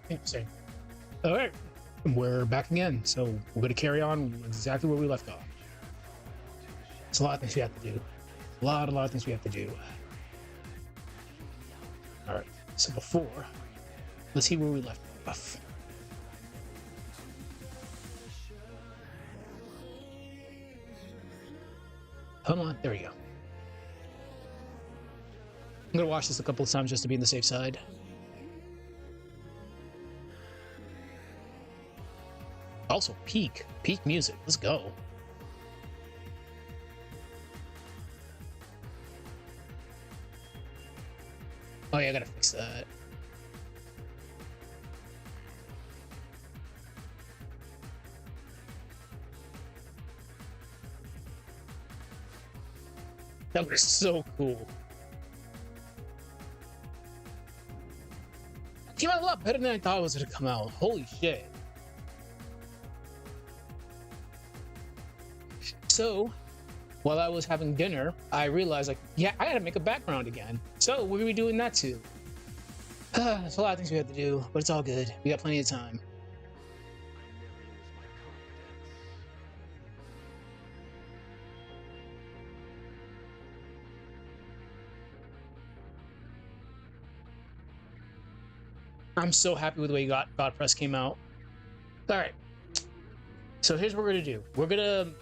Interesting. All right, we're back again. So we're going to carry on exactly where we left off. It's a lot of things we have to do. A lot of things we have to do. All right. So before, let's see where we left off. Hold on. There we go. I'm going to watch this a couple of times just to be on the safe side. Also, peak music. Let's go. Oh yeah, I gotta fix that. That was so cool. It came out a lot better than I thought it was gonna come out. Holy shit. So, while I was having dinner, I realized, like, yeah, I gotta make a background again. So, what are we doing that to? There's a lot of things we have to do, but it's all good. We got plenty of time. I'm so happy with the way God Press came out. All right. So here's what we're gonna do. We're gonna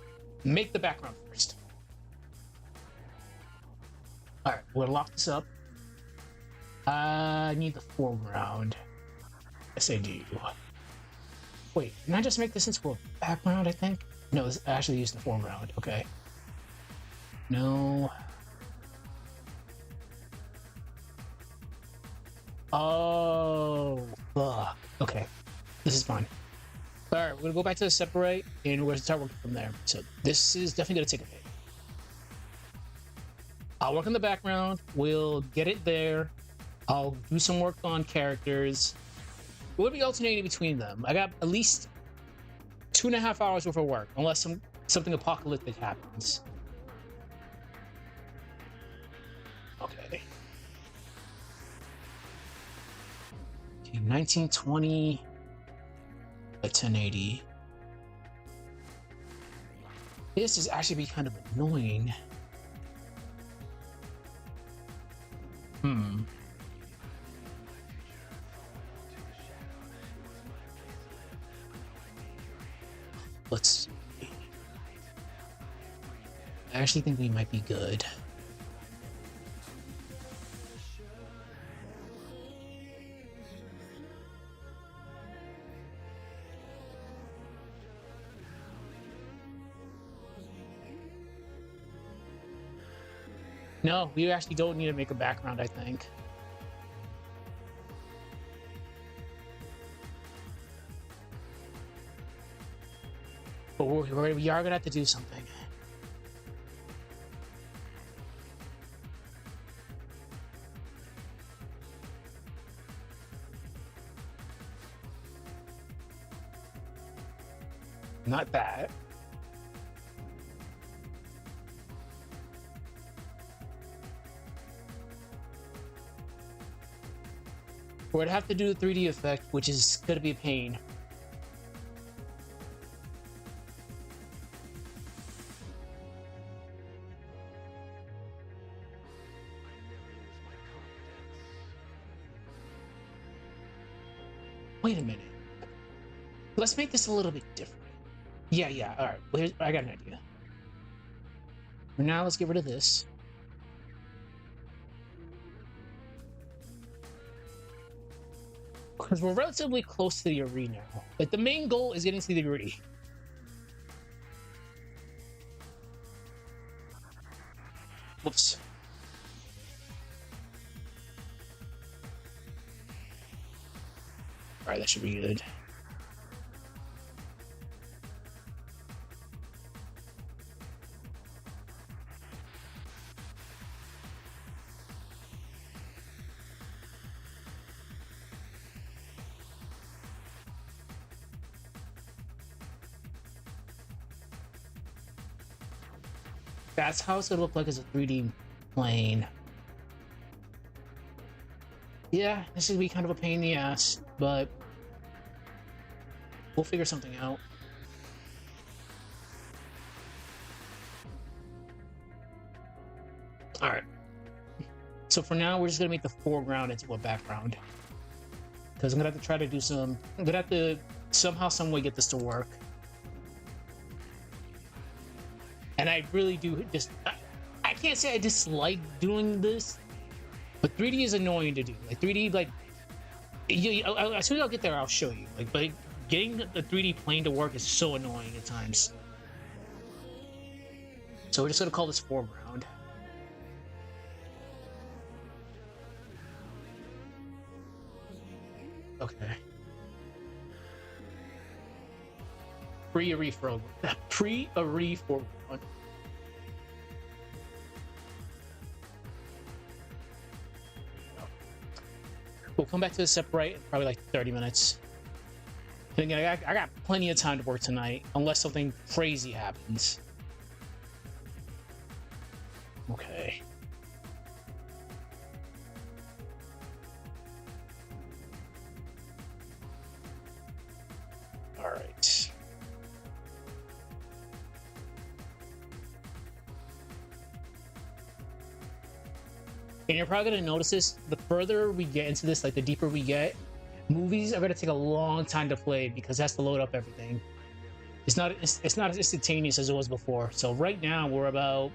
make the background first. All right, we're gonna lock this up. I need the foreground. Yes, I do. Wait, can I just make this into a background, I think? No, this actually use the foreground. Okay. No. Oh, fuck. Okay. This is fine. All right, we're gonna go back to the Aseprite, and we're gonna start working from there. So this is definitely gonna take a bit. I'll work on the background. We'll get it there. I'll do some work on characters. We'll be alternating between them. I got at least 2.5 hours worth of work, unless something apocalyptic happens. Okay. 1920 by 1080. This is actually be kind of annoying. Let's see. I actually think we might be good. No, we actually don't need to make a background, I think. But we are gonna have to do something. Not that. We're gonna have to do the 3D effect, which is gonna be a pain. Wait a minute. Let's make this a little bit different. Yeah, all right. Well, I got an idea. For now, let's get rid of this. Because we're relatively close to the arena now. Like, the main goal is getting to the arena. Whoops. Alright, that should be good. That's how it's gonna look like as a 3D plane. Yeah, this is gonna be kind of a pain in the ass, but We'll figure something out. All right. So for now, we're just gonna make the foreground into a background, because I'm gonna have to try to do some. I'm gonna have to somehow, some way get this to work. And I really do just. I can't say I dislike doing this, but 3D is annoying to do. Like 3D, like as soon as I'll get there, I'll show you. Like, but getting the 3D plane to work is so annoying at times. So we're just gonna call this foreground. Okay. Pre-array foreground. We'll come back to the Aseprite in probably like 30 minutes. And again, I got plenty of time to work tonight, unless something crazy happens. Okay. All right. And you're probably gonna notice this, the further we get into this, like the deeper we get, movies are gonna take a long time to play because it has to load up everything. It's not as instantaneous as it was before. So right now we're about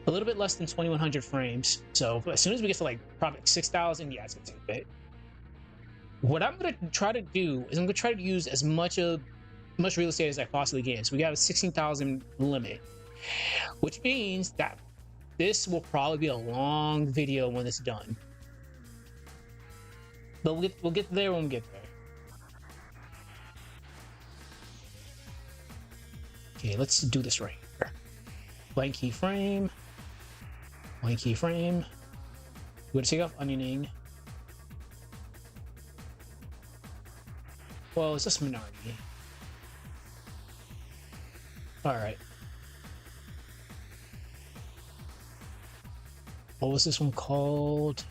a little bit less than 2100 frames. So as soon as we get to like probably 6000, yeah, it's gonna take a bit. What I'm gonna try to do is I'm gonna try to use as much real estate as I possibly can. So we got a 16,000 limit, which means that this will probably be a long video when it's done. But we'll get there when we get there. Okay, let's do this right here. Blank keyframe. Blank keyframe. We're gonna take off onioning. Well, it's just minority. All right. What was this one called?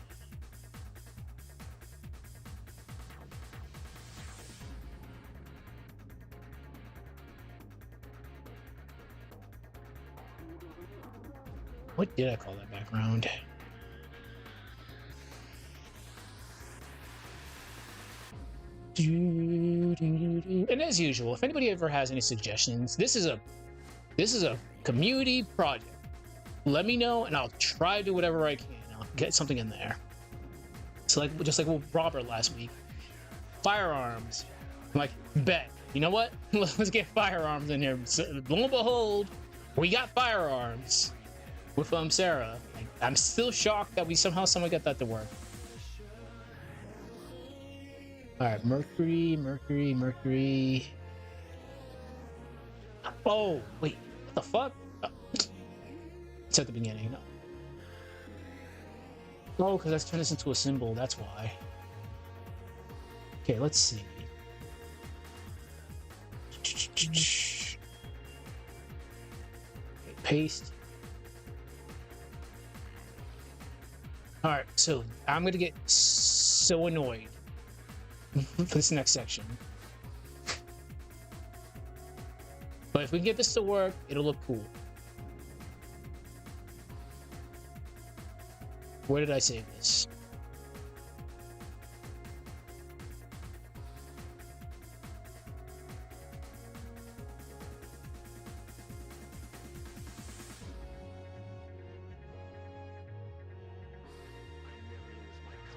What did I call that background? And as usual, if anybody ever has any suggestions, this is a community project. Let me know and I'll try to do whatever I can. I'll get something in there. So like just like with Robert last week. Firearms. I'm like, bet. You know what? Let's get firearms in here. So, lo and behold, we got firearms with Sarah. Like, I'm still shocked that we somehow got that to work. Alright, Mercury. Oh, wait, what the fuck? Oh. It's at the beginning. No. Oh, because let's turn this into a symbol, that's why. Okay, let's see. Okay, paste. Alright, so I'm gonna get so annoyed for this next section. But if we can get this to work, it'll look cool. Where did I save this?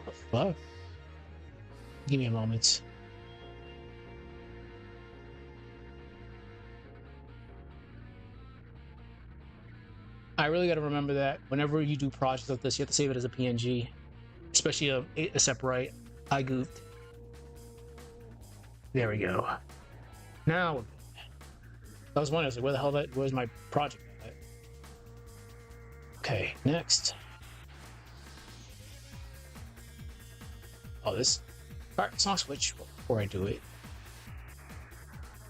What the fuck? Give me a moment. I really got to remember that whenever you do projects like this, you have to save it as a PNG, especially a Aseprite. I goofed. There we go. Now, I was wondering, where the hell where's my project at? Okay, next. Oh, this. All right, song switch before I do it.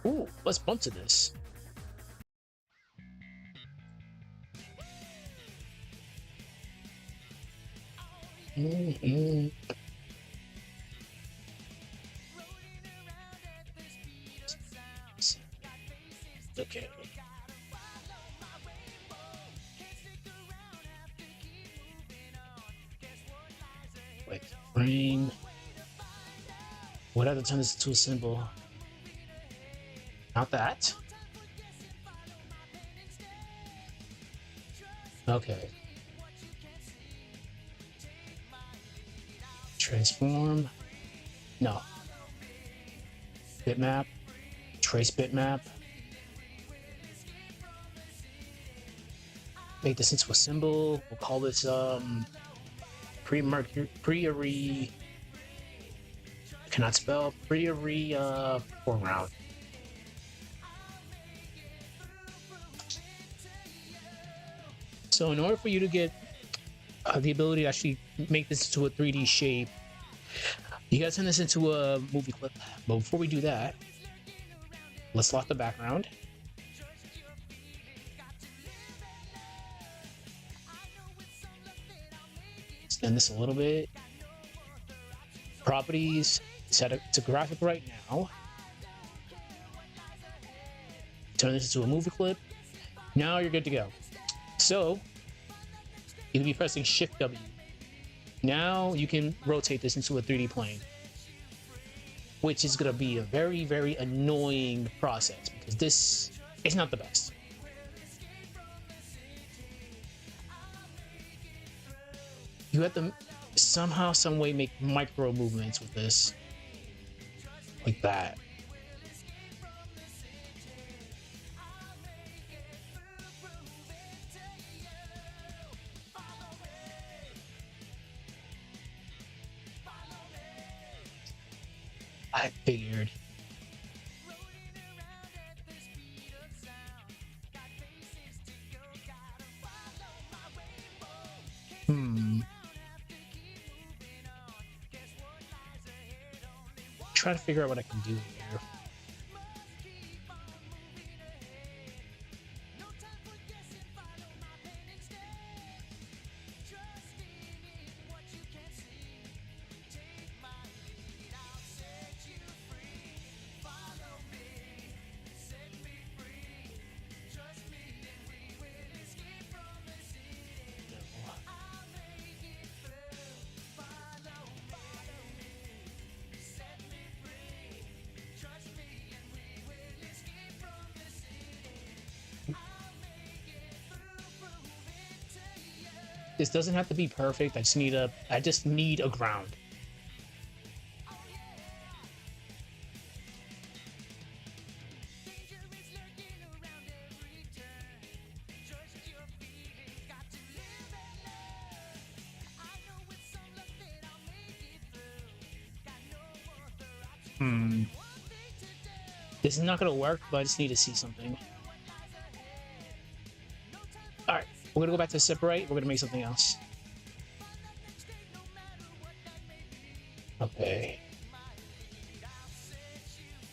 Ooh, let's bump to this. Wait, frame. What have to turn this into a symbol? Not that. Okay. Transform. No. Bitmap. Trace bitmap. Make this into a symbol. We'll call this pre-mercury. Cannot spell pre-mercury foreground. So in order for you to get the ability to actually make this into a 3D shape, you gotta turn this into a movie clip. But before we do that, let's lock the background. Extend this a little bit. Properties, set it to graphic right now. Turn this into a movie clip. Now you're good to go. So you can be pressing Shift W. Now you can rotate this into a 3D plane, which is gonna be a very, very annoying process because this is not the best. You have to somehow, some way make micro movements with this, like that. I figured. Try to figure out what I can do here. This doesn't have to be perfect. I just need a ground. This is not gonna work, but I just need to see something. Alright, we're gonna go back to Aseprite. We're gonna make something else. Okay.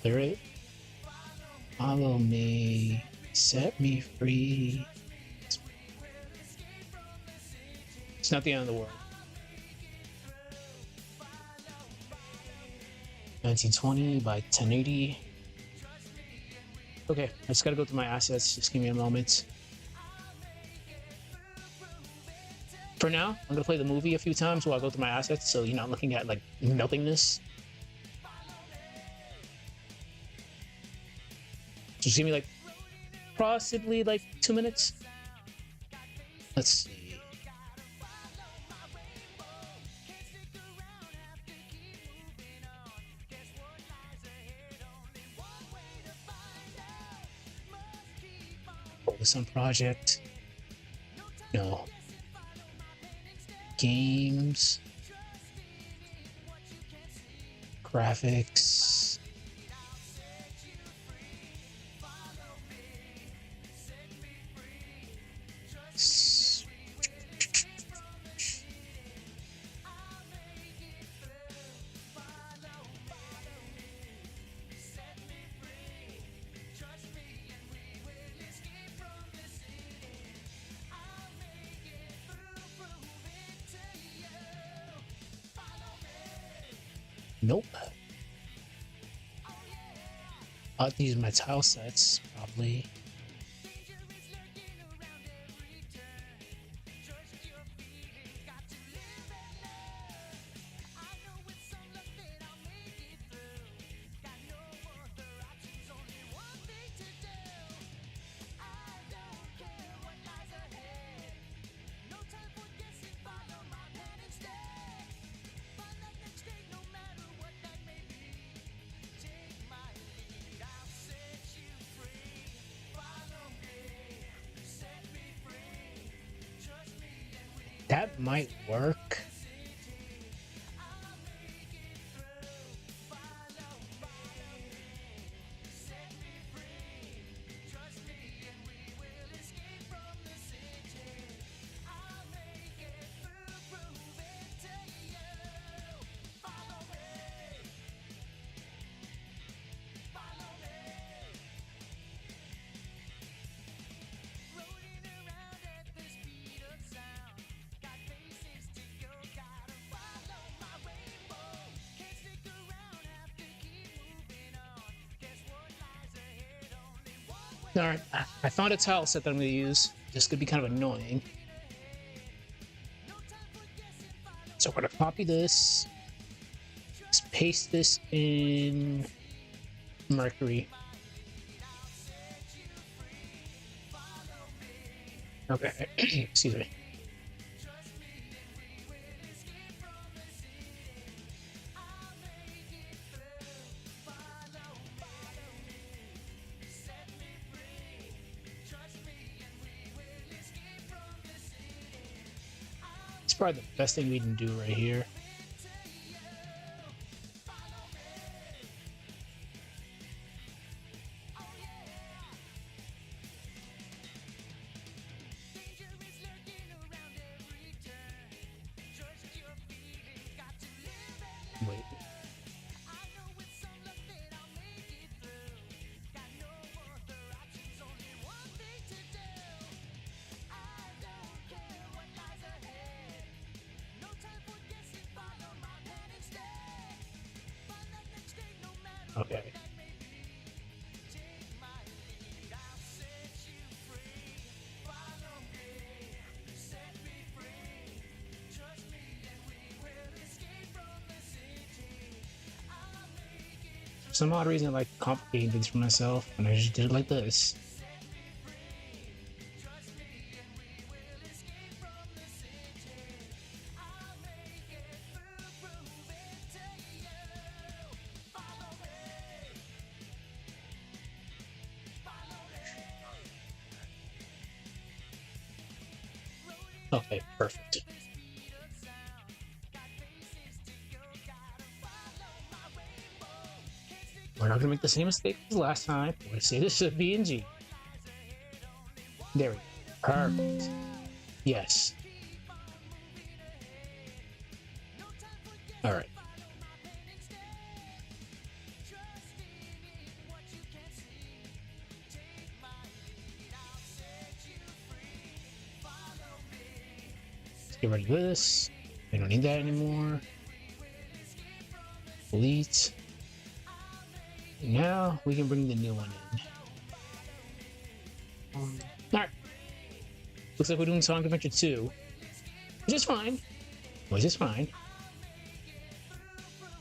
Clear it. Follow me. Set me free. It's not the end of the world. 1920 by 1080. Okay, I just gotta go through my assets. Just give me a moment. For now, I'm gonna play the movie a few times while I go through my assets, so you're not looking at like nothingness. Just give me like possibly like 2 minutes. Let's see. Focus on project. No. Games. Graphics. Nope. I'll have to use my tile sets, probably. That might work. All right, I found a tile set that I'm going to use. This could be kind of annoying. So we're going to copy this. Let's paste this in Mercury. Okay, excuse me. It's probably the best thing we can do right here. Wait. Okay. For some odd reason, I like complicating things for myself, and I just did it like this. Okay, perfect. We're not gonna make the same mistake as last time. We're gonna say this is a BNG. There we go. Perfect. Yes. All right. Let's get rid of this. We don't need that anymore. Delete. Now we can bring the new one in. Alright. Looks like we're doing Sonic Adventure 2. Which is fine. Which is fine.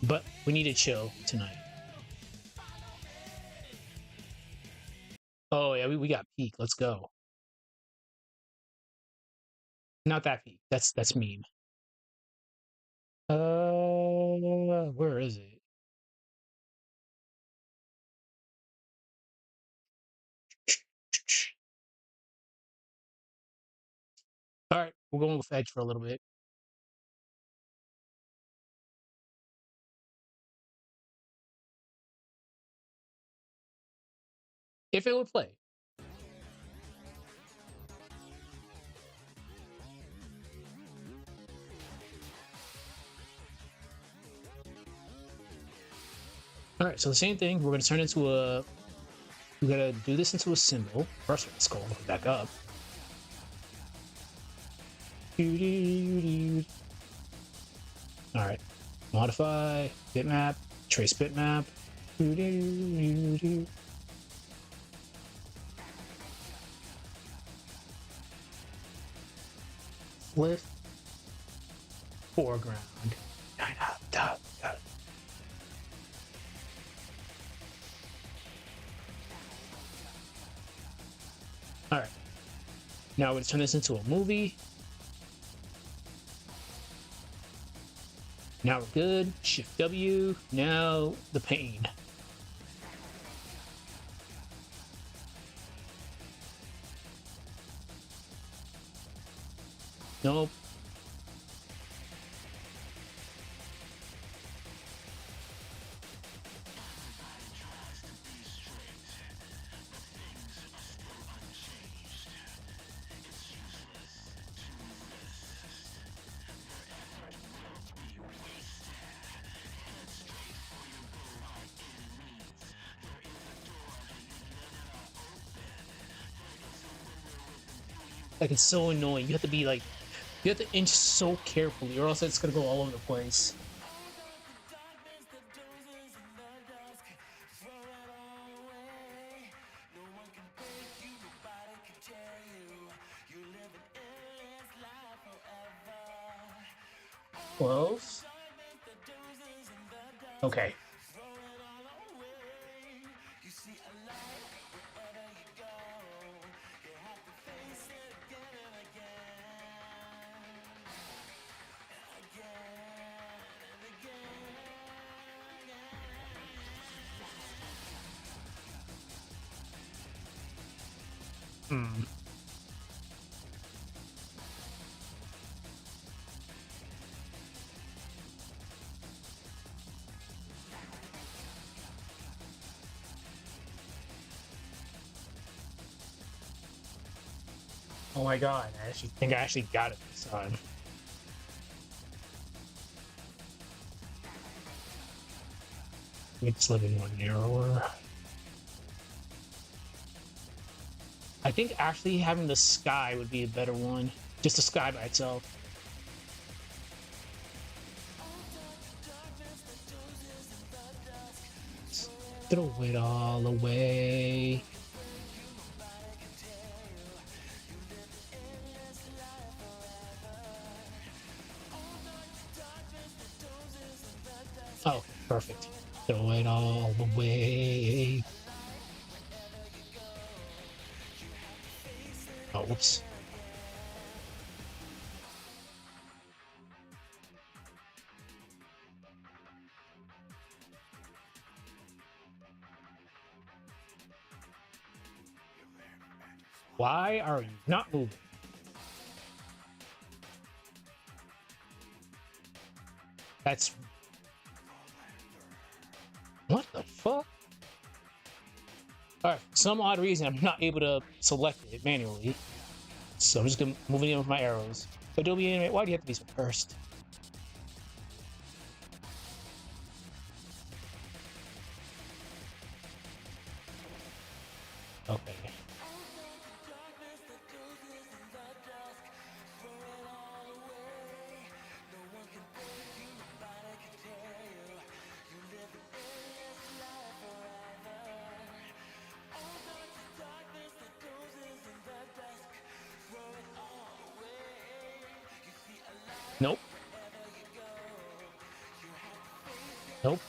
But we need to chill tonight. Oh yeah, we got Peak. Let's go. Not that Peak. That's meme. Where is it? All right, we're going with Edge for a little bit. If it would play. All right, so the same thing. We're going to turn into a. We're going to do this into a symbol. First, let's go back up. All right, modify bitmap, trace bitmap. Flip foreground. All right, now we're going to turn this into a movie. Now we're good. Shift W. Now the pain. Nope. Like it's so annoying. You have to be like, you have to inch so carefully, or else it's gonna go all over the place. Close. Okay. Hmm. Oh my god, I actually think I actually got it this time. It's living one narrower. I think actually having the sky would be a better one. Just the sky by itself. Throw it all away. Oh, perfect. Throw it all away. Oh, whoops. Why are you not moving? That's... What the fuck? Alright, for some odd reason, I'm not able to select it manually. So I'm just gonna moving in with my arrows. Adobe Animate, why do you have to be so cursed? Okay. Nope. Nope.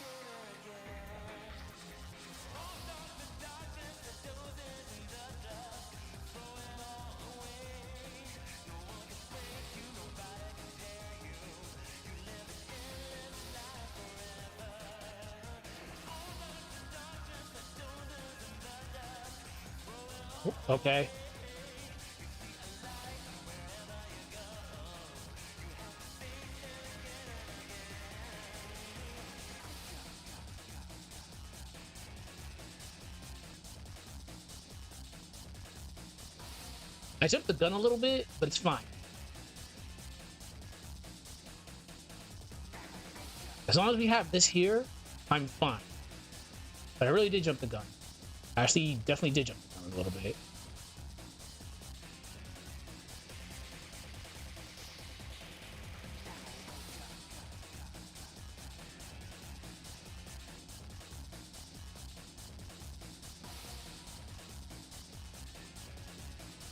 Okay. I jumped the gun a little bit, but it's fine. As long as we have this here, I'm fine. But I really did jump the gun. I actually definitely did jump the gun a little bit.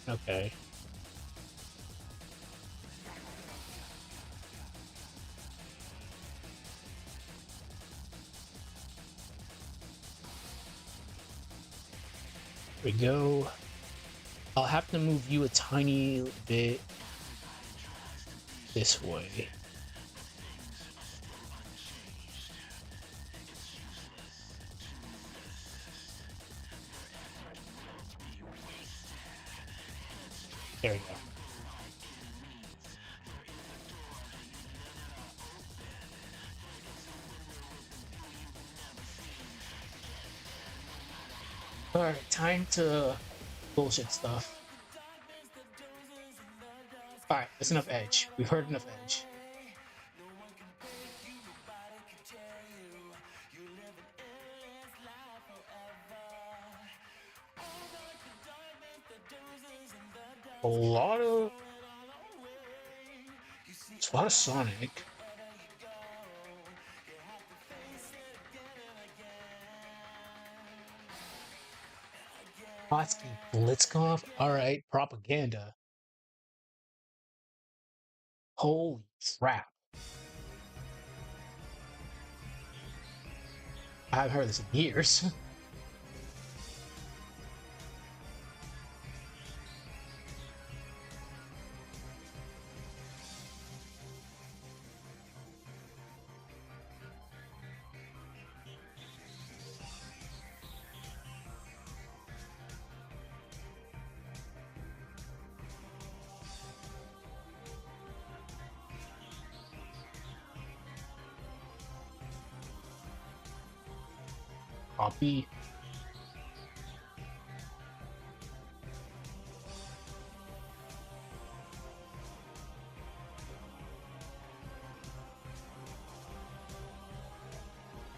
Okay. Here we go. I'll have to move you a tiny bit this way. There we go. Alright, time to bullshit stuff. Alright, that's enough edge. We've heard enough edge. a lot of it's a lot of Sonic. Hotsky Blitzkopf. All right, propaganda. Holy crap! I haven't heard this in years. Copy.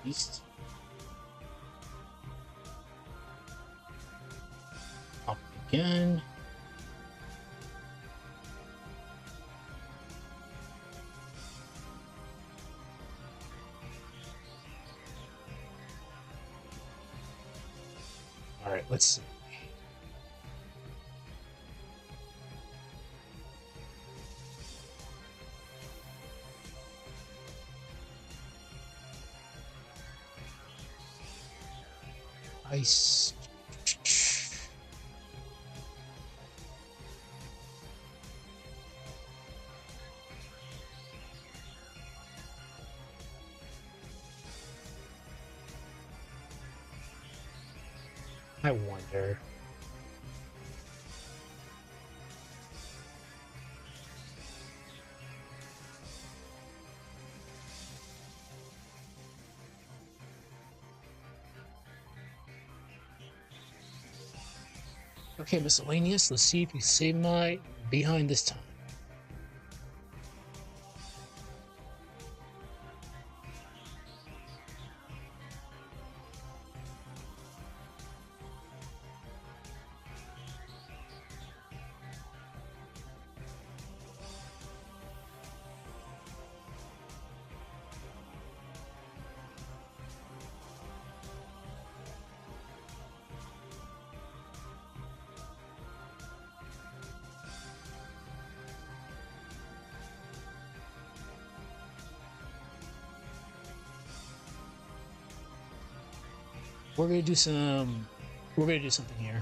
East. Copy again. All right, let's see. Ice. I wonder. Okay, miscellaneous. Let's see if you save my behind this time. We're gonna do some. We're gonna do something here.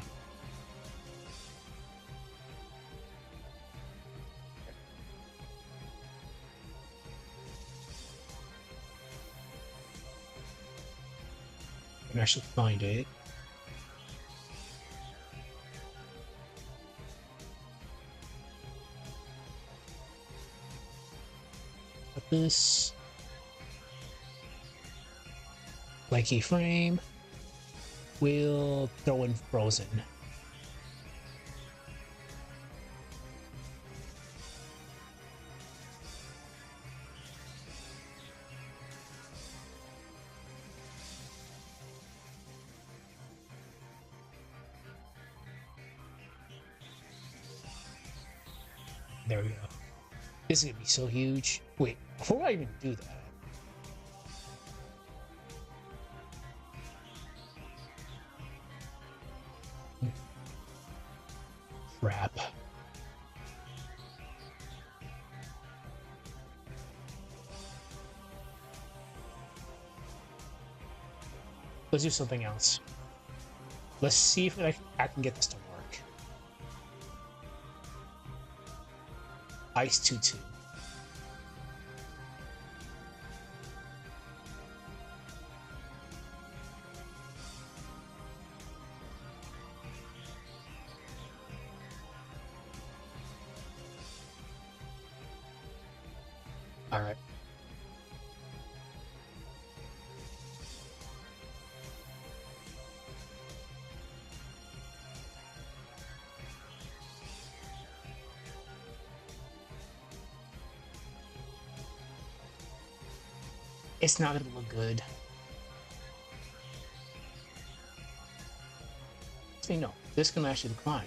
I can actually find it. Put this. Like a frame. We'll throw in Frozen. There we go. This is gonna be so huge. Wait, before I even do that, crap. Let's do something else. Let's see if I can get this to work. Ice 2-2. All right. It's not gonna look good. See, no, this can actually decline.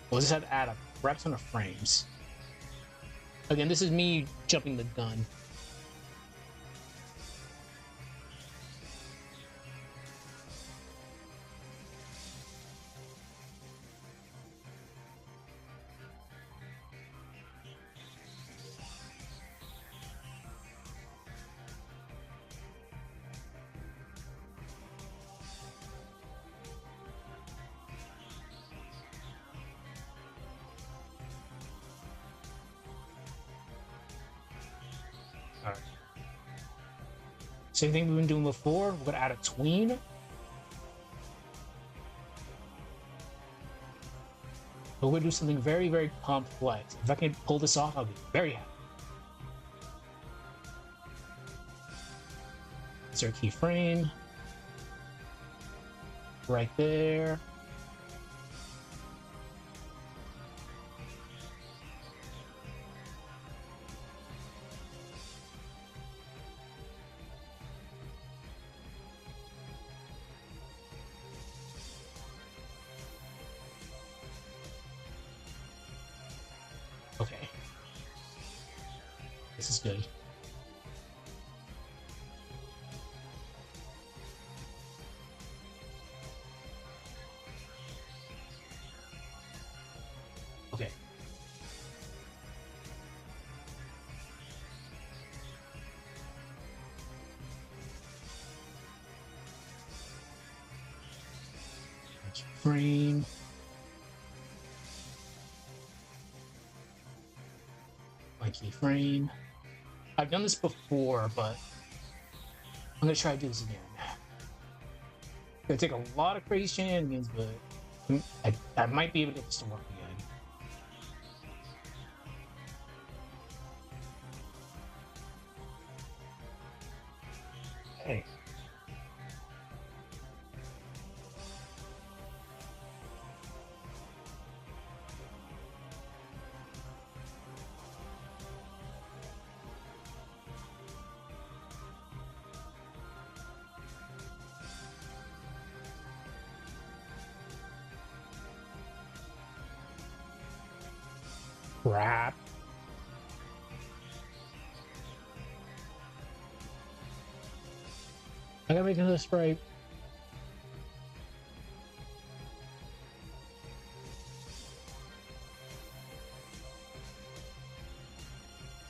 We'll just have to add a grab a ton of frames. Again, this is me jumping the gun. All right. Same thing we've been doing before. We're gonna add a tween. But we're gonna do something very, very complex. If I can pull this off, I'll be very happy. Insert keyframe. Right there. Okay. This is good. Okay. Frame. My keyframe. I've done this before, but I'm gonna try to do this again. It's gonna take a lot of crazy shenanigans, but I might be able to get this to work again. Hey. Crap. I gotta make another Sprite.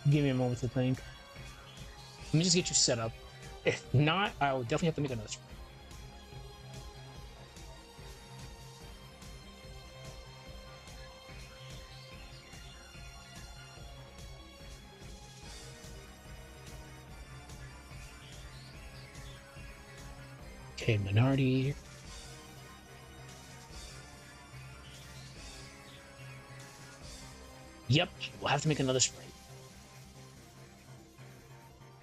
Give me a moment to think. Let me just get you set up. If not, I will definitely have to make another Sprite. Okay, minority. Yep, we'll have to make another Sprite.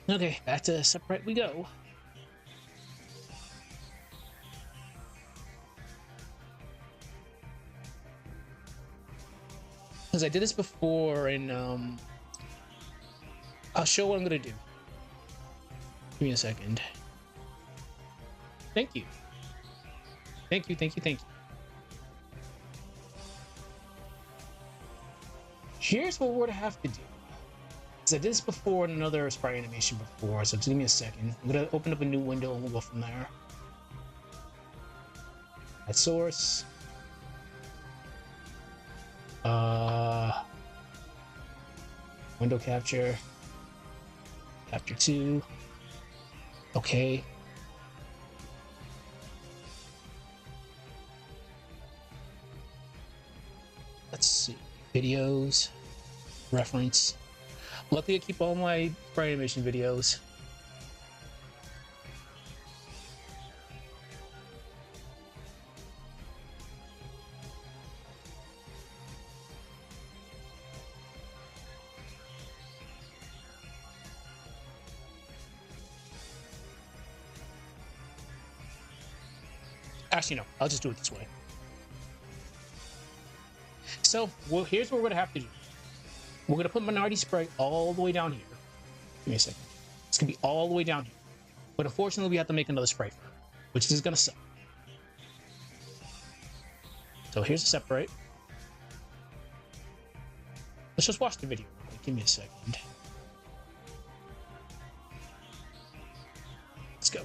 Okay, back to Aseprite we go. Because I did this before, and I'll show what I'm gonna do. Give me a second. Thank you. Thank you, thank you, thank you. Here's what we're gonna have to do. Because I did this before in another Sprite animation before, so just give me a second. I'm gonna open up a new window and we'll go from there. At source. Window capture. Capture 2. Okay. Let's see. Videos. Reference. Luckily I keep all my Sprite animation videos. Actually, no, I'll just do it this way. So, well, here's what we're gonna have to do. We're gonna put minority sprite all the way down here. Give me a second. It's gonna be all the way down here. But unfortunately, we have to make another sprite for it, which is gonna suck. So here's a separate. Let's just watch the video. Give me a second. Let's go.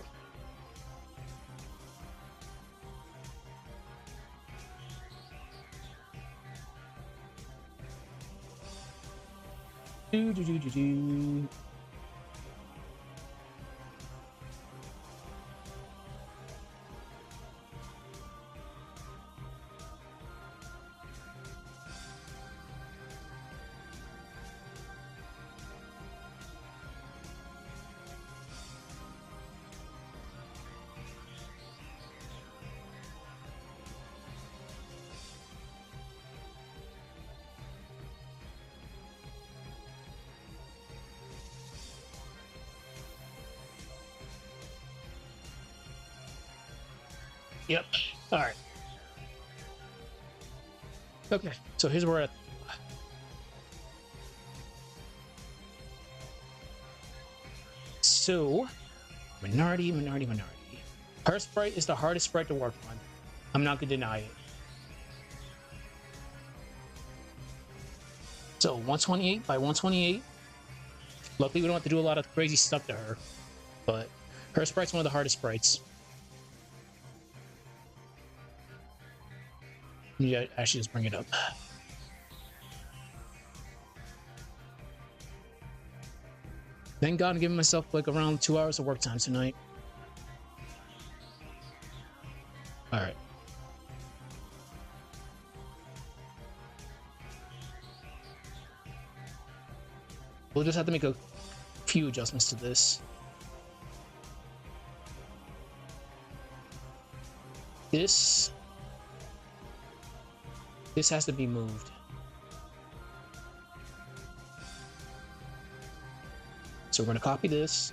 Do. Yep. All right. Okay. So here's where. So, minority. Her sprite is the hardest sprite to work on. I'm not gonna deny it. So 128 by 128. Luckily, we don't have to do a lot of crazy stuff to her, but her sprite's one of the hardest sprites. Yeah, actually, just bring it up. Thank God I'm giving myself like around 2 hours of work time tonight. All right. We'll just have to make a few adjustments to this. This has to be moved. So we're going to copy this,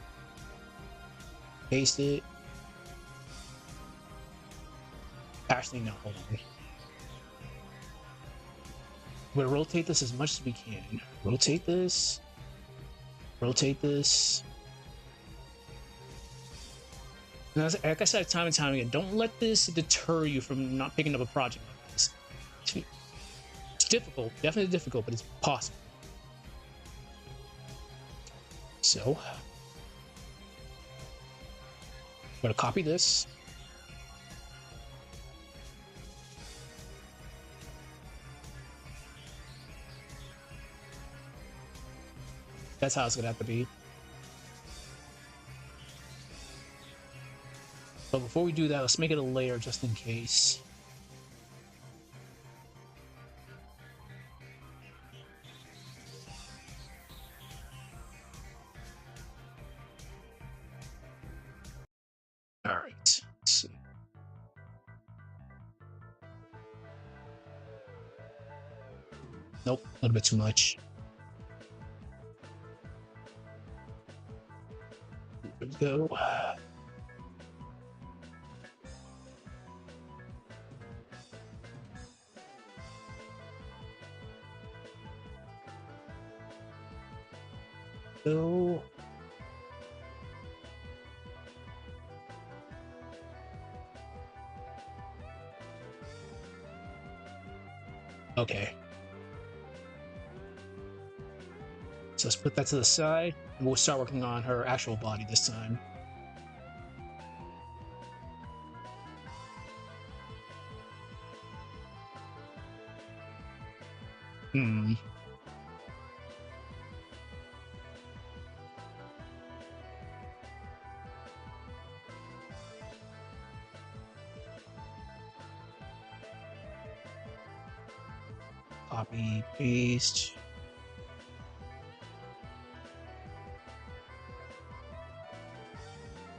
paste it. Actually, no, hold on. We're going to rotate this as much as we can. Rotate this. Rotate this. And like I said time and time again, don't let this deter you from not picking up a project like this. It's difficult, definitely difficult, but it's possible. So, I'm going to copy this. That's how it's going to have to be. But before we do that, let's make it a layer just in case. All right. Let's see. Nope, a little bit too much. There we go. Go. Okay. So let's put that to the side, and we'll start working on her actual body this time. Copy, paste.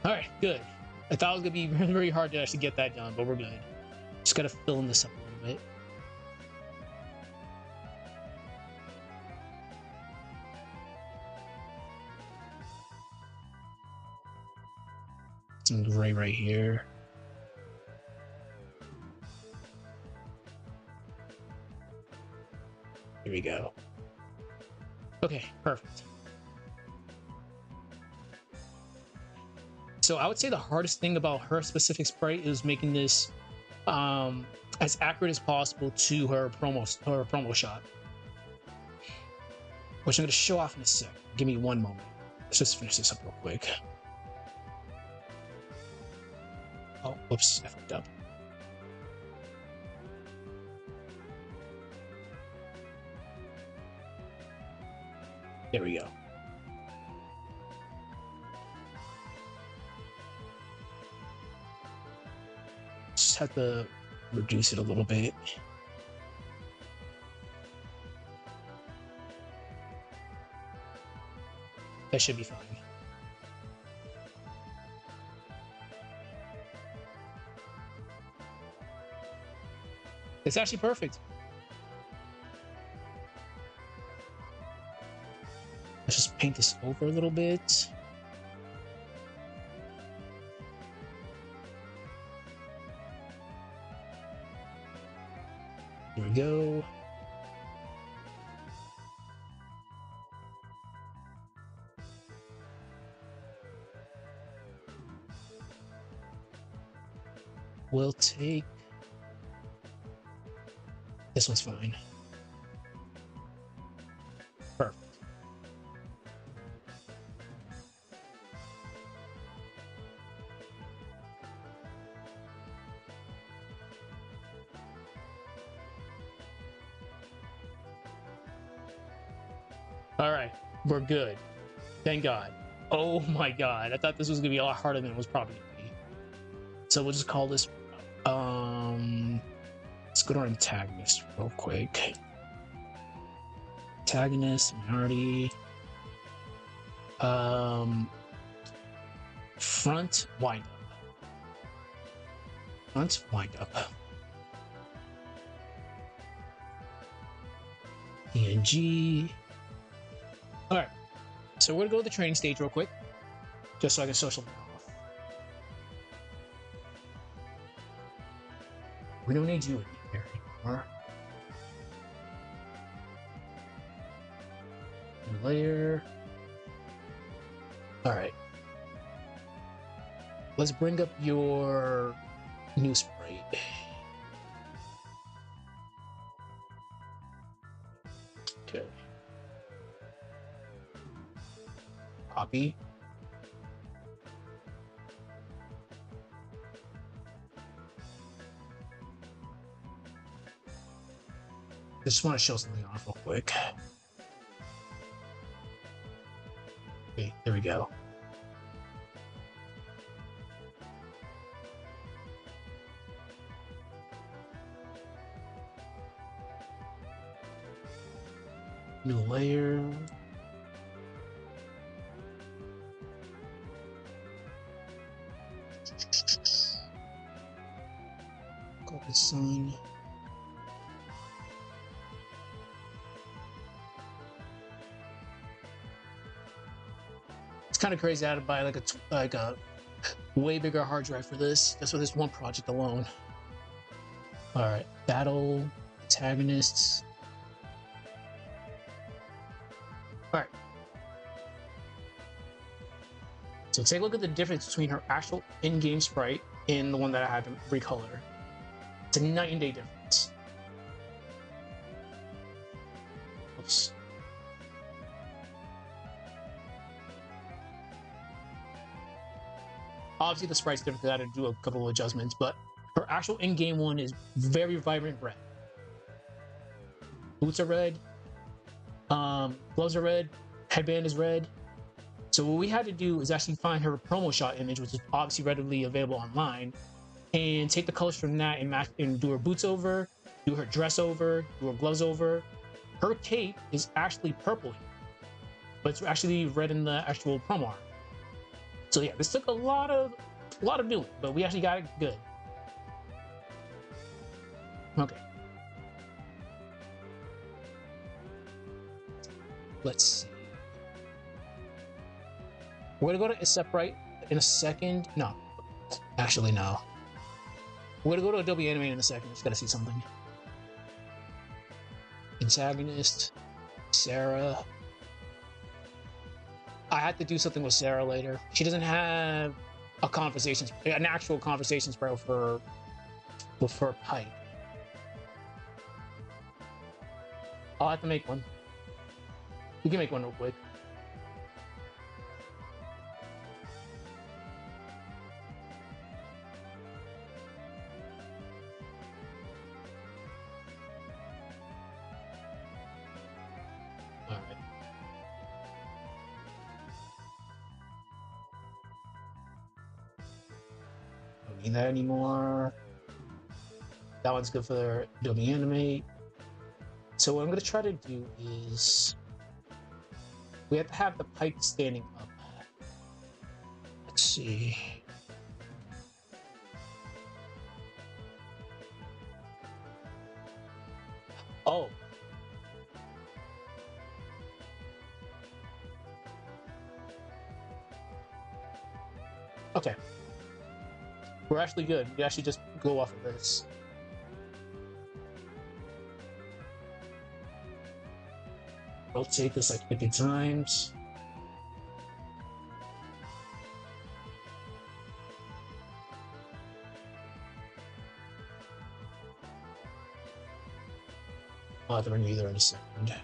All right, good. I thought it was gonna be very hard to actually get that done, but we're good. Just gotta fill in this up a little bit. Some gray right here. Here we go. Okay, perfect. So I would say the hardest thing about her specific sprite is making this as accurate as possible to her promo shot. which I'm going to show off in a sec. Give me one moment. Let's just finish this up real quick. Oh, whoops, I fucked up. There we go. Just have to reduce it a little bit. That should be fine. It's actually perfect. Let's just paint this over a little bit. Here we go. We'll take... This one's fine. Perfect. All right, we're good. Thank God. Oh my God, I thought this was gonna be a lot harder than it was probably gonna be. So we'll just call this, let's go to our antagonist real quick. Antagonist, minority, front wind up. Front wind up. PNG. All right, so we're gonna go to the training stage real quick, just so I can social off. We don't need you in here anymore. New layer. All right. Let's bring up your new sprite. Okay. Copy. I just want to show something off real quick. Okay, there we go. New layer. Got the sign. It's kind of crazy. I had to buy like a way bigger hard drive for this. That's for this one project alone. All right, battle antagonists. All right. So take a look at the difference between her actual in-game sprite and the one that I had to recolor. It's a night and day difference. Oops. Obviously the sprite's different because I had to do a couple of adjustments, but her actual in-game one is very vibrant red. Boots are red. Gloves are red. Headband is red. So what we had to do is actually find her promo shot image, which is obviously readily available online, and take the colors from that and match and do her boots over, do her dress over, do her gloves over. Her cape is actually purple, but it's actually red in the actual promo art. So yeah, this took a lot of doing, but we actually got it good. Okay. Let's see. We're gonna go to Aseprite in a second. No, actually no. We're gonna go to Adobe Animate in a second. Just gotta see something. Antagonist, Sarah. I had to do something with Sarah later. She doesn't have an actual conversation sprite with her pipe. I'll have to make one. We can make one real quick. All right. Don't need that anymore. That one's good for Adobe Animate. So what I'm gonna try to do is we have to have the pipe standing up. Let's see. Oh. Okay. We're actually good. We actually just go off of this. Rotate this like 50 times. I'll have to renew there in a second.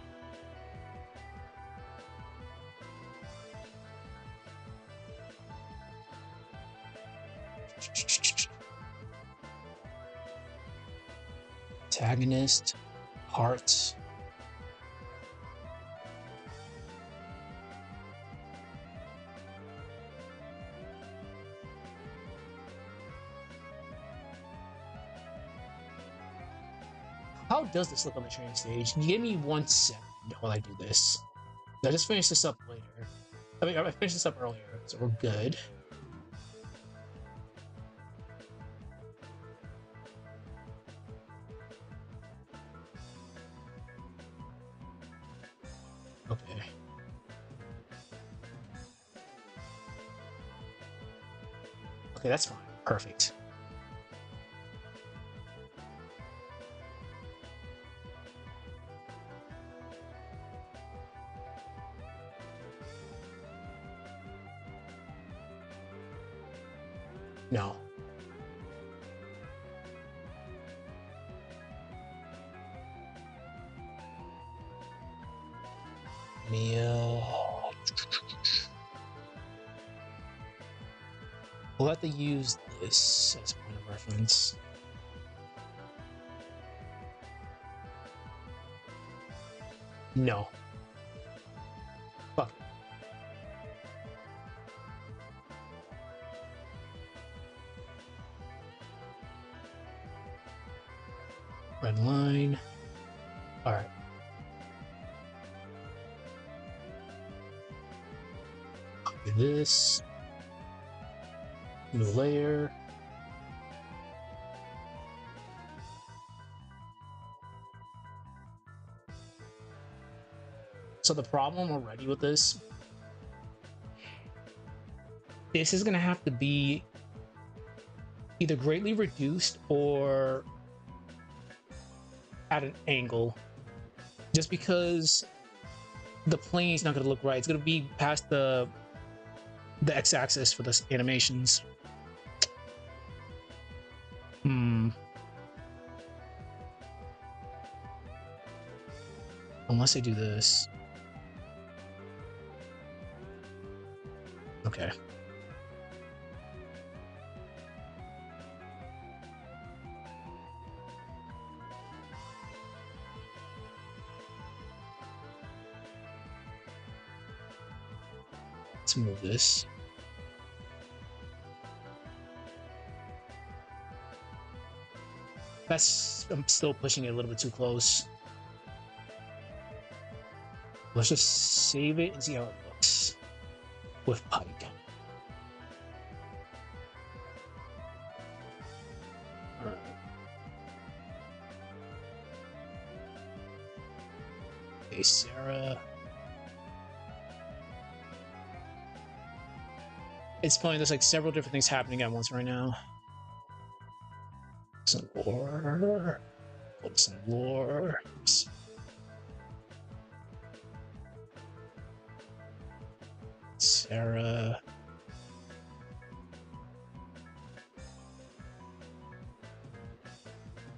Antagonist, hearts. How does this look on the training stage? Give me 1 second while I do this. I just finished this up later. I mean, I finished this up earlier, so we're good. Okay. Okay, that's fine. Perfect. No. Mia. We'll have to use this as a point of reference. No. Fuck. Red line. All right. Copy this. New layer. So the problem already with this is going to have to be either greatly reduced or at an angle, just because the plane is not going to look right. It's going to be past the x-axis for the animations. Unless I do this. Okay. Let's move this. I'm still pushing it a little bit too close. Let's just save it and see how it looks with pipe. All right. Okay, Sarah. It's funny, there's like several different things happening at once right now. Some lore. Put some lore. Sarah.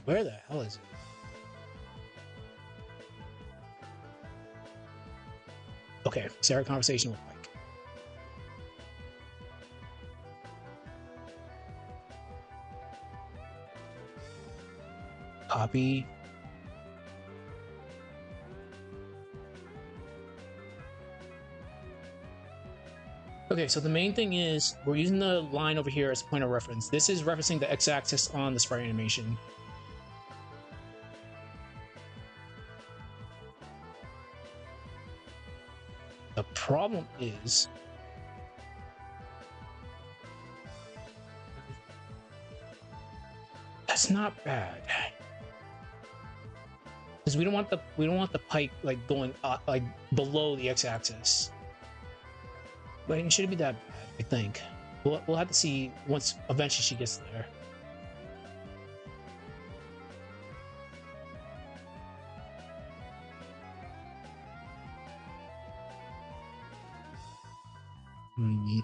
Where the hell is it? Okay, so our conversation look like. Copy. Okay, so the main thing is we're using the line over here as a point of reference. This is referencing the x-axis on the sprite animation. The problem is that's not bad. Because we don't want the pipe like going like below the x-axis. But it shouldn't be that bad, I think. We'll have to see once eventually she gets there. Hmm.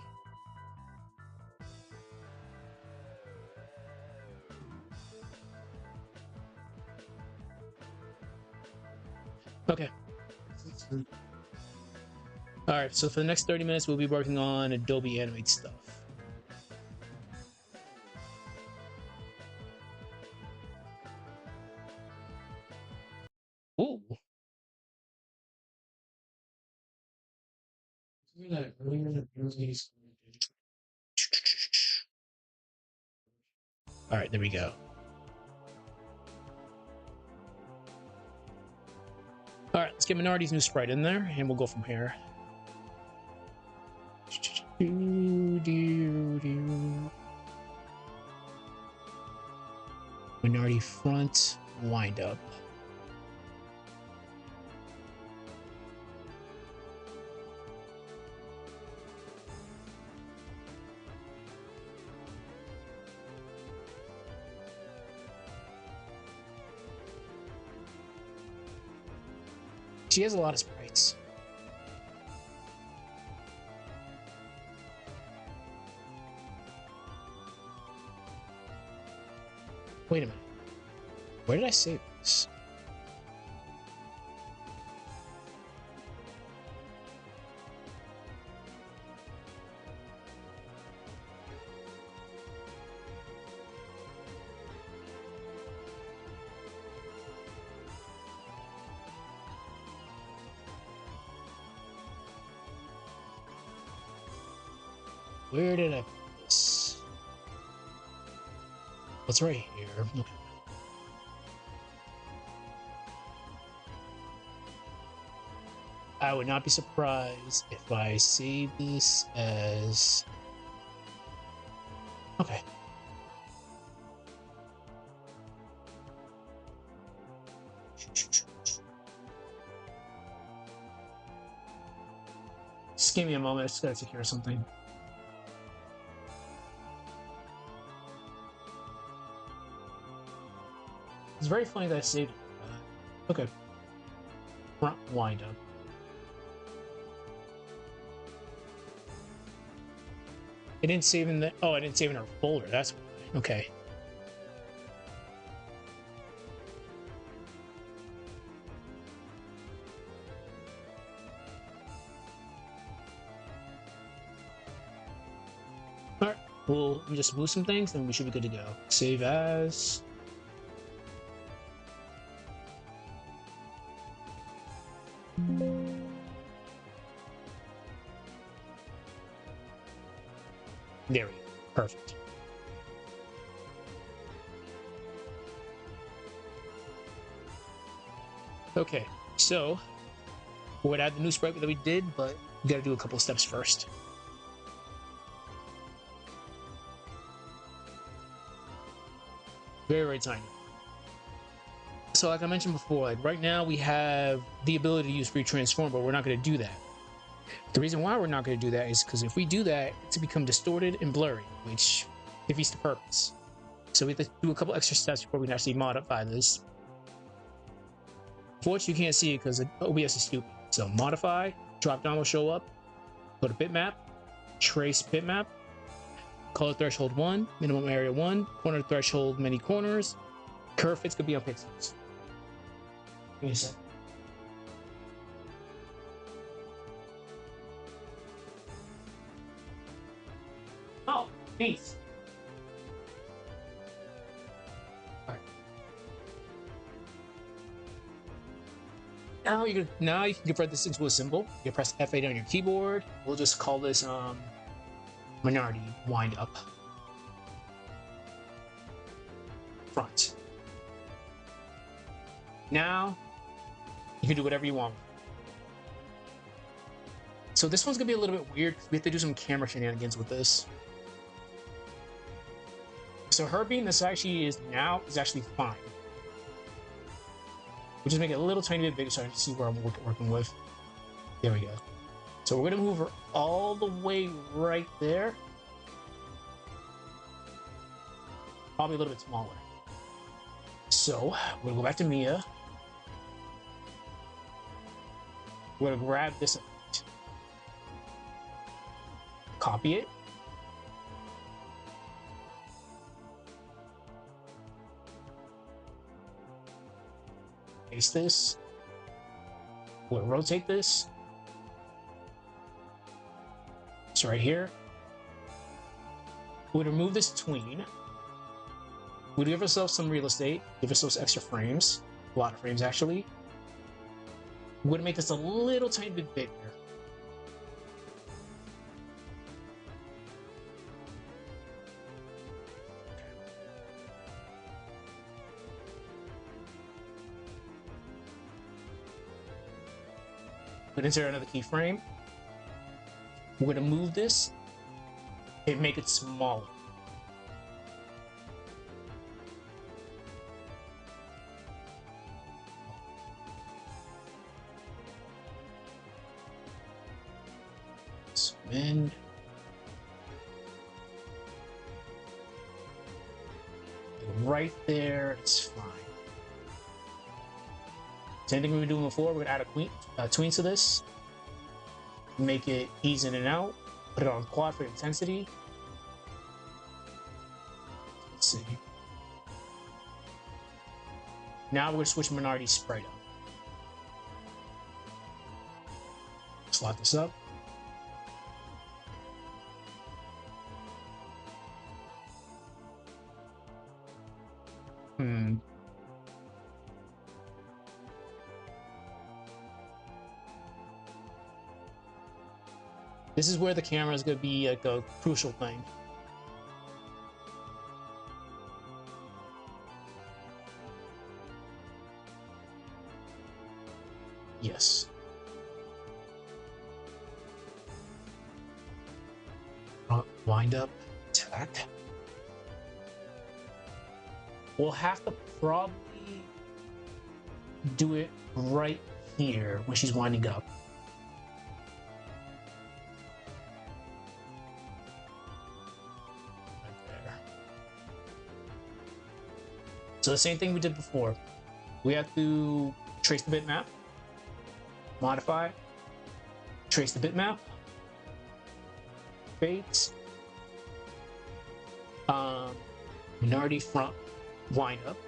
Okay. All right, so for the next 30 minutes, we'll be working on Adobe Animate stuff. Ooh. All right, there we go. All right, let's get Minority's new sprite in there, and we'll go from here. Minority front wind up. She has a lot of sprites. Wait a minute. Where did I save this? Where did I put this? What's right here? Okay. I would not be surprised if I save this as... Okay. Just give me a moment. I just gotta secure something. It's very funny that I saved it. Okay. Front wind up. I didn't save in the... Oh, I didn't save in our folder. That's why. Okay. Alright. We'll just move some things and we should be good to go. Save as... There we go. Perfect. Okay, so we would add the new sprite that we did, but we gotta do a couple steps first. Very, very tiny. So like I mentioned before, like right now we have the ability to use free transform, but we're not gonna do that. The reason why we're not going to do that is because if we do that, it's become distorted and blurry, which defeats the purpose. So we have to do a couple extra steps before we can actually modify this. Unfortunately, you can't see it because OBS is stupid. So modify, drop down will show up. Go to bitmap, trace bitmap, color threshold 1, minimum area 1, corner threshold many corners, curve fits could be on pixels. Give me a sec. Peace. All right. Now you can convert this into a symbol. You press F8 on your keyboard. We'll just call this minority wind up front. Now you can do whatever you want. So this one's gonna be a little bit weird because we have to do some camera shenanigans with this. So her being this actually is actually fine. We'll just make it a little tiny bit bigger so I can see where I'm working with. There we go. So we're gonna move her all the way right there. Probably a little bit smaller. So we're gonna go back to Mia. We're gonna grab this, copy it. Paste this. We'll rotate this. So right here. We'll remove this tween. We'll give ourselves some real estate. Give ourselves extra frames. A lot of frames, actually. We're going to make this a little tiny bit bigger. We're going to insert another keyframe. We're going to move this and make it smaller. Spin. Right there, it's fine. Same thing we were doing before. We're gonna add a tween to this. Make it ease in and out. Put it on quad for intensity. Let's see. Now we're gonna switch minority sprite up. Slot this up. This is where the camera is going to be like a crucial thing. Yes. Wind up, attack. We'll have to probably do it right here when she's winding up. So the same thing we did before. We have to trace the bitmap, modify, trace the bitmap, fades, minority front, wind up,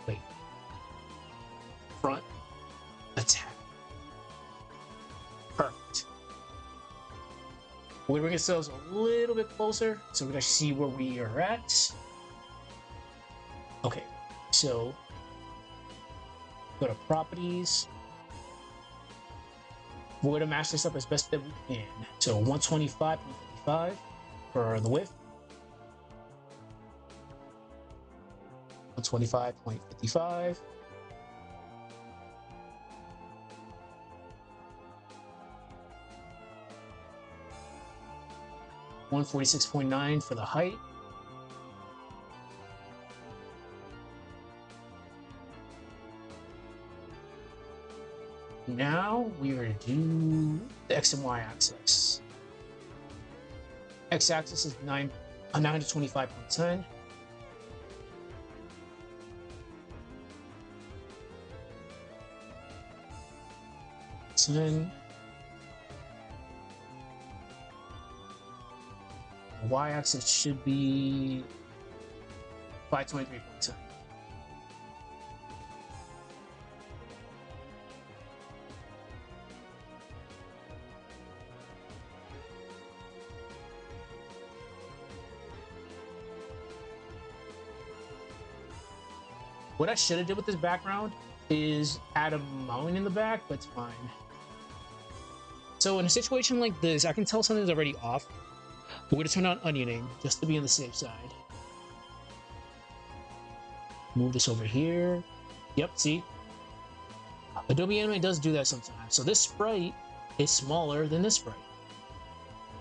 wait, front, attack. Perfect. We're gonna bring ourselves a little bit closer so we can see where we are at. Okay, so go to properties. We're going to match this up as best that we can. So 125.55 for the width. 125.55. $146.9 for the height. Now we are to do the X and Y axis. X axis is 925.10. The Y axis should be 523.10. What I should have did with this background is add a mountain in the back, but it's fine. So in a situation like this, I can tell something's already off. We're gonna turn on onioning just to be on the safe side. Move this over here. Yep, see? Adobe Animate does do that sometimes. So this sprite is smaller than this sprite.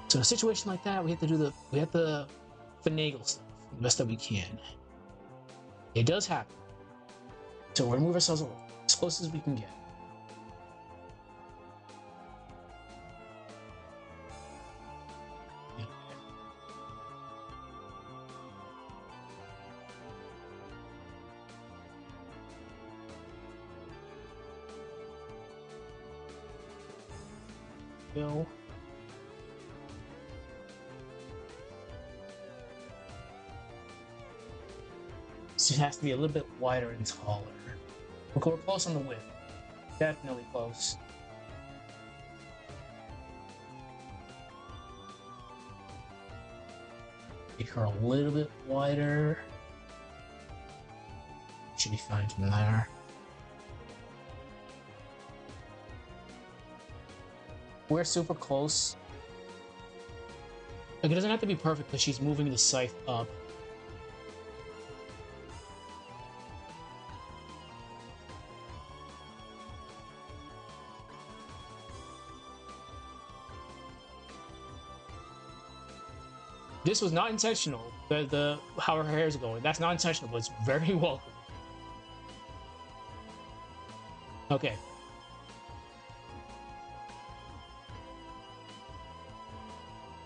So in a situation like that, we have to finagle stuff the best that we can. It does happen. So we're gonna move ourselves as close as we can get. Go. So it has to be a little bit wider and taller. We're close on the width. Definitely close. Make her a little bit wider. Should be fine from there. We're super close. Like, it doesn't have to be perfect because she's moving the scythe up. This was not intentional. How her hair is going. That's not intentional, but it's very welcome. Okay.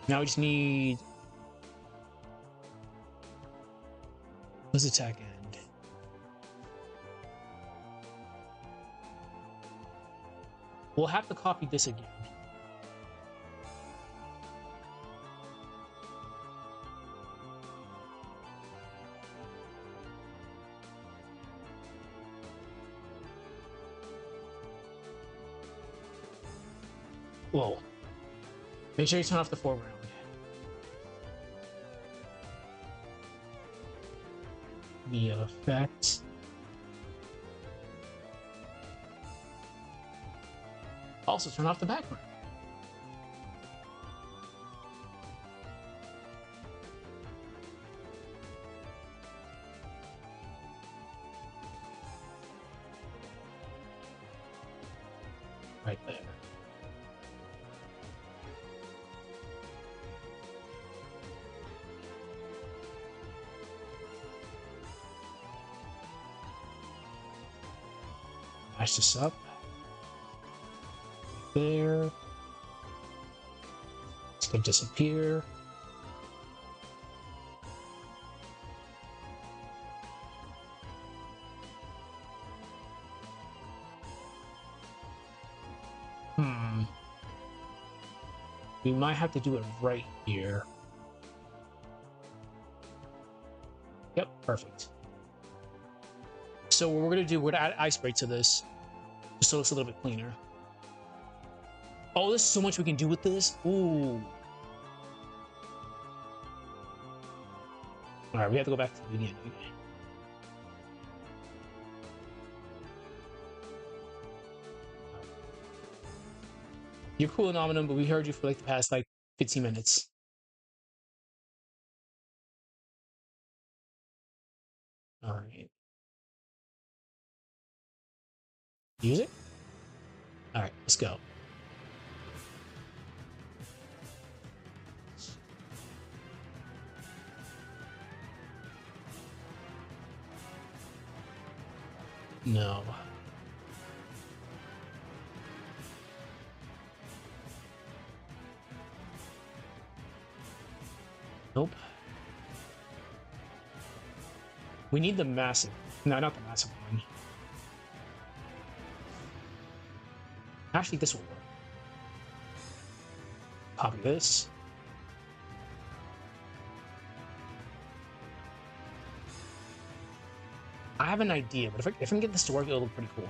Now we just need let's attack end. We'll have to copy this again. Whoa. Make sure you turn off the foreground. The effect. Also turn off the background. Right there. Match this up. There. It's gonna disappear. We might have to do it right here. Yep, perfect. So what we're gonna do, we're gonna add Aseprite to this, just so it's a little bit cleaner. Oh, there's so much we can do with this. Ooh. All right, we have to go back to the beginning. You're cool, Nominum, but we heard you for like the past 15 minutes. All right. Music? All right, let's go. No. Nope. We need the massive. No, not the massive one. Actually, this will work. Copy this. I have an idea, but if I can get this to work, it'll look pretty cool.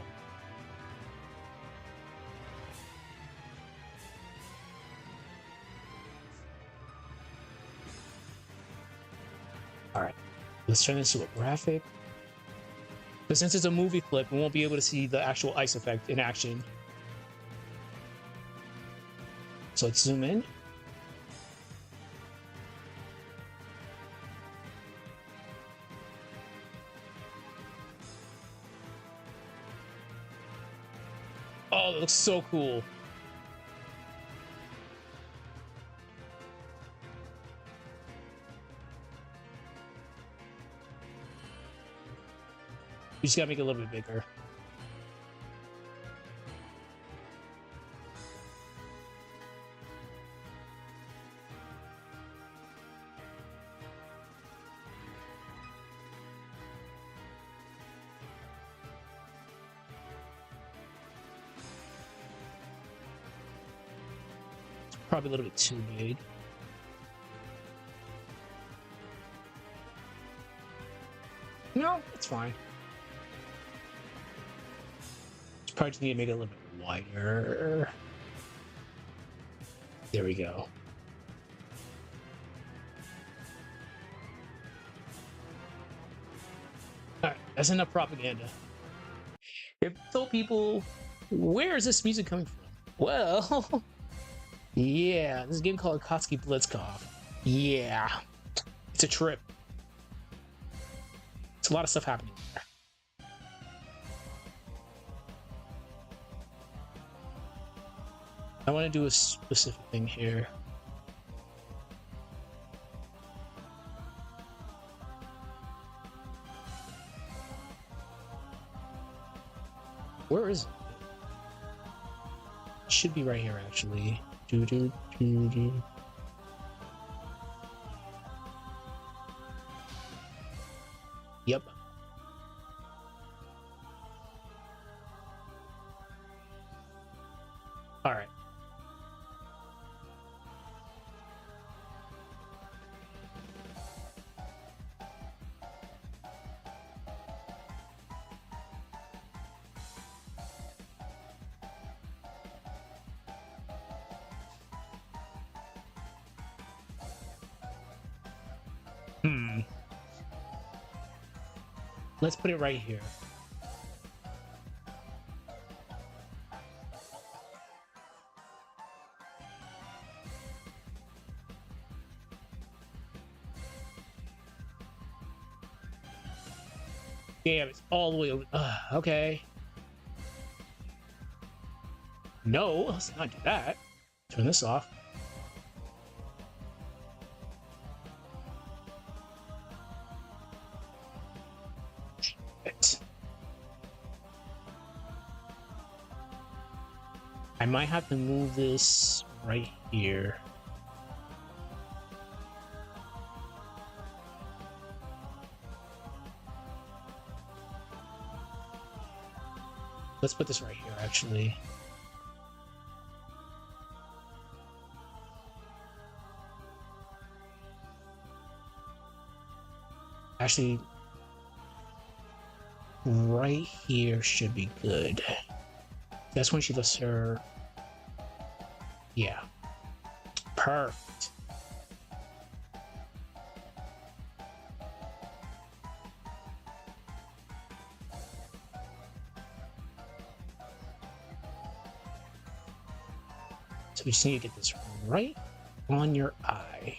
All right, let's turn this to a graphic. But since it's a movie clip, we won't be able to see the actual ice effect in action. So let's zoom in. Oh, it looks so cool. We just gotta make it a little bit bigger. Probably a little bit too big. No, it's fine. Just probably just need to make it a little bit wider. There we go. Alright, that's enough propaganda. If told people, where is this music coming from? Well, yeah, this is a game called Kotsky Blitzkov. Yeah, it's a trip. It's a lot of stuff happening there. I want to do a specific thing here. Where is it? It should be right here, actually. Yep. All right. Let's put it right here. Damn, it's all the way over. Okay. No, let's not do that. Turn this off. Shit. I might have to move this right here. Let's put this right here, actually. Actually, right here should be good. That's when she lifts her. Yeah. Perfect. So we just need to get this right on your eye.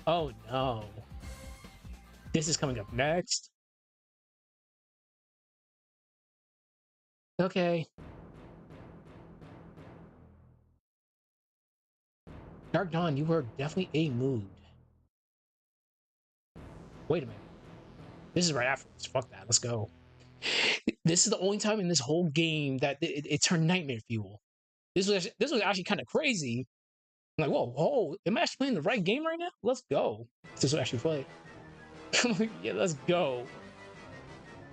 Oh no. This is coming up next. Okay. Dark Dawn, you were definitely a mood. Wait a minute. This is right afterwards. Fuck that. Let's go. This is the only time in this whole game that it turned nightmare fuel. This was actually kind of crazy. I'm like, whoa, am I actually playing the right game right now? Let's go. This will actually play. Yeah, let's go.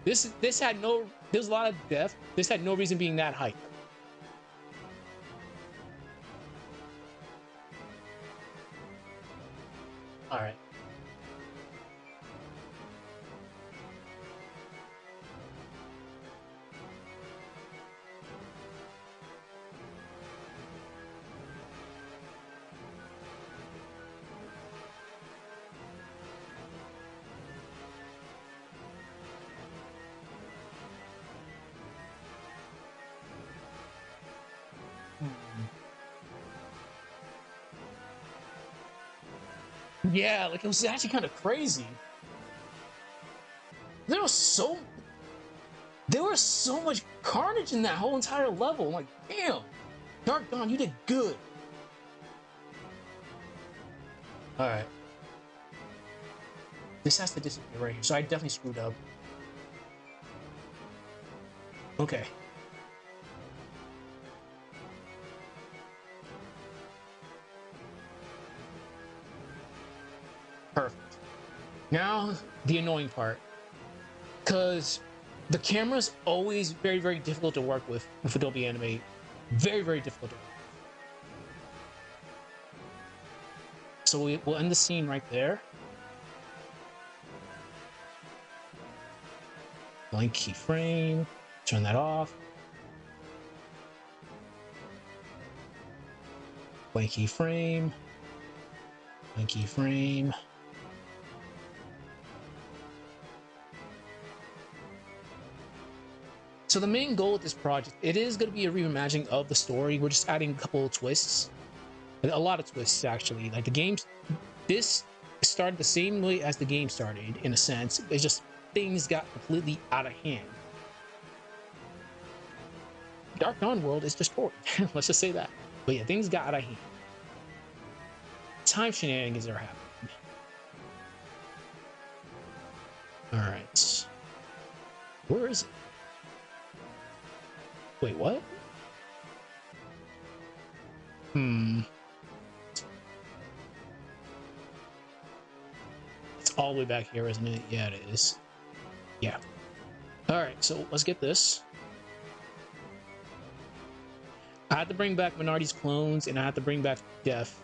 This had no. There's a lot of death. This had no reason being that hype. All right. Yeah, like it was actually kind of crazy. There was so there was so much carnage in that whole entire level. I'm like, damn, Dark Dawn, you did good. All right, this has to disappear right here. So I definitely screwed up. Okay. Perfect. Now the annoying part, because the camera's always very, very difficult to work with Adobe Animate. Very, very difficult to work with. So we'll end the scene right there. Blank keyframe. Turn that off. Blank keyframe. Blank keyframe. So the main goal with this project, it is going to be a reimagining of the story. We're just adding a couple of twists. A lot of twists, actually. Like the games, this started the same way as the game started, in a sense. It's just things got completely out of hand. Dark Dawn world is destroyed. Let's just say that. But yeah, things got out of hand. Time shenanigans are happening. Alright. Where is it? Wait, what? It's all the way back here, isn't it? Yeah, it is. Yeah. Alright, so let's get this. I had to bring back Minardi's clones, and I had to bring back Def.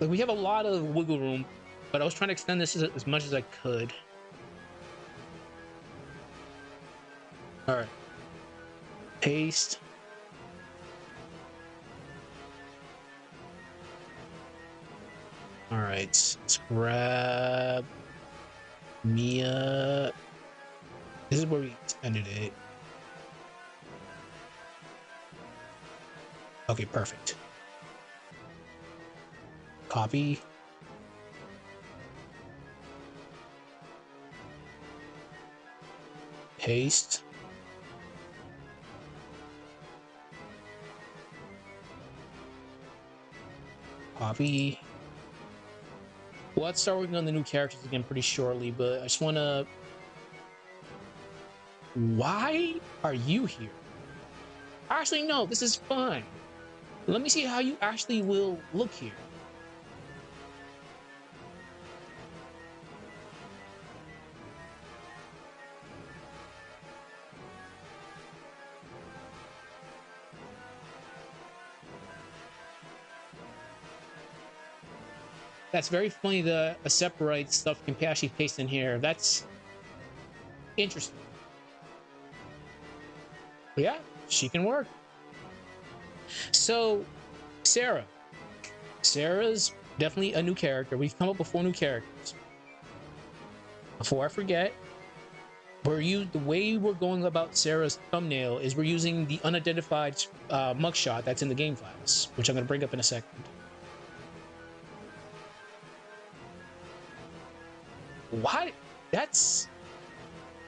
Like, we have a lot of wiggle room, but I was trying to extend this as much as I could. Alright. Paste. Alright, let's grab Mia. This is where we ended it. Okay, perfect. Copy. Paste. Copy. Well, let's start working on the new characters again pretty shortly, but I just want to... Why are you here? Actually, no, this is fine. Let me see how you actually will look here. That's very funny. The Aseprite stuff can actually paste in here. That's interesting. But yeah, she can work. So, Sarah. Sarah's definitely a new character. We've come up with 4 new characters. Before I forget, the way we're going about Sarah's thumbnail is we're using the unidentified mugshot that's in the game files, which I'm going to bring up in a second. What? That's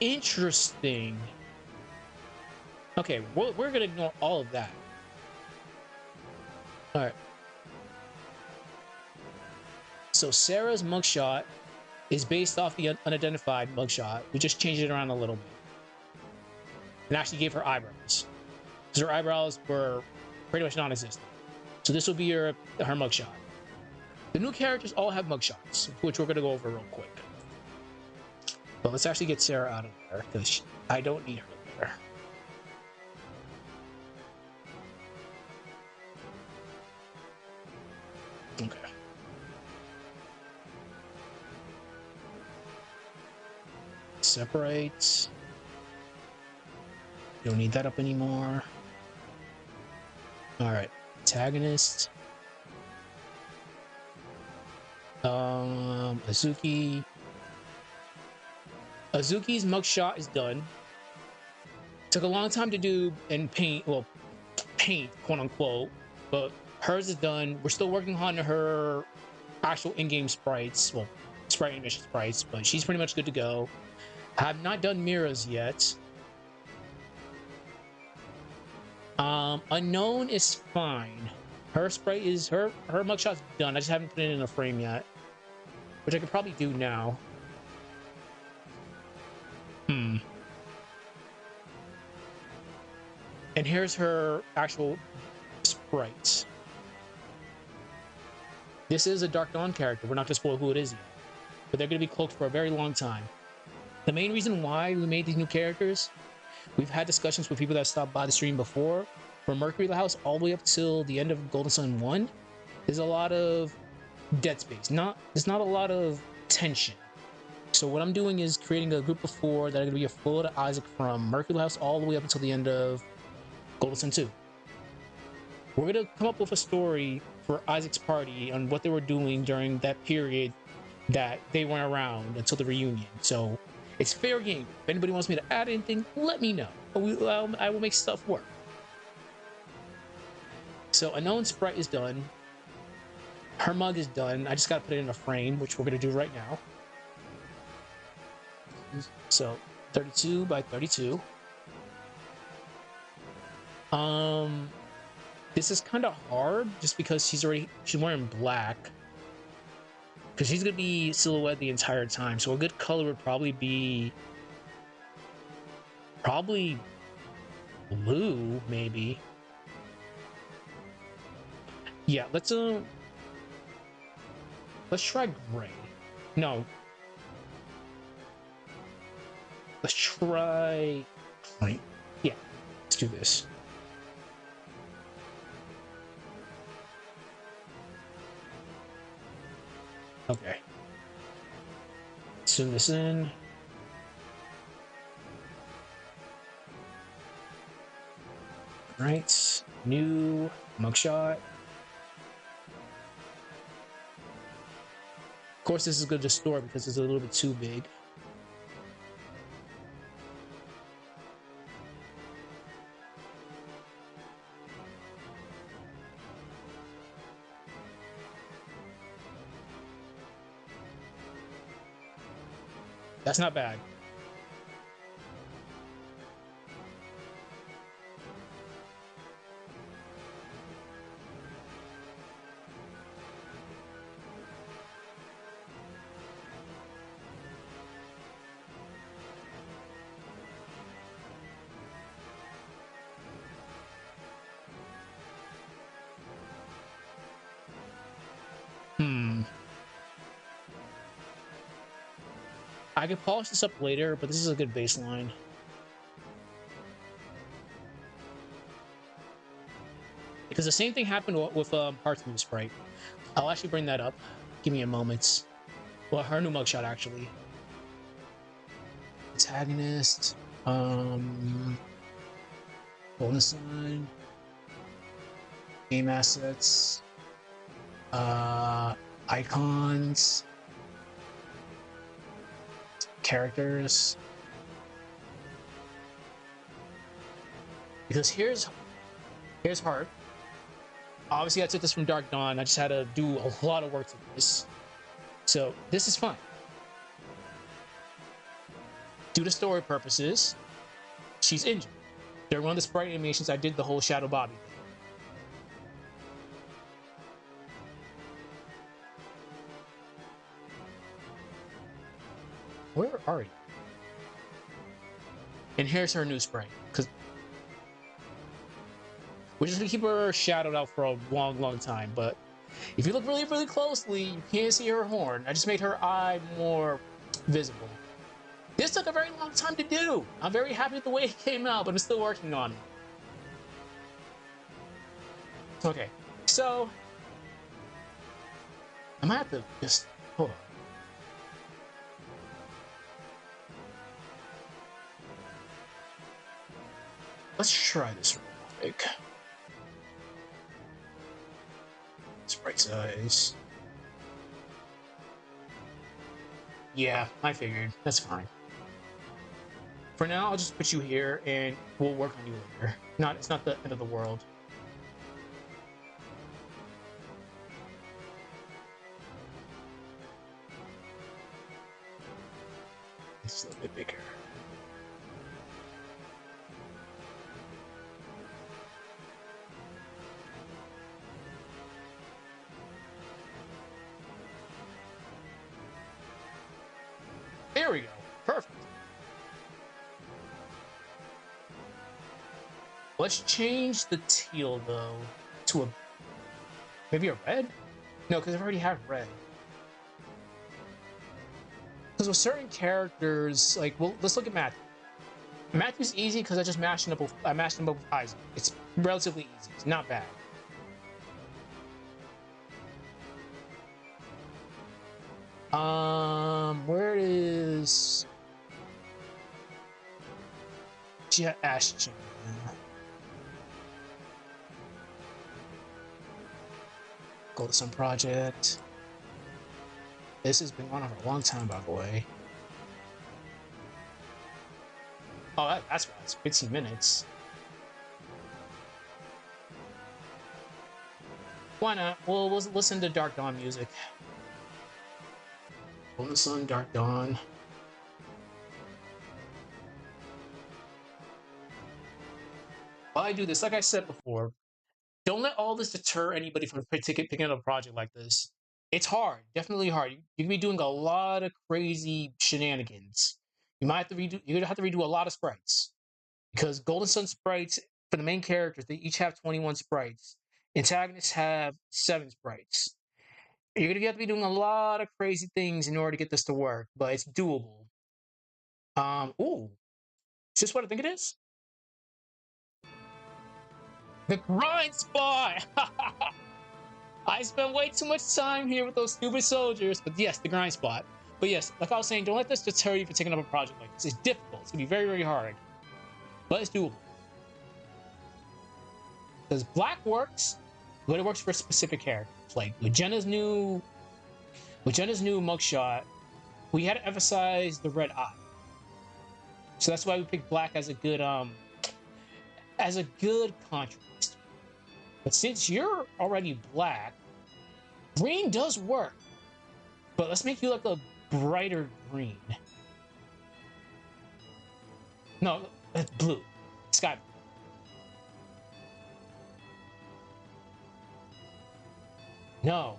interesting. Okay, we're going to ignore all of that. All right. So Sarah's mugshot is based off the unidentified mugshot. We just changed it around a little bit. And actually gave her eyebrows. Because her eyebrows were pretty much non-existent. So this will be her mugshot. The new characters all have mugshots, which we're going to go over real quick. But let's actually get Sarah out of there, because I don't need her there. Okay. Separate. Don't need that up anymore. All right. Antagonist. Azuki. Azuki's mugshot is done. Took a long time to do and paint, well, paint, quote unquote, but hers is done. We're still working on her actual in-game sprites. Well, sprite animation sprites, but she's pretty much good to go. I have not done Mira's yet. Unknown is fine. Her sprite is her mugshot's done. I just haven't put it in a frame yet, which I could probably do now. And here's her actual sprite. This is a Dark Dawn character. We're not gonna spoil who it is yet, but they're gonna be cloaked for a very long time. The main reason why we made these new characters, we've had discussions with people that stopped by the stream before. From Mercury the House all the way up till the end of Golden Sun 1, there's a lot of dead space. There's not a lot of tension. So what I'm doing is creating a group of 4 that are going to be a full to Isaac from Mercury the House all the way up until the end of Golden Sun 2. We're going to come up with a story for Isaac's party on what they were doing during that period that they weren't around until the reunion. So it's fair game. If anybody wants me to add anything, let me know. I will make stuff work. So Unknown sprite is done. Her mug is done. I just got to put it in a frame, which we're going to do right now. So 32 by 32. This is kind of hard just because she's wearing black. Because she's going to be silhouette the entire time. So a good color would probably be blue, maybe. Yeah, let's try gray. No. Let's try white. Yeah, let's do this. Okay. Zoom this in. Right. New mugshot. Of course, this is good to store because it's a little bit too big. That's not bad. I could polish this up later, but this is a good baseline. Because the same thing happened with Heart's new sprite. I'll actually bring that up. Give me a moment. Well, her new mugshot, actually. Antagonist. Bonus sign. Game assets. Icons. Characters. Because here's Heart. Obviously I took this from Dark Dawn. I just had to do a lot of work to this. So this is fine. Due to story purposes, she's injured. During one of the sprite animations, I did the whole Shadow Bobby thing. Where are you? And here's her new sprite. Because we're just gonna keep her shadowed out for a long, long time. But if you look really, really closely, you can't see her horn. I just made her eye more visible. This took a very long time to do. I'm very happy with the way it came out, but I'm still working on it. Okay, so I might have to just hold on. Let's try this real quick. Sprite size. Yeah, I figured. That's fine. For now, I'll just put you here, and we'll work on you later. It's not the end of the world. this a little bit bigger. There we go. Perfect. Let's change the teal though to maybe a red? No, because I already have red. Because with certain characters, like, well, let's look at Matthew. Matthew's easy because I mashed him up with Isaac. It's relatively easy. It's not bad. Where is Ashton? Go to some project. This has been going on for a long time, by the way. Oh, that's why it's 15 minutes. Why not? We'll listen to Dark Dawn music. Golden Sun, Dark Dawn. While I do this, like I said before, don't let all this deter anybody from picking up a project like this. It's hard, definitely hard. You can be doing a lot of crazy shenanigans. You might have to redo. You're gonna have to redo a lot of sprites because Golden Sun sprites for the main characters, they each have 21 sprites. Antagonists have 7 sprites. You're gonna have to be doing a lot of crazy things in order to get this to work, but it's doable. Ooh, is this what I think it is? The grind spot! I spent way too much time here with those stupid soldiers, but yes, the grind spot. But yes, like I was saying, don't let this deter you from taking up a project like this. It's difficult. It's gonna be very, very hard, but it's doable. Because black works, but it works for specific characters. Like with Jenna's new mugshot, we had to emphasize the red eye. So that's why we picked black as a good contrast. But since you're already black, green does work. But let's make you like a brighter green. No, that's blue. Sky blue. No.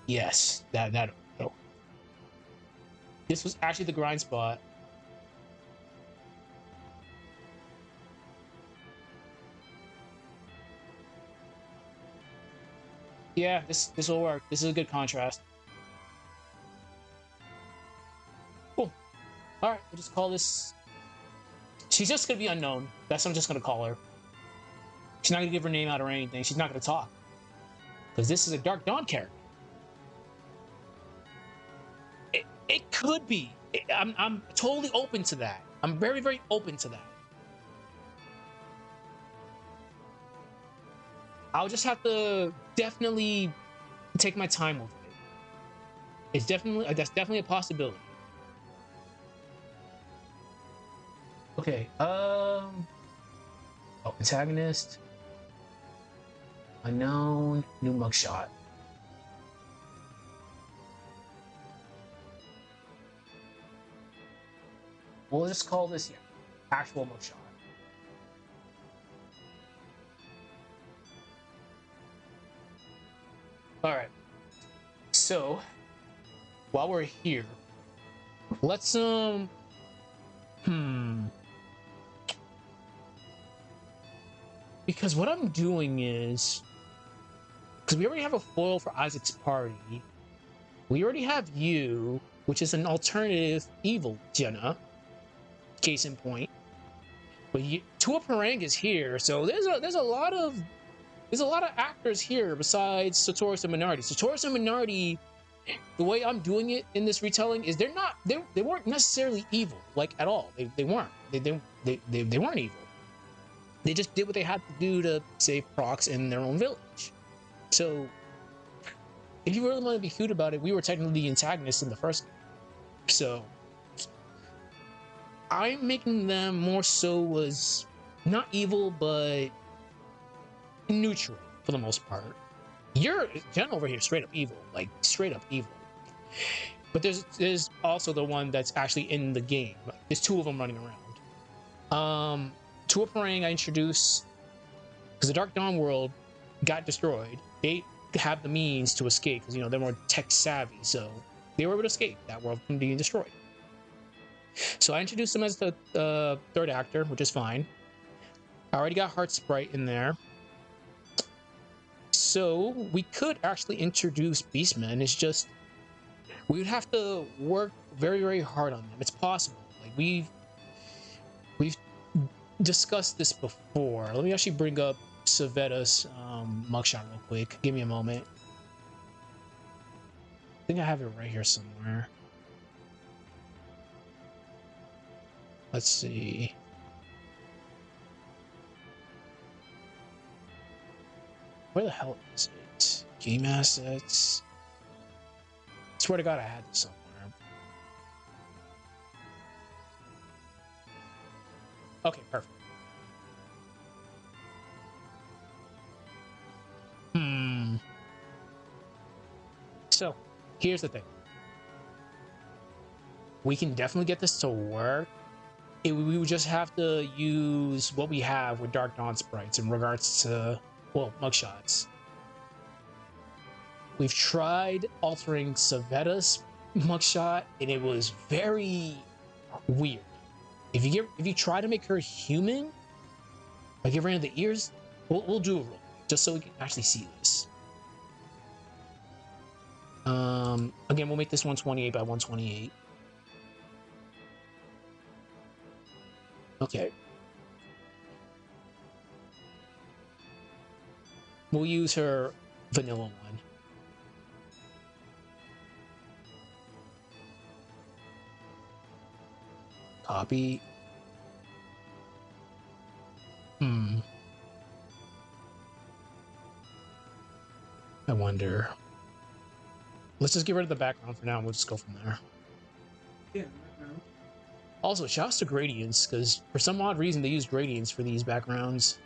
Yes, that no. This was actually the grind spot. Yeah, this will work. This is a good contrast. Cool. All right, we'll just call this. She's just gonna be unknown. That's what I'm just gonna call her. She's not gonna give her name out or anything. She's not gonna talk because this is a Dark Dawn character. It could be. I'm totally open to that. I'm very, very open to that. I'll just have to definitely take my time with it. It's definitely that's definitely a possibility. Okay. Oh, antagonist. Unknown. New mugshot. We'll just call this actual mugshot. All right. So while we're here, let's because what I'm doing is because we already have a foil for Isaac's party. We already have you, which is an alternative evil Jenna. Case in point. But Tua Parang is here, so there's a lot of actors here besides Satoris and Minardi. Satoris and Minardi, the way I'm doing it in this retelling is they weren't necessarily evil, like at all. They weren't. They weren't evil. They just did what they had to do to save Prox in their own village. So if you really want to be cute about it, we were technically the antagonists in the first game. So I'm making them more so as not evil, but neutral for the most part. You're Jen over here straight up evil, like straight up evil. But there's also the one that's actually in the game. There's two of them running around. To a Parang I introduced because the Dark Dawn world got destroyed. They have the means to escape because they're more tech savvy, so they were able to escape that world from being destroyed. So I introduced them as the third actor, which is fine. I already got Heart Sprite in there. So we could actually introduce Beastmen. It's just we would have to work very, very hard on them. It's possible. Like we've discussed this before. Let me actually bring up Savetta's mugshot real quick. Give me a moment. I think I have it right here somewhere. Let's see. Where the hell is it? Game assets. I swear to God, I had this somewhere. Okay, perfect. So, here's the thing. We can definitely get this to work. We would just have to use what we have with Dark Dawn sprites in regards to, well, mugshots. We've tried altering Savetta's mugshot, and it was very weird. If you try to make her human, like get rid of the ears, we'll do a roll just so we can actually see this. Again, we'll make this 128 by 128. Okay. We'll use her vanilla one. Copy. I wonder. Let's just get rid of the background for now, and we'll just go from there. Yeah. Also, shouts to gradients, because for some odd reason they use gradients for these backgrounds.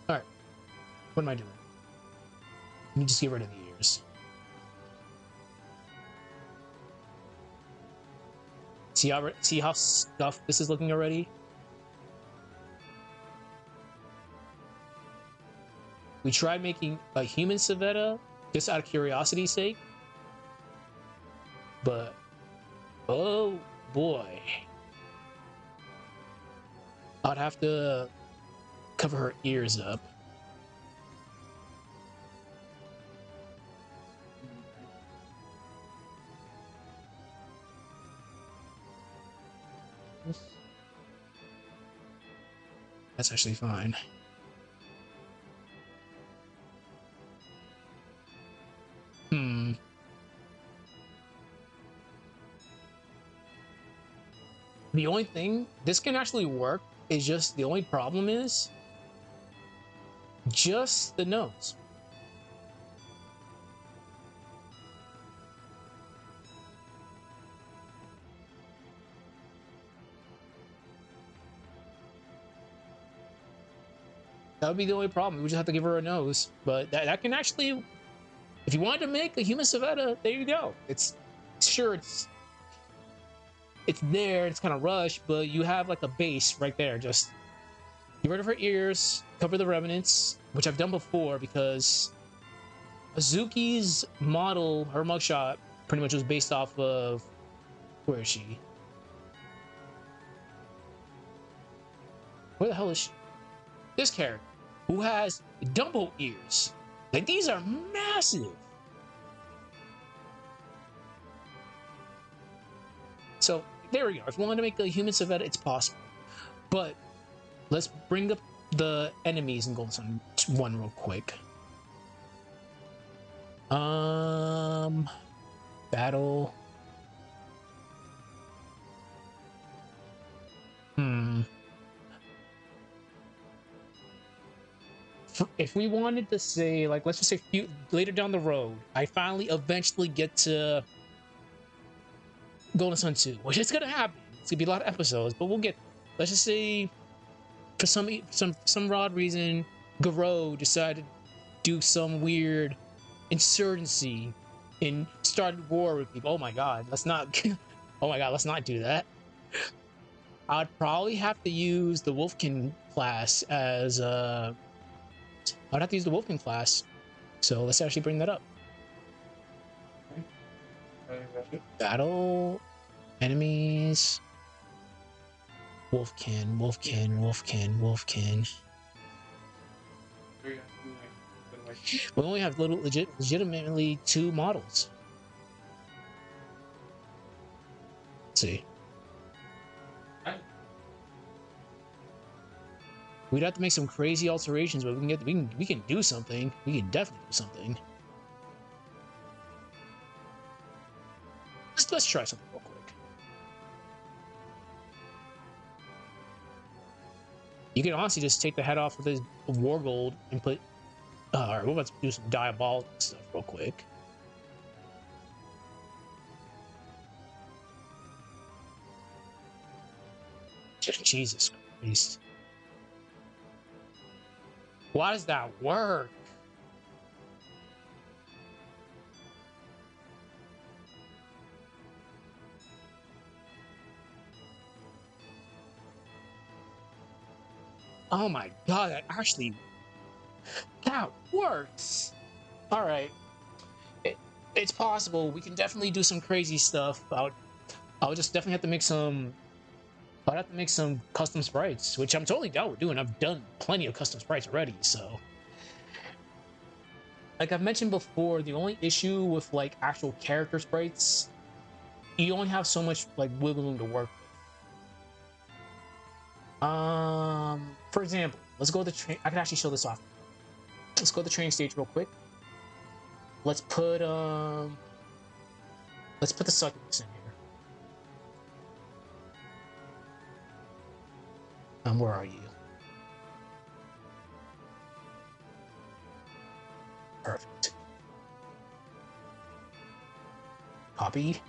Alright. What am I doing? Let me just get rid of the ears. See how scuffed this is looking already? We tried making a human Savetta just out of curiosity's sake. But, oh boy. I'd have to cover her ears up. That's actually fine. The only thing, this can actually work, is just the only problem is just the nose. That would be the only problem. We just have to give her a nose. But that can actually, if you wanted to make a human Savetta, there you go. It's there, it's kind of rushed, but you have like a base right there. Just get rid of her ears, cover the remnants, which I've done before because Azuki's model, her mugshot, pretty much was based off of, where is she? Where the hell is she? This character, who has Dumbo ears. Like, these are massive. So, there we go. If you want to make a human Savetta, it's possible. But, let's bring up the enemies and go on one real quick. Battle. if we wanted to say, like, let's just say later down the road, I finally eventually get to Golden Sun 2, which is gonna happen. It's gonna be a lot of episodes, but we'll get there. Let's just say for some odd reason, Garou decided to do some weird insurgency and started war with people. Oh my god, let's not oh my god, let's not do that. I'd probably have to use the Wolfkin class as I'd have to use the Wolfkin class. So let's actually bring that up. Battle enemies. Wolfkin. We only have legitimately 2 models. Let's see. We'd have to make some crazy alterations, but we can do something. We can definitely do something. Let's try something real quick. You can honestly just take the head off of his war gold and put. Alright, we're about to do some diabolical stuff real quick. Jesus Christ. Why does that work? Oh my god, that works. All right, it's possible. We can definitely do some crazy stuff. I'll just definitely have to make some. I'd have to make some custom sprites, which I'm totally down with doing. I've done plenty of custom sprites already, so. Like I've mentioned before, the only issue with like actual character sprites, you only have so much like wiggle room to work with. For example, let's go to the train. I can actually show this off. Let's go to the train stage real quick. Let's put the succubus in here. Where are you? Perfect. Copy.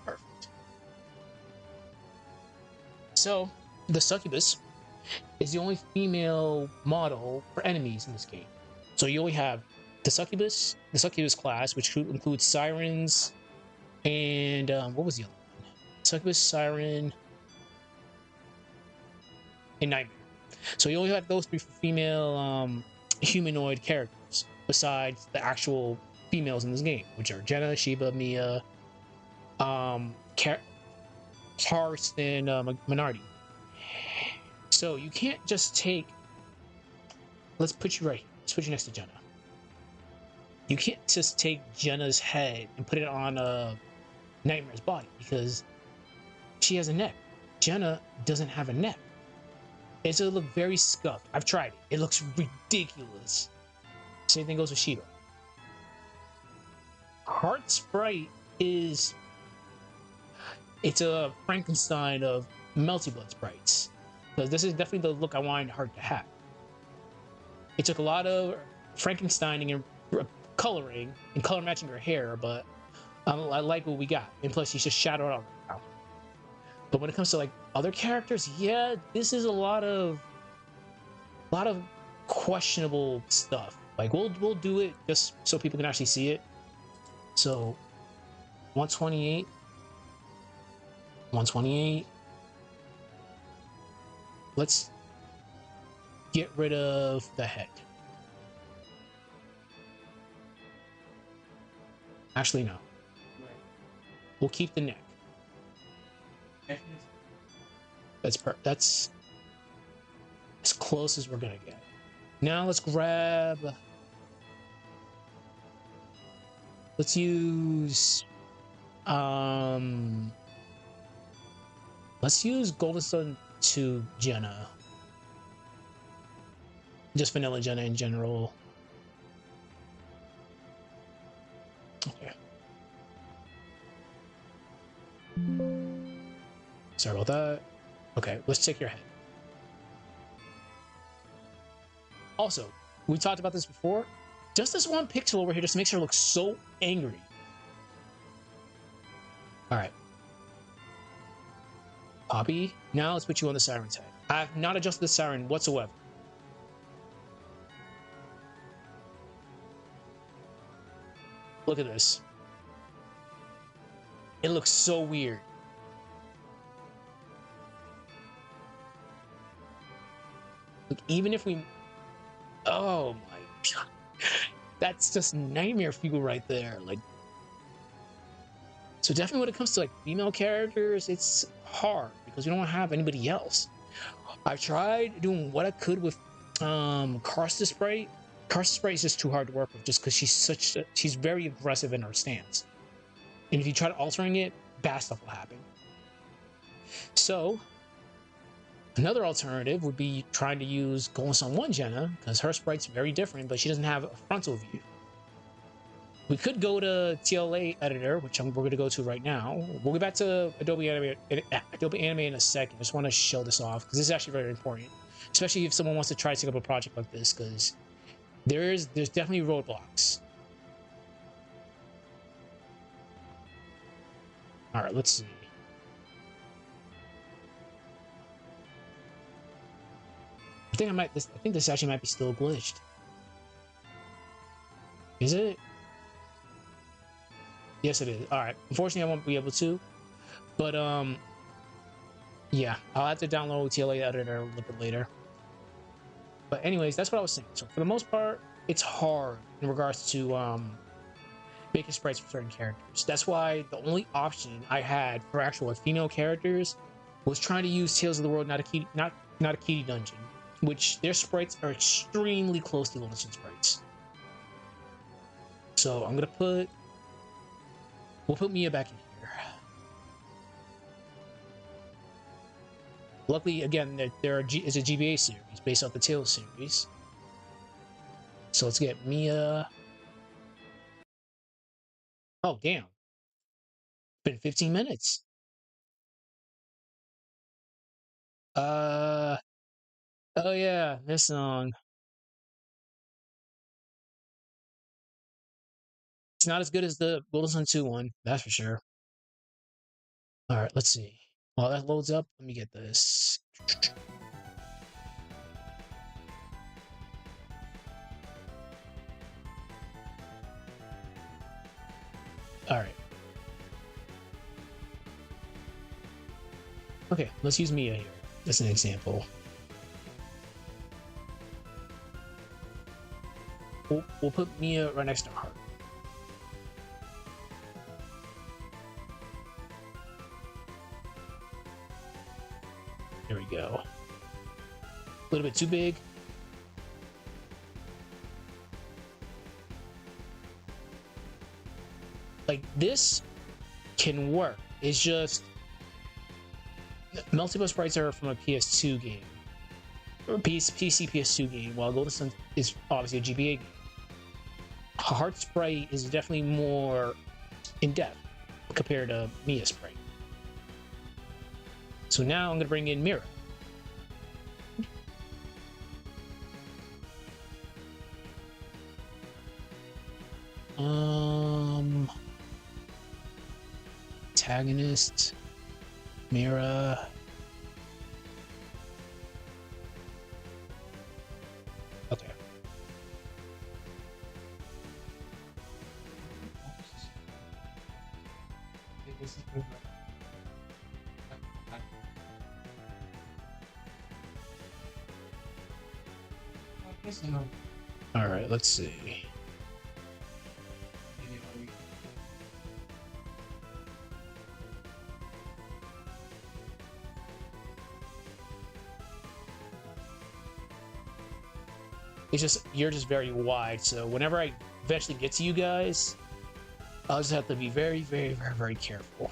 Perfect. So, the succubus is the only female model for enemies in this game. So you only have the succubus class, which includes sirens, and what was the other one? Succubus, siren, and nightmare. So you only have those 3 female humanoid characters, besides the actual females in this game, which are Jenna, Sheba, Mia, Hearth, and Minardi. So you can't just take. Let's put you right here. Let's put you next to Jenna. You can't just take Jenna's head and put it on Nightmare's body because she has a neck. Jenna doesn't have a neck. It's gonna look very scuffed. I've tried it. It looks ridiculous. Same thing goes with Sheba. Heart Sprite it's a Frankenstein of Melty Blood sprites. Because this is definitely the look I wanted Heart to have. It took a lot of Frankensteining and coloring and color matching her hair, but I like what we got. And plus, she's just shadowed out right now. But when it comes to like other characters, yeah, this is a lot of questionable stuff. Like we'll do it just so people can actually see it. So 128. Let's get rid of the head. Actually, no. We'll keep the neck. That's as close as we're gonna get. Now let's grab. Let's use. Let's use Golden Sun to Jenna. Just vanilla Jenna in general. Okay. just tick your head. Also, we talked about this before. Just this one pixel over here just makes her look so angry. All right. Poppy, now let's put you on the siren tag. I have not adjusted the siren whatsoever. Look at this. It looks so weird. Like, even if we... Oh my god. That's just nightmare fuel right there. Like, so definitely when it comes to like female characters, it's hard because we don't have anybody else. I tried doing what I could with Aseprite. Aseprite is just too hard to work with just because she's very aggressive in her stance. And if you try altering it, bad stuff will happen. So another alternative would be trying to use Golden Sun 1 Jenna, because her sprite's very different, but she doesn't have a frontal view. We could go to TLA editor, which we're going to go to right now. We'll get back to Adobe Animate in a second. I just want to show this off because this is actually very important, especially if someone wants to try to take up a project like this, because there's definitely roadblocks. All right, let's see. I think this actually might be still glitched. Is it? Yes, it is. All right. Unfortunately, I won't be able to. But yeah, I'll have to download TLA editor a little bit later. But anyways, that's what I was saying. So for the most part, it's hard in regards to making sprites for certain characters. That's why the only option I had for actual female characters was trying to use Tales of the World, not a Kitty Dungeon, which their sprites are extremely close to Golden Sun sprites. So I'm gonna we'll put Mia back in here. Luckily, again, it's a GBA series based off the Tales series. So let's get Mia. Oh, damn. Been 15 minutes. Oh yeah, this song. It's not as good as the Golden Sun 2 one, that's for sure. All right, let's see. While that loads up, let me get this. All right. Okay, let's use Mia here as an example. We'll put Mia right next to her. There we go. A little bit too big. Like, this can work. It's just multiple sprites are from a PS2 game, or PC PS2 game, while Golden Sun is obviously a GBA game. Heart Sprite is definitely more in depth compared to Mia Sprite. So now I'm going to bring in Mira. Antagonist, Mira. Okay. All right, let's see. It's just, you're just very wide, so whenever I eventually get to you guys, I'll just have to be very, very, very, very careful.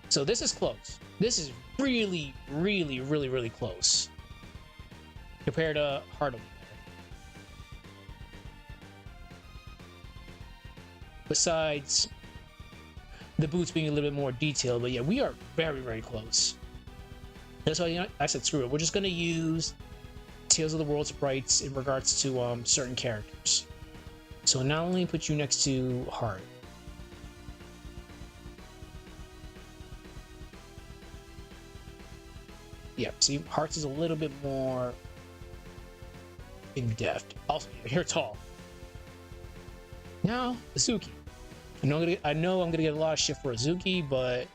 So this is close. This is really, really, really, really close compared to Heartily. Besides, the boots being a little bit more detailed. But yeah, we are very, very close. That's why, you know, I said screw it. We're just gonna use Tales of the World sprites in regards to certain characters. So not only put you next to Heart. Yeah, see, Hearts is a little bit more in depth. Also, you're tall. Now, Azuki. I know I'm gonna get a lot of shit for Azuki, but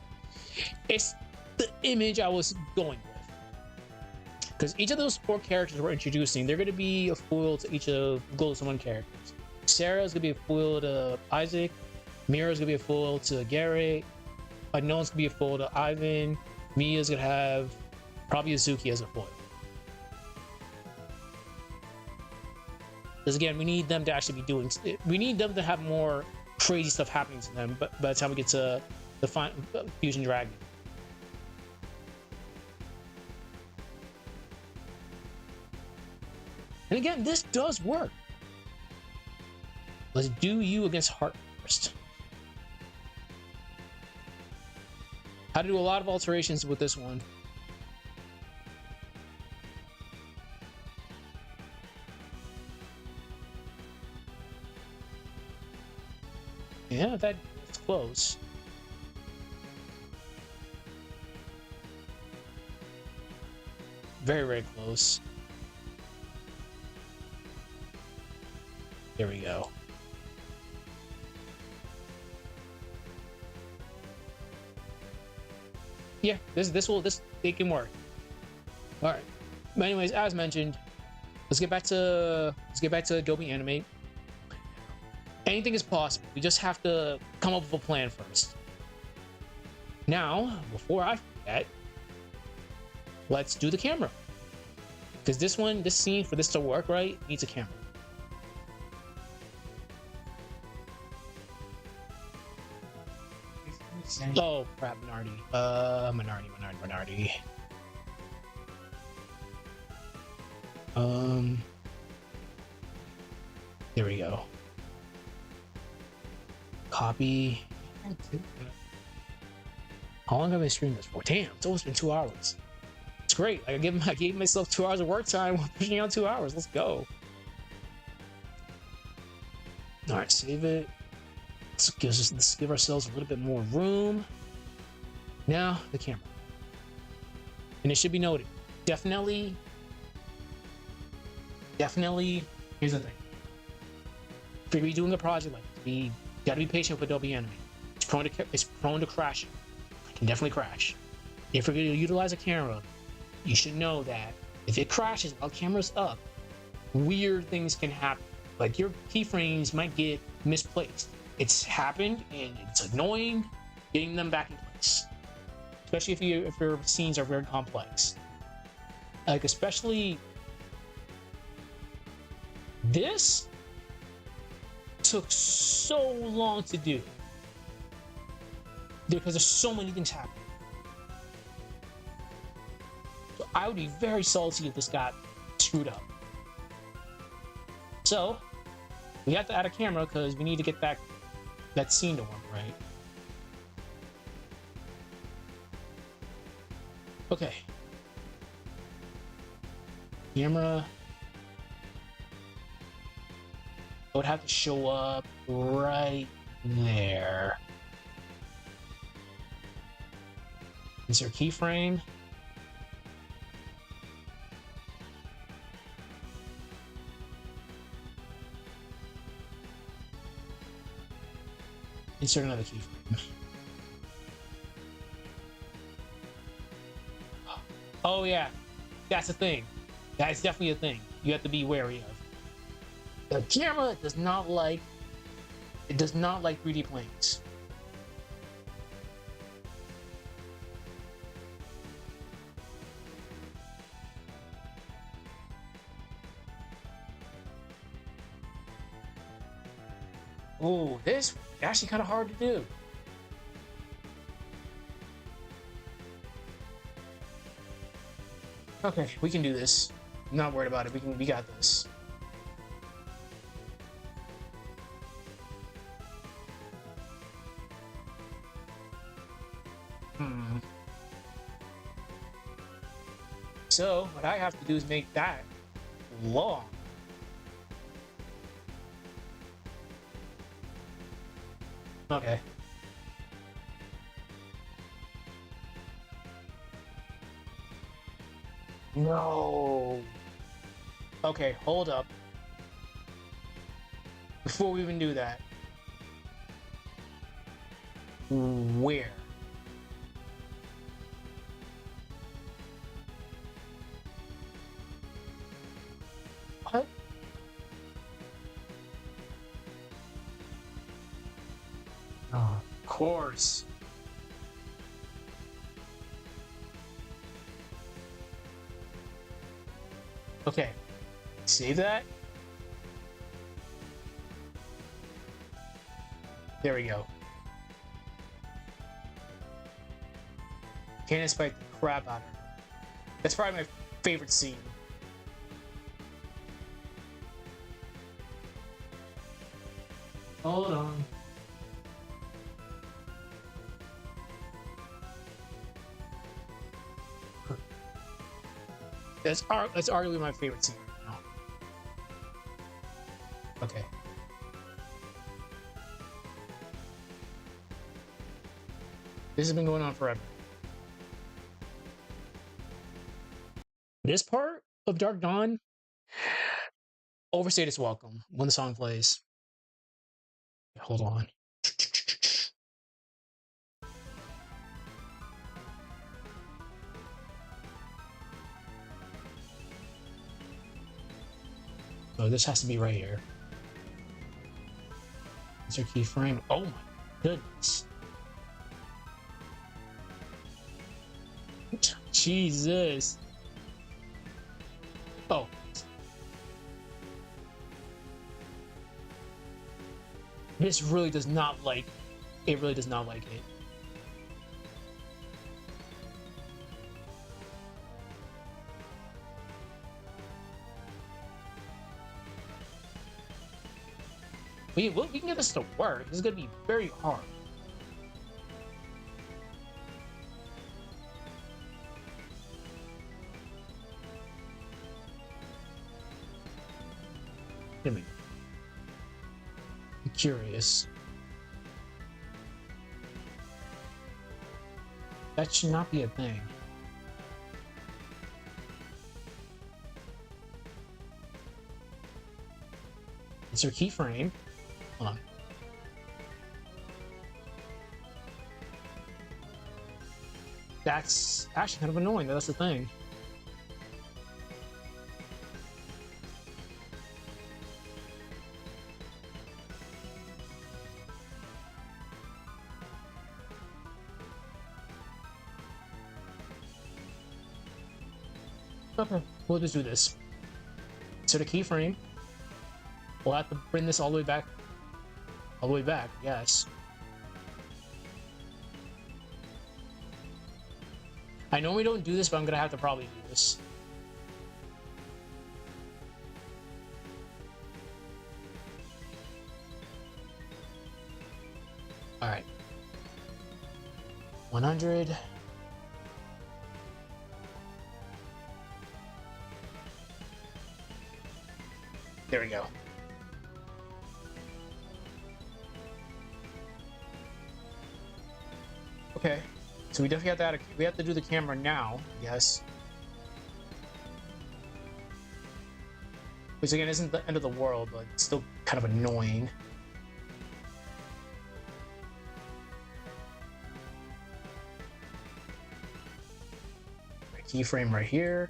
it's the image I was going with. Because each of those 4 characters we're introducing, they're gonna be a foil to each of Golden Sun characters. Sarah's gonna be a foil to Isaac. Mira's gonna be a foil to Garrett. Unknown's gonna be a foil to Ivan. Mia's gonna have probably Azuki as a foil. Because again, we need them to actually be doing. We need them to have more crazy stuff happening to them. But by the time we get to the Fusion Dragon. And again, this does work. Let's do you against Heart first. Had to do a lot of alterations with this one. Yeah, that's close. Very, very close. There we go. Yeah, this it can work. All right. But anyways, as mentioned, let's get back to Adobe Animate. Anything is possible. We just have to come up with a plan first. Now, before I forget, let's do the camera. Because this scene, for this to work right, needs a camera. Oh crap, Minardi. There we go. Copy. How long have I streamed this for? Damn, it's almost been 2 hours. It's great. I gave myself 2 hours of work time while pushing out 2 hours. Let's go. All right, save it. Let's give ourselves a little bit more room. Now the camera, and it should be noted. Definitely. Here's the thing. If you're doing a project like this, you gotta be patient with Adobe Animate. It's prone to crashing. It can definitely crash. If you're going to utilize a camera, you should know that if it crashes while the camera's up, weird things can happen. Like your keyframes might get misplaced. It's happened, and it's annoying getting them back in place, especially if your scenes are very complex. Like especially this took so long to do because there's so many things happening. So I would be very salty if this got screwed up. So we have to add a camera because we need to get that scene to work, right? Okay. Camera. I would have to show up right there. Insert keyframe. Insert another keyframe. Oh yeah, that's a thing. That's definitely a thing you have to be wary of. The camera does not like 3D planes. Oh, this is actually kind of hard to do. Okay, we can do this. I'm not worried about it. We got this. So what I have to do is make that long. Okay. No. Okay, hold up. Before we even do that. Where? What? Oh, of course. Okay. Save that. There we go. Candace bite the crap out of her. That's probably my favorite scene. Hold on. That's arguably my favorite scene right now. Okay. This has been going on forever. This part of Dark Dawn overstayed its welcome when the song plays. Hold on. So this has to be right here. Is your keyframe? Oh my goodness. Jesus. Oh. This really does not like it. Really does not like it. We can get this to work. This is gonna be very hard. Give me. I'm curious. That should not be a thing. It's your keyframe. Hold on. That's actually kind of annoying. That's the thing. Okay, we'll just do this. So the keyframe, we'll have to bring this all the way back. All the way back, yes. I know we don't do this, but I'm gonna have to probably do this. All right. 100. There we go. Okay, so we definitely have to we have to do the camera now, yes. Which again isn't the end of the world, but it's still kind of annoying. Keyframe right here.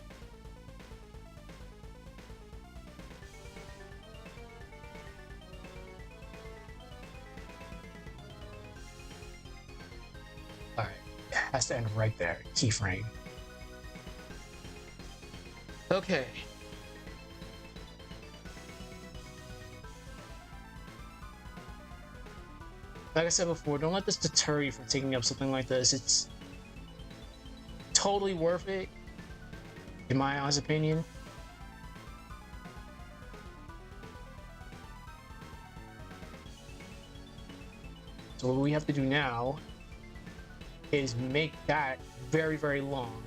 All right, has to end right there. Keyframe. Okay. Like I said before, don't let this deter you from taking up something like this. It's totally worth it, in my honest opinion. So what we have to do now is make that very, very long.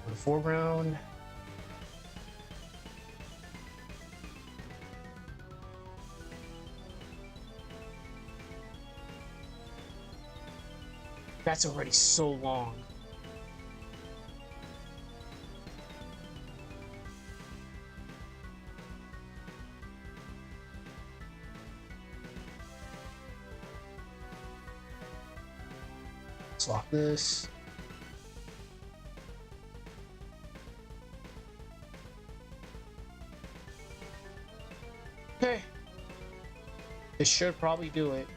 For the foreground. That's already so long. Let's lock this. Okay. This should probably do it.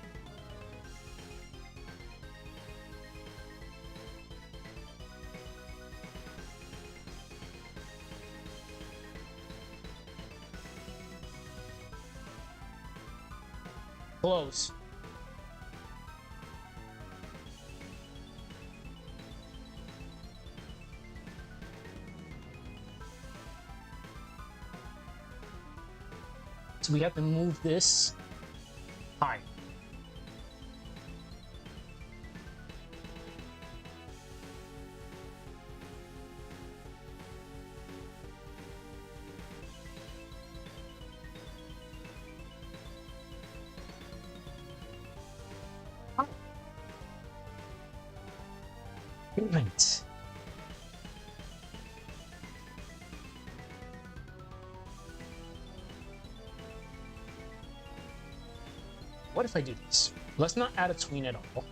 Close. So we have to move this high. Right. What if I do this? Let's not add a tween at all.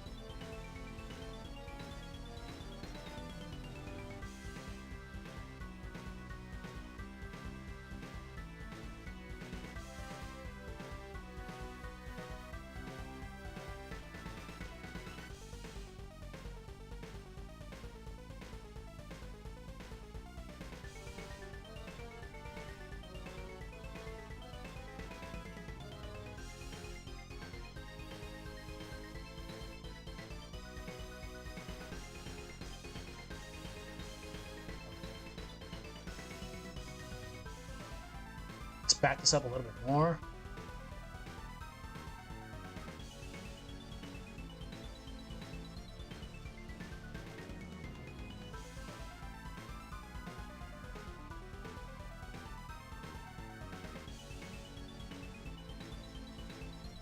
Let's back this up a little bit more.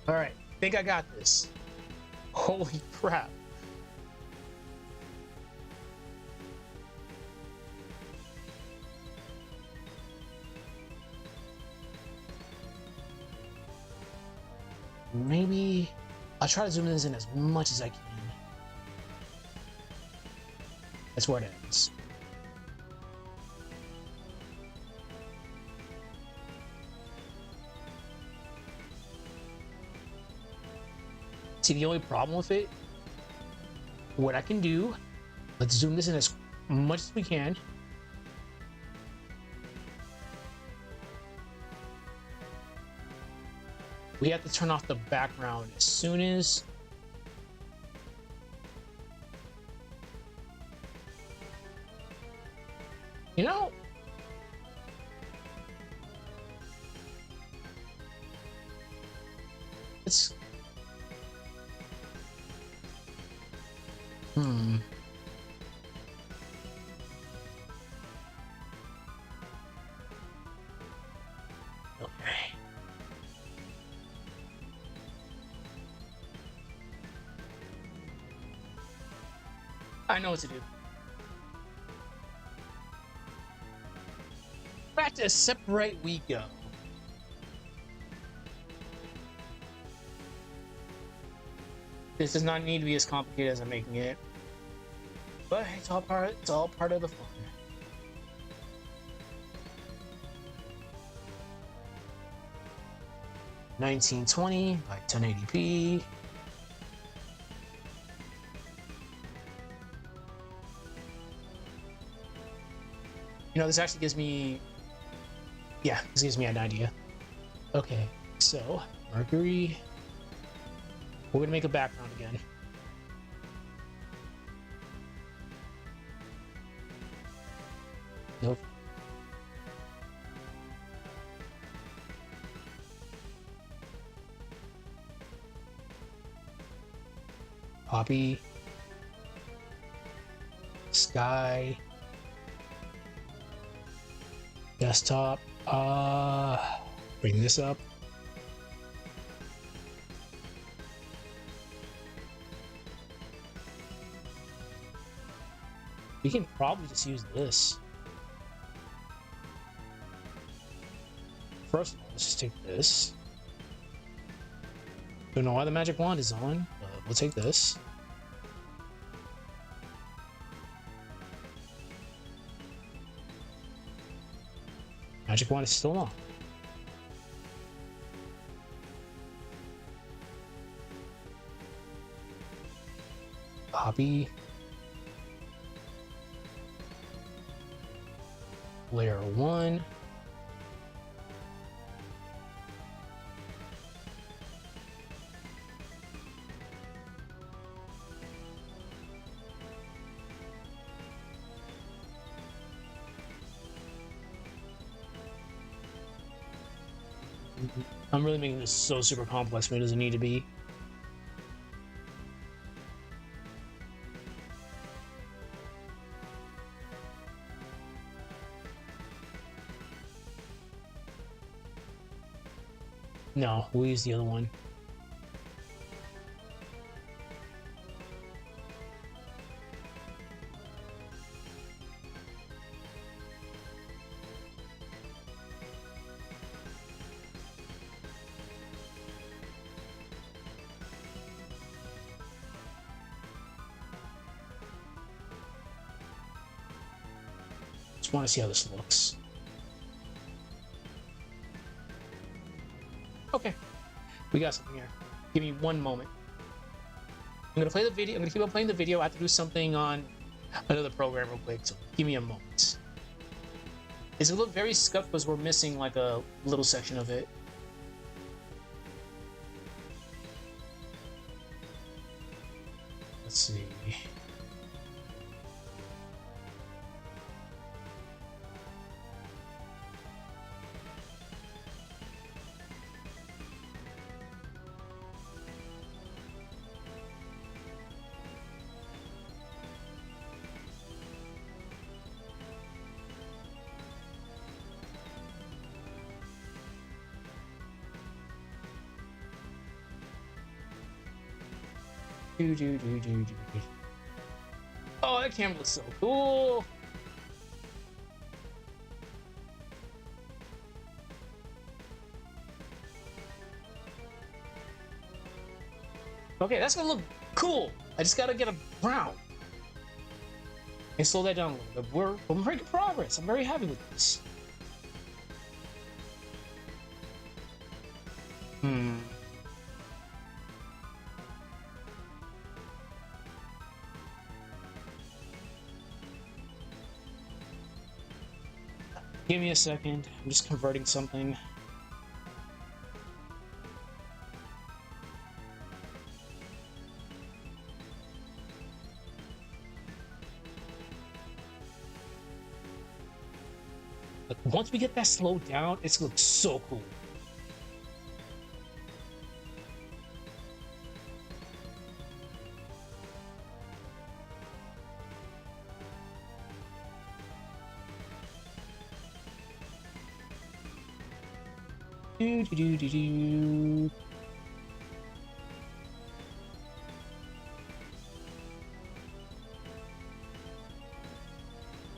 All right, think I got this. Holy crap. Maybe I'll try to zoom this in as much as I can. That's where it ends. See, the only problem with it, what I can do, let's zoom this in as much as we can. We have to turn off the background as soon as you know. It's okay. I know what to do. Back to Aseprite we go. This does not need to be as complicated as I'm making it, but it's all part of the fun. (1920 by 1080p). You know, this actually gives me, yeah, this gives me an idea. Okay, so Mercury. We're gonna make a background again. Nope. Poppy. Sky. Desktop. Bring this up. We can probably just use this. First of all, let's just take this. Don't know why the magic wand is on, but we'll take this. Magic wand is still on. Copy. Layer 1. I'm really making this so super complex, but it doesn't need to be. No, we'll use the other one. Just want to see how this looks. Okay, we got something here. Give me one moment. I'm gonna play the video. I'm gonna keep on playing the video. I have to do something on another program real quick, so give me a moment. It's gonna look very scuffed because we're missing like a little section of it. Let's see. Oh, that camera looks so cool. Okay, that's gonna look cool. I just gotta get a brown and slow that down a little bit. We're making progress. I'm very happy with this. Give me a second. I'm just converting something. Like, once we get that slowed down, it's gonna look so cool.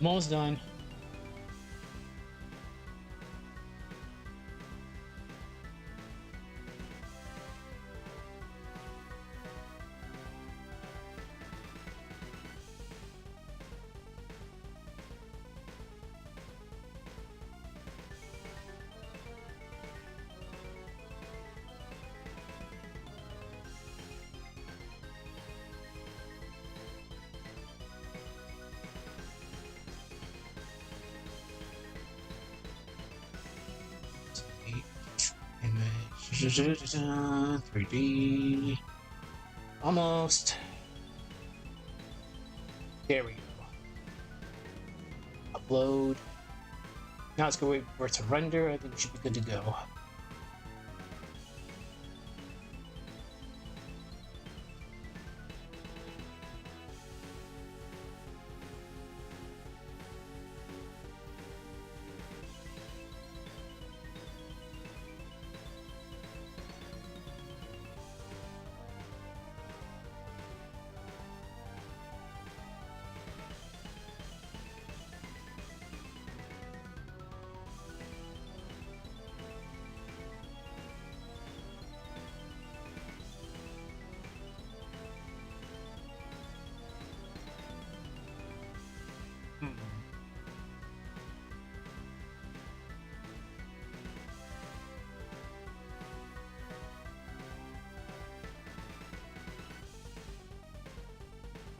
I'm almost done. Image 3D. Almost. There we go. Upload. Now it's going to wait for it to render. I think we should be good to go.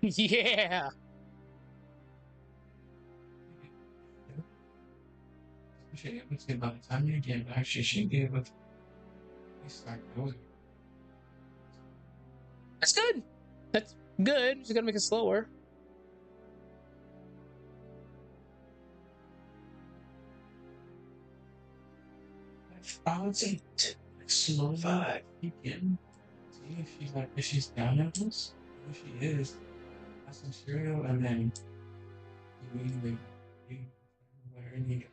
Yeah. By the time you get back, she should be able to start going. That's good. That's good. Just gotta make it slower. I would say slow 5. You can see if she's down at this. If she is, have some cereal and then you immediately let her eat.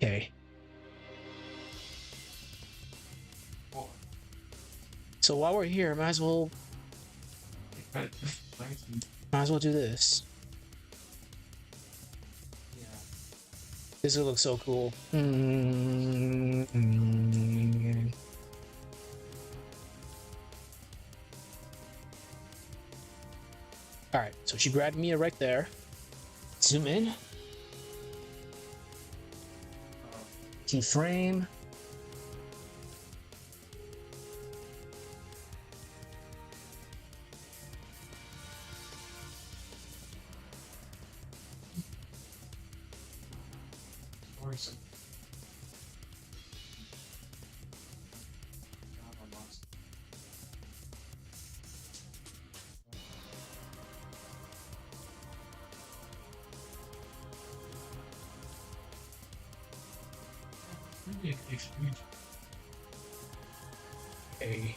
Okay. So while we're here, might as well do this. Yeah. This would look so cool. All right, so she grabbed Mia right there. Zoom in. Keyframe. Okay.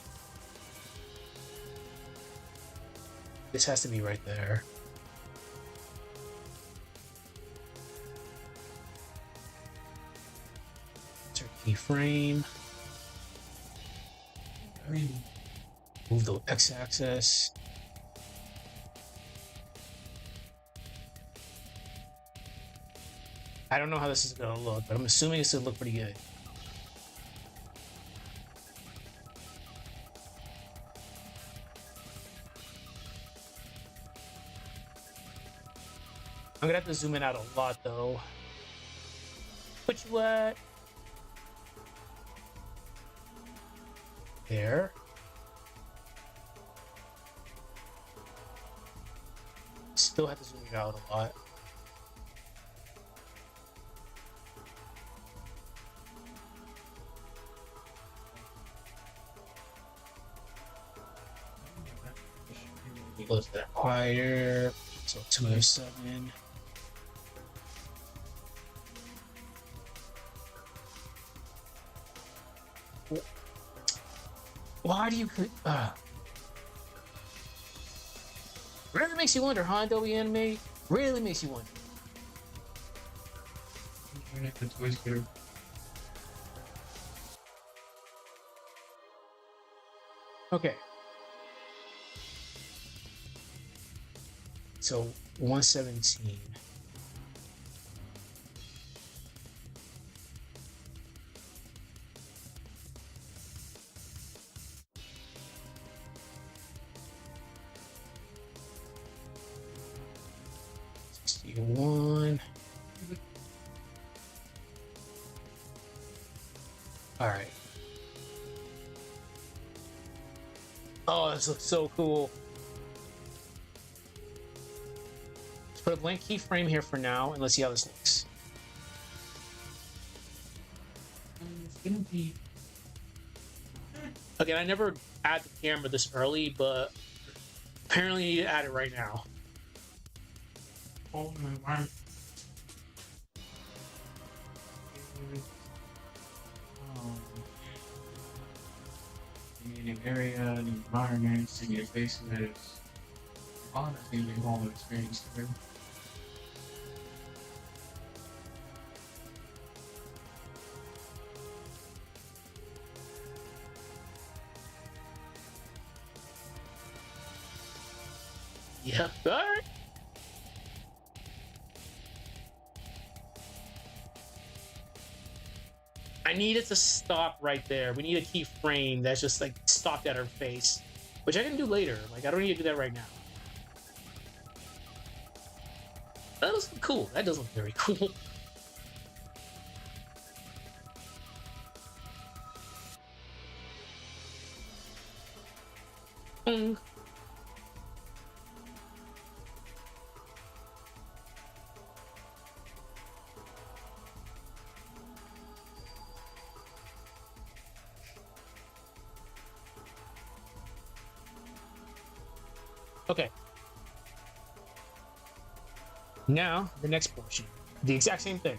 This has to be right there. Insert keyframe. Move the x-axis. I don't know how this is gonna look, but I'm assuming this will look pretty good. I'm gonna have to zoom in out a lot though. Put you at there. Still have to zoom it out a lot. Close that quieter. So 207. Why do you put? Really makes you wonder, huh? Adobe Animate really makes you wonder. Okay. So 117. One. All right. Oh, this looks so cool. Let's put a blank keyframe here for now, and let's see how this looks. It's gonna be. Again, I never add the camera this early, but apparently you need to add it right now. Oh my word. An area, an environment, seeing your face is honestly the whole experience through. Yep. All right. I need it to stop right there. We need a keyframe that's just like stopped at her face, which I can do later. Like I don't need to do that right now. That does look cool. That does look very cool. Okay. Now, the next portion. The exact same thing.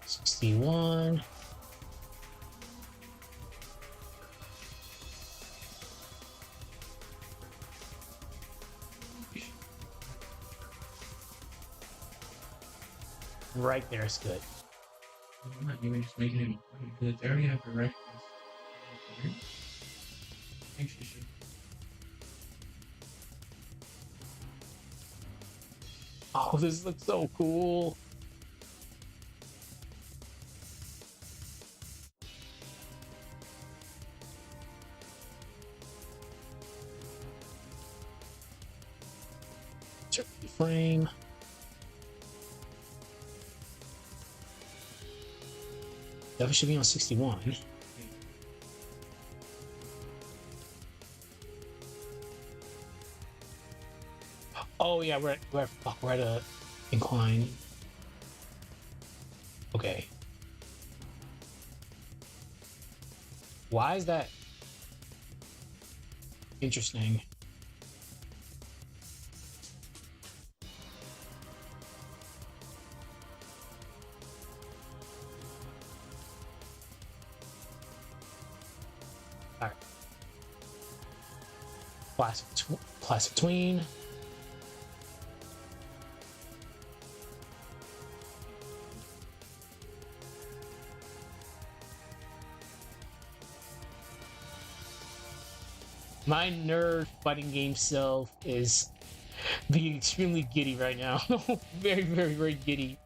$61. Right there is good. I'm not even just making it because they already have the right. I think she should. Oh, this looks so cool. Turkey frame. That should be on 61. Oh yeah, we're at a incline. Okay. Why is that interesting? All right. Plastic tween. My nerd fighting game self is being extremely giddy right now. Very, very, very giddy.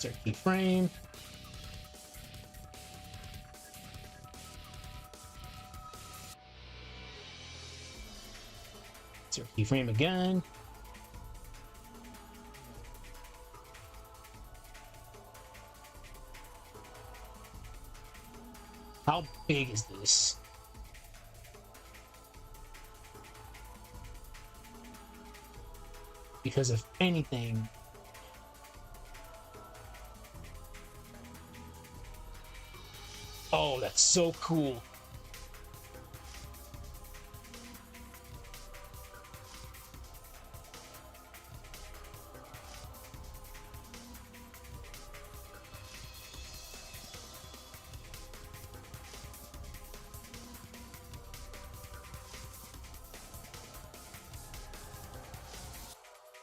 Turkey frame. Turkey frame again. How big is this? Because if anything, oh, that's so cool.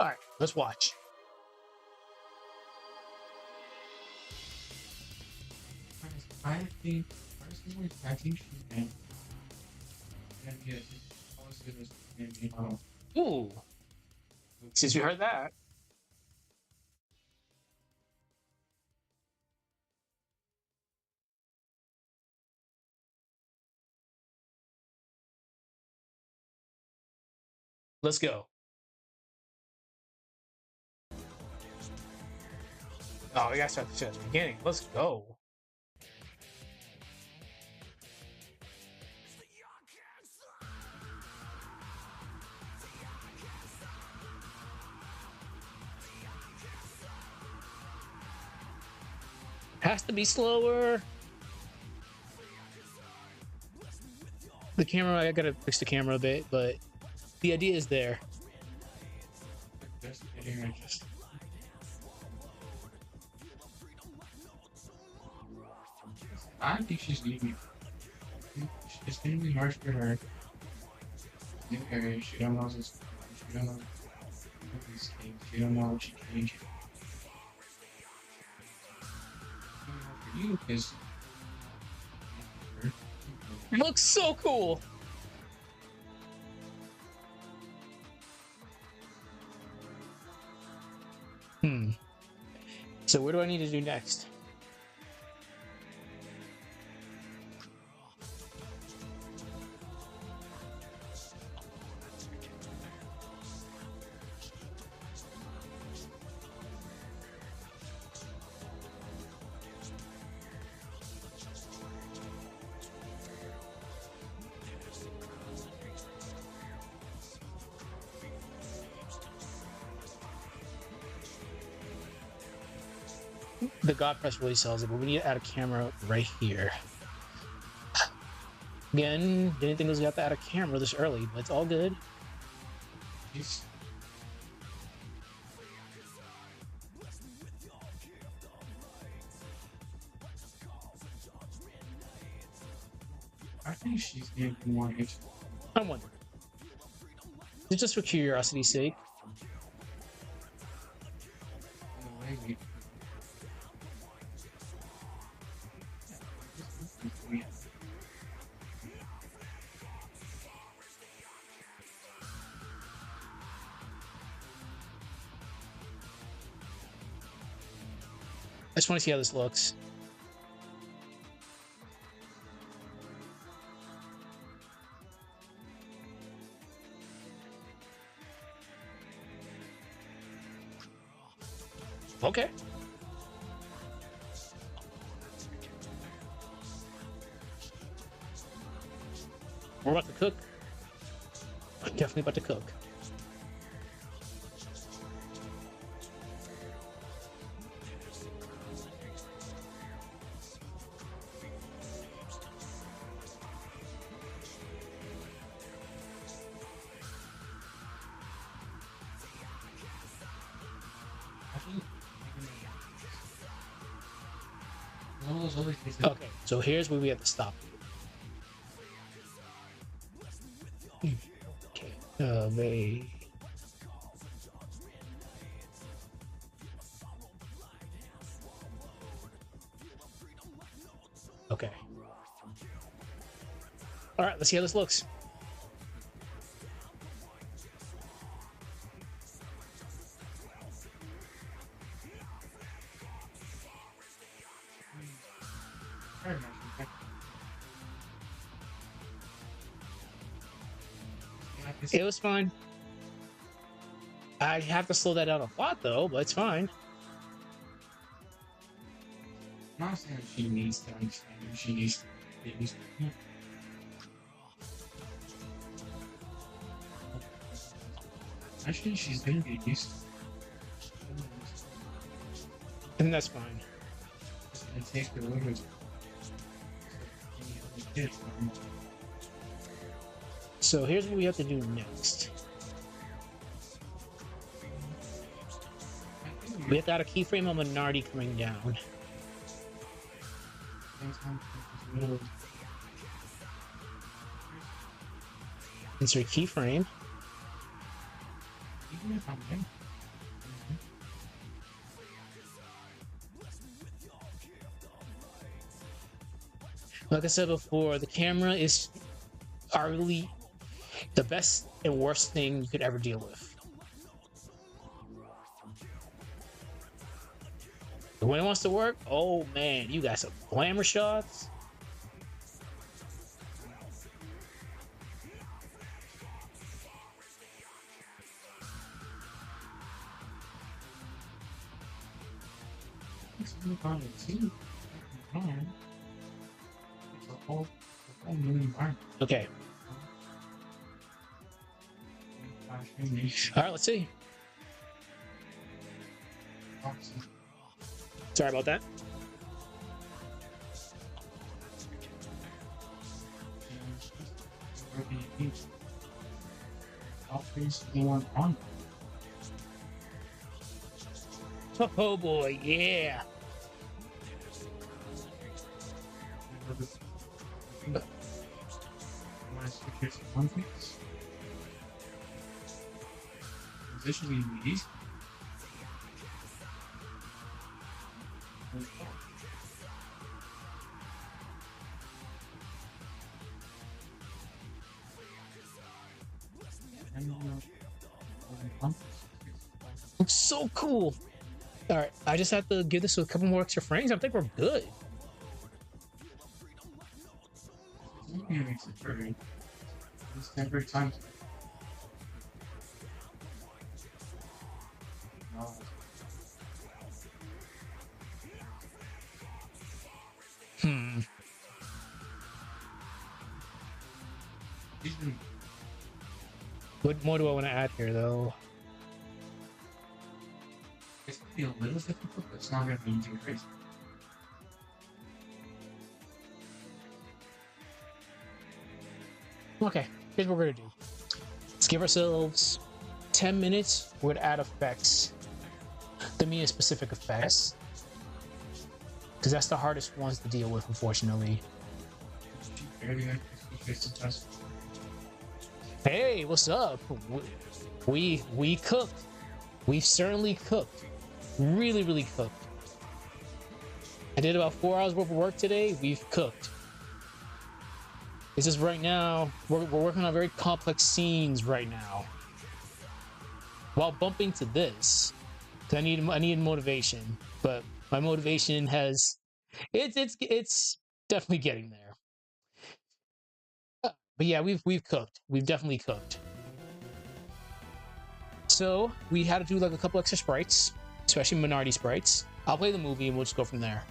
All right, let's watch. I think personally, I think she's gonna get positives and Ooh, since we heard that, let's go. Oh, we gotta start the beginning. Let's go. Has to be slower. The camera, I gotta fix the camera a bit, but the idea is there. just kidding. I just I think she's gonna be. It's gonna be hard for her. New area. She don't know this. She don't know these things. She don't know what she can. For you, because It looks so cool. So what do I need to do next? The God press really sells it, but we need to add a camera right here. Again, didn't think it was got to add a camera this early, but it's all good. He's... I think she's getting more interested. I'm wondering. It's just for curiosity's sake. I just want to see how this looks. Okay. We're about to cook. We're definitely about to cook. Okay, so here's where we have to stop. Okay, okay. All right, let's see how this looks. It was fine. I have to slow that down a lot though, but it's fine. I'm not saying she needs to understand it. She needs to get used to it. Actually, she's gonna get used to it. And that's fine. It's gonna take her a little bit. So here's what we have to do next. We have to add a keyframe on minority coming down. Insert keyframe. Like I said before, the camera is arguably the best and worst thing you could ever deal with. When it wants to work, oh man, you got some glamour shots. Okay. All right, let's see. Sorry about that. Oh boy, yeah. Positioning these. Looks so cool. All right, I just have to give this a couple more extra frames. I think we're good. Every time. What more do I want to add here, though? be a little difficult, but it's not going to be too crazy. Okay, here's what we're gonna do. Let's give ourselves 10 minutes. We're gonna add effects. The Mia specific effects. Because that's the hardest ones to deal with, unfortunately. Hey, what's up? We cooked. We certainly cooked. Really, really cooked. I did about 4 hours worth of work today. We've cooked. It's just right now, we're working on very complex scenes right now. While bumping to this, because I need motivation, but my motivation has, it's definitely getting there. But yeah, we've cooked. We've definitely cooked. So we had to do like a couple extra sprites, especially minority sprites. I'll play the movie and we'll just go from there.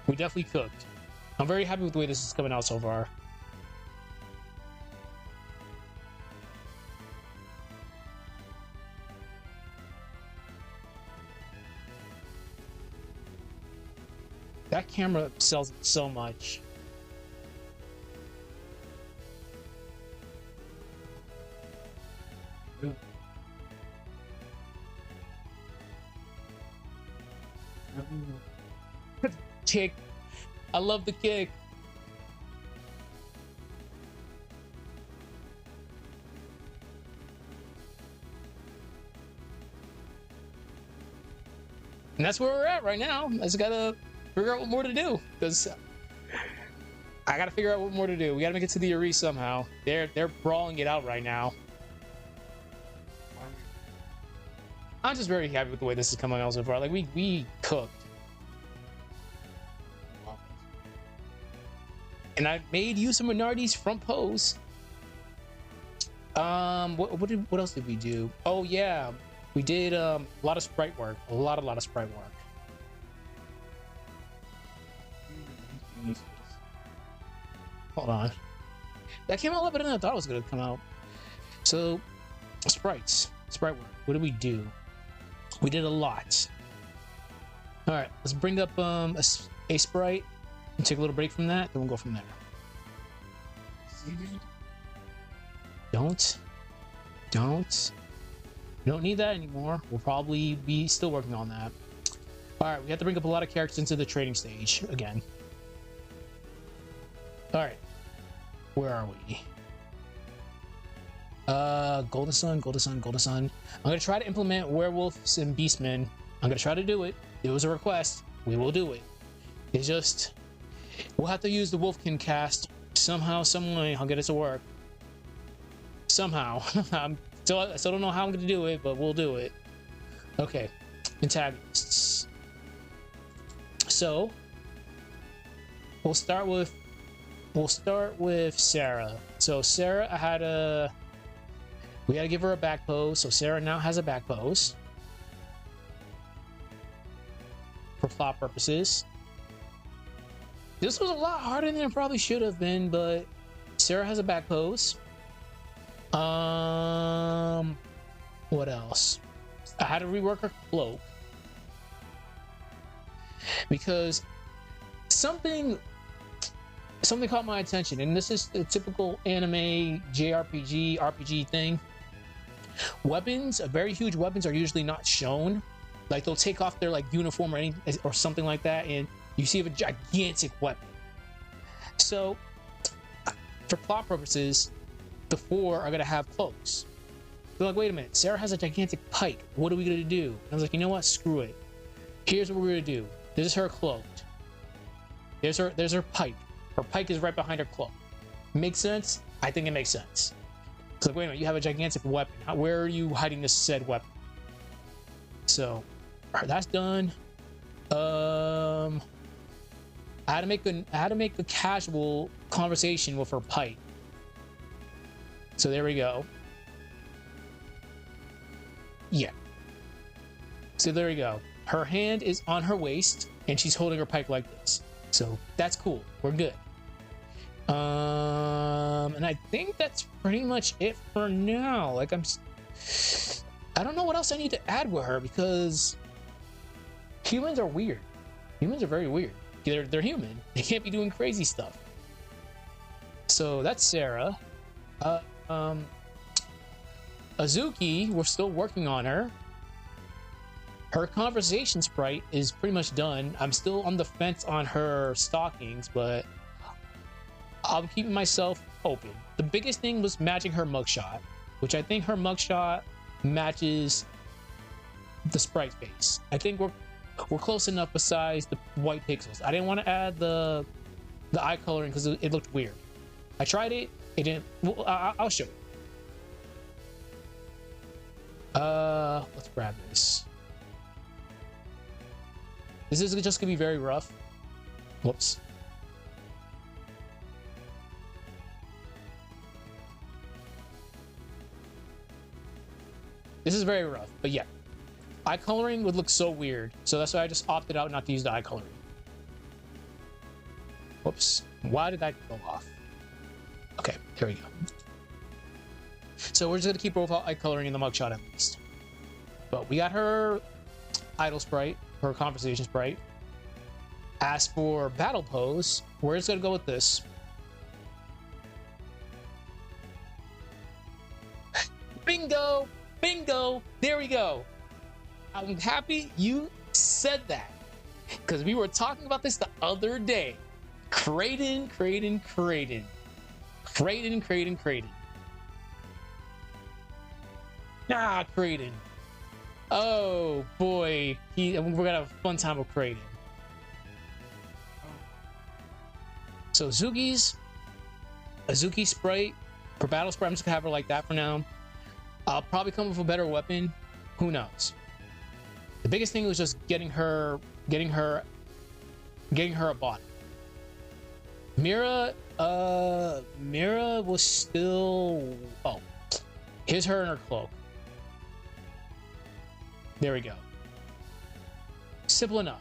We definitely cooked. I'm very happy with the way this is coming out so far. That camera sells it so much. Kick. I love the kick. And that's where we're at right now. I just gotta figure out what more to do, because I gotta figure out what more to do. We gotta make it to the arena somehow. They're brawling it out right now. I'm just very happy with the way this is coming out so far. Like we cooked. And I made use of Minardi's front pose. What else did we do? Oh yeah, we did a lot of sprite work. A lot of sprite work. Hold on. That came out a lot better than I thought it was gonna come out. So, sprite work. What did we do? We did a lot. All right, let's bring up a sprite and take a little break from that, then we'll go from there. Don't need that anymore. We'll probably be still working on that. All right, we have to bring up a lot of characters into the trading stage again. All right, where are we? Golden Sun. I'm gonna try to implement werewolves and beastmen. I'm gonna try to do it. It was a request. We will do it. It's just, we'll have to use the Wolfkin cast somehow, some way. I'll get it to work. Somehow. I still don't know how I'm gonna do it, but we'll do it. Okay, antagonists. So we'll start with Sarah. So Sarah, we had to give her a back pose. So Sarah now has a back pose for plot purposes. This was a lot harder than it probably should have been, but Sarah has a back pose. What else? I had to rework her cloak because something caught my attention, and this is a typical anime JRPG RPG thing. Weapons, very huge weapons, are usually not shown. Like they'll take off their like uniform or anything or something like that, and you see a gigantic weapon. So, for plot purposes, the four are gonna have cloaks. They're like, wait a minute, Sarah has a gigantic pike. What are we gonna do? And I was like, you know what? Screw it. Here's what we're gonna do. This is her cloaked. There's her pike. Her pike is right behind her cloak. Makes sense? I think it makes sense. It's like, wait a minute, you have a gigantic weapon. Where are you hiding this said weapon? So, all right, that's done. I had to make a casual conversation with her pike. So there we go. Yeah. So there we go. Her hand is on her waist, and she's holding her pike like this. So that's cool. We're good. And I think that's pretty much it for now. Like I don't know what else I need to add with her because humans are weird. Humans are very weird. They're human. They can't be doing crazy stuff. So that's Sarah. Azuki, we're still working on her. Her conversation sprite is pretty much done. I'm still on the fence on her stockings, but I'm keeping myself open. The biggest thing was matching her mugshot, which I think her mugshot matches the sprite face. I think we're close enough besides the white pixels. I didn't want to add the eye coloring because it looked weird. I tried it. It didn't. Well, I'll show you. Let's grab this. This is just gonna be very rough. Whoops. This is very rough, but yeah. Eye coloring would look so weird, so that's why I just opted out not to use the eye coloring. Whoops. Why did that go off? Okay, here we go. So we're just gonna keep profile eye coloring in the mugshot at least. But we got her idle sprite, her conversation sprite. As for battle pose, we're just gonna go with this. Bingo! Bingo! There we go. I'm happy you said that, because we were talking about this the other day. Kraden. Ah, Kraden. Oh boy, we're gonna have a fun time with Kraden. So Azuki sprite, for battle sprite, I'm just gonna have her like that for now. I'll probably come up with a better weapon. Who knows? The biggest thing was just getting her a body. Mira was still. Oh, here's her in her cloak. There we go. Simple enough.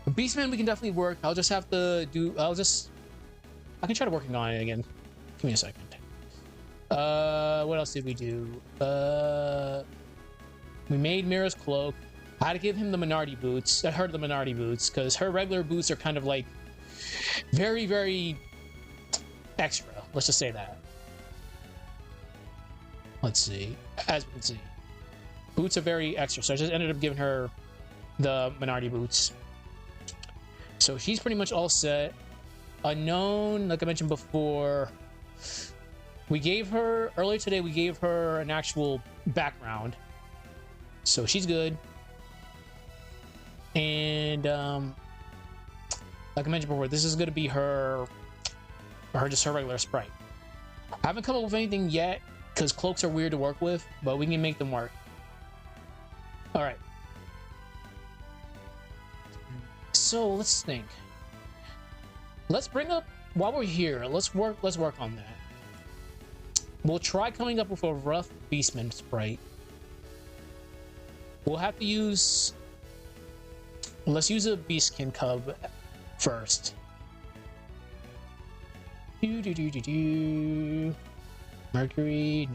Beastman, we can definitely work. I'll just have to do. I can try to working on it again. Give me a second. What else did we do? We made Mira's cloak. I had to give him the Minardi boots. I heard the Minardi boots because her regular boots are kind of like very, very extra. Let's just say that. Let's see. As we can see, boots are very extra. So I just ended up giving her the Minardi boots. So she's pretty much all set. Unknown, like I mentioned before, we gave her earlier today. We gave her an actual background, so she's good. And like I mentioned before, this is going to be her regular sprite. I haven't come up with anything yet because cloaks are weird to work with, but we can make them work. All right. So let's think. Let's bring up while we're here. Let's work on that. We'll try coming up with a rough Beastman sprite. We'll have to use. Let's use a Beastkin cub first. Mercury.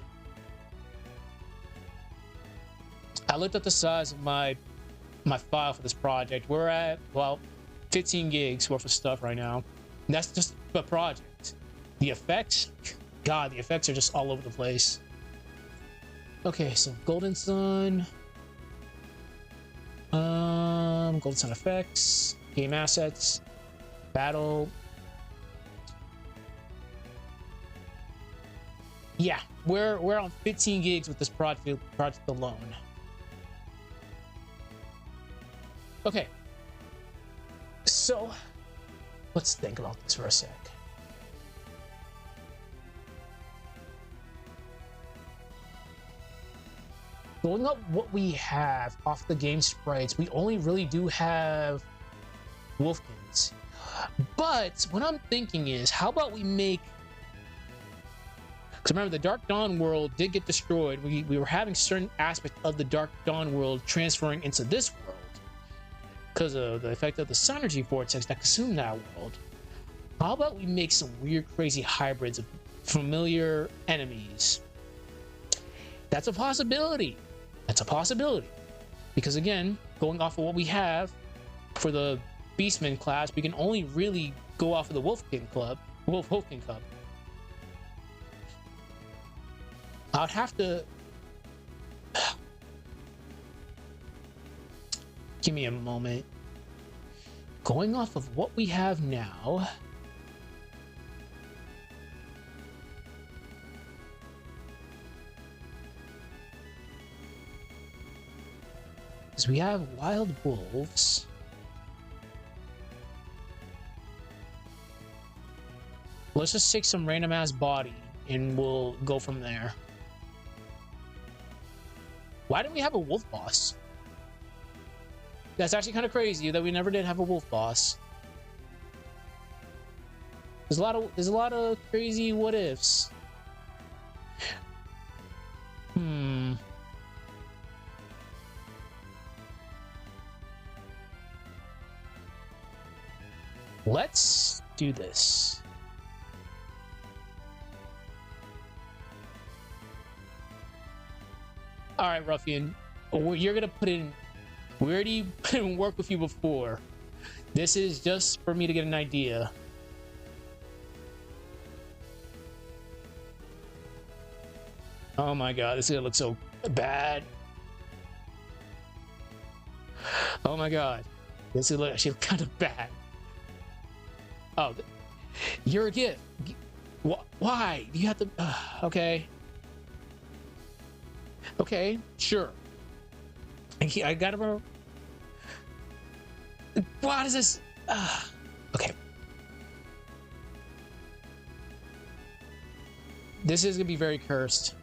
I looked at the size of my file for this project. We're at, well, 15 gigs worth of stuff right now. And that's just the project. The effects, God, the effects are just all over the place. Okay, so Golden Sun. Golden Sun effects, game assets, battle. Yeah, we're on 15 gigs with this project alone. Okay, so let's think about this for a sec. Going up what we have off the game sprites, we only really do have Wolfkins. But what I'm thinking is, how about we make... Because remember, the Dark Dawn world did get destroyed. We were having certain aspects of the Dark Dawn world transferring into this world because of the effect of the Synergy Vortex that consumed that world. How about we make some weird, crazy hybrids of familiar enemies That's a possibility. That's a possibility. Because again, going off of what we have for the Beastman class, we can only really go off of the Wolfkin Cub. I'd have to... Give me a moment. Going off of what we have now... Because we have wild wolves. Let's just take some random ass body and we'll go from there. Why didn't we have a wolf boss? That's actually kind of crazy that we never did have a wolf boss. There's a lot of crazy what ifs. Let's do this. All right, Ruffian, you're gonna put in. We already put in work with you before. This is just for me to get an idea. Oh my god, this is gonna look so bad. Oh my god, this is actually kind of bad. Oh, you're a gift. Why? You have to... okay. Okay, sure. I gotta remember... What is this? Okay. This is gonna be very cursed.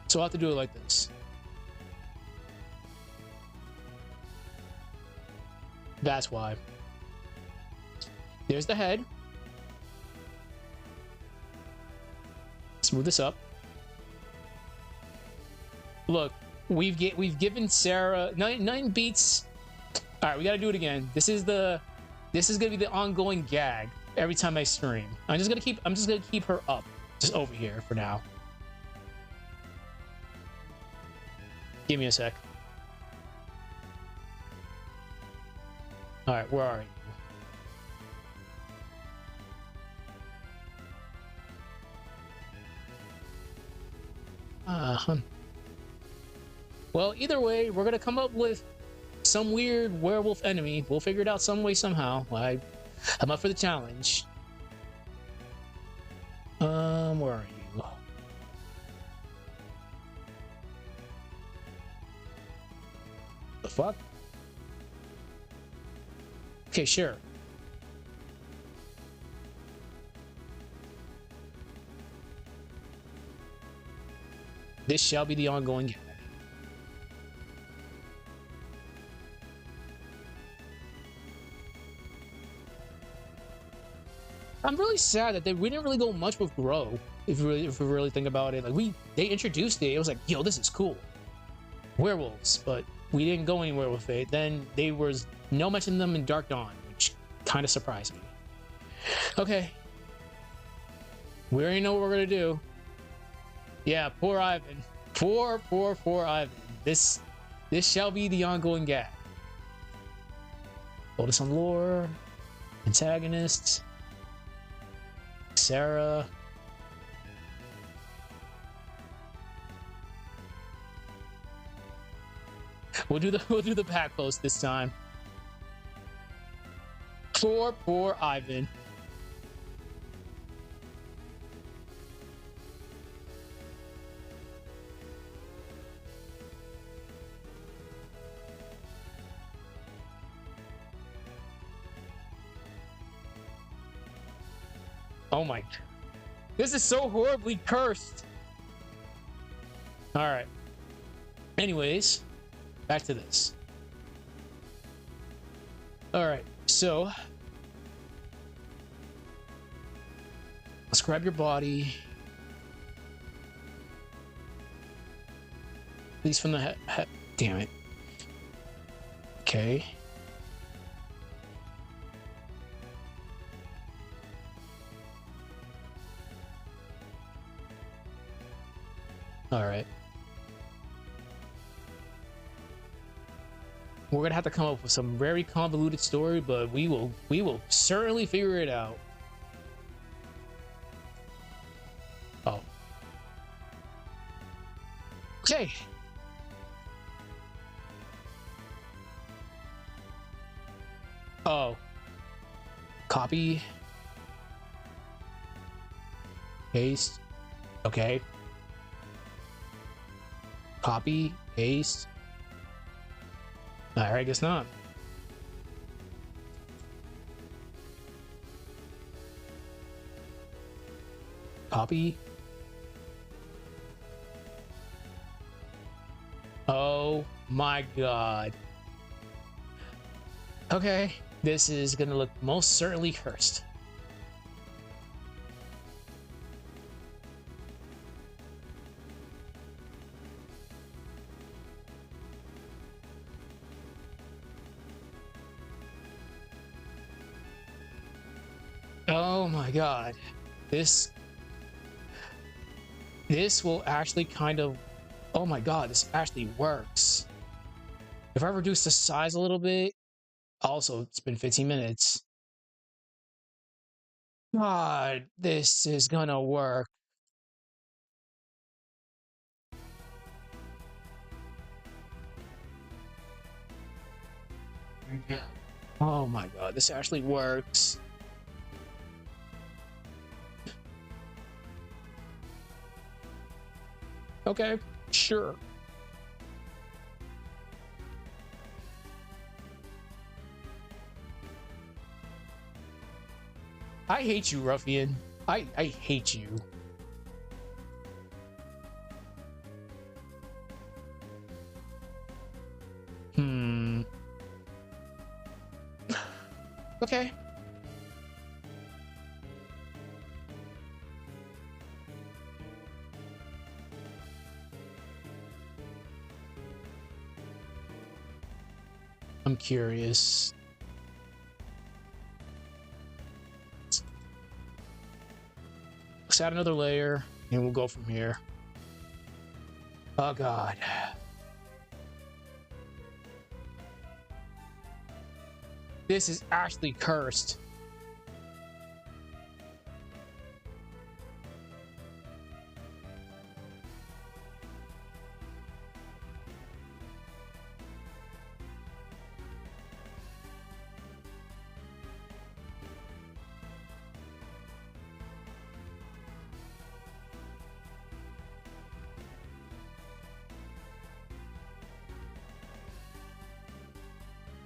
So I'll have to do it like this. That's why. There's the head. Smooth this up. Look, we've given Sarah 9 beats. All right, we got to do it again. This is gonna be the ongoing gag every time I stream. I'm just gonna keep her up, just over here for now. Give me a sec. All right, where are you? Well, either way, we're gonna come up with some weird werewolf enemy. We'll figure it out some way, somehow. I'm up for the challenge. Where are you? The fuck? Okay, sure. This shall be the ongoing gag. I'm really sad that we didn't really go much with Grow. If we really think about it, like they introduced it. It was like, yo, this is cool. Werewolves, but we didn't go anywhere with it. Then there was no mention of them in Dark Dawn, which kind of surprised me. Okay, we already know what we're gonna do. Yeah, poor Ivan. Poor Ivan. This shall be the ongoing gag. Focus on lore, antagonists, Sarah. We'll do the pack post this time. Poor Ivan. Oh my... This is so horribly cursed. Alright. Anyways, back to this. Alright, so... let's grab your body. At least from the head. Damn it. Okay. All right. We're gonna have to come up with some very convoluted story, but we will certainly figure it out. Oh. Okay. Oh. Copy. Paste. Okay. Copy. Paste. Alright, I guess not. Copy. Oh my god. Okay, this is gonna look most certainly cursed. Oh my god. This will actually kind of, oh my god, this actually works. If I reduce the size a little bit, also it's been 15 minutes. God, this is gonna work. Oh my god, this actually works. Okay, sure. I hate you, ruffian. I hate you. Okay. I'm curious. Let's add another layer and we'll go from here. Oh god. This is actually cursed.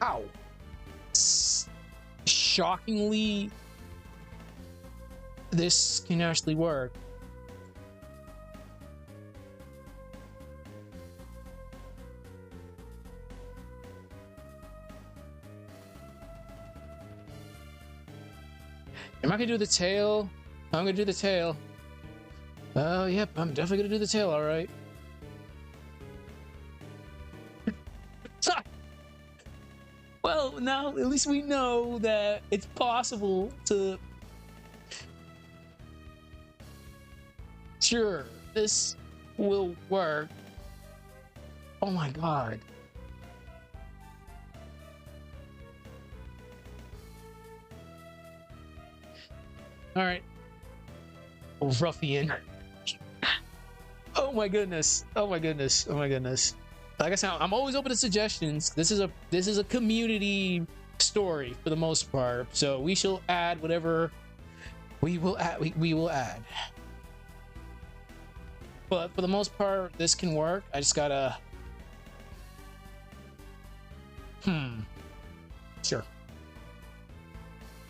Ow. Shockingly, this can actually work. Am I gonna do the tail? I'm gonna do the tail. Oh, yep, I'm definitely gonna do the tail, all right. Well, now at least we know that it's possible to... Sure, this will work. Oh my god. All right. Ruffian. Oh my goodness. Oh my goodness. Oh my goodness. Like I said, I'm always open to suggestions. This is a community story for the most part. So we shall add whatever we will add. We will add. But for the most part, this can work. I just gotta. Sure.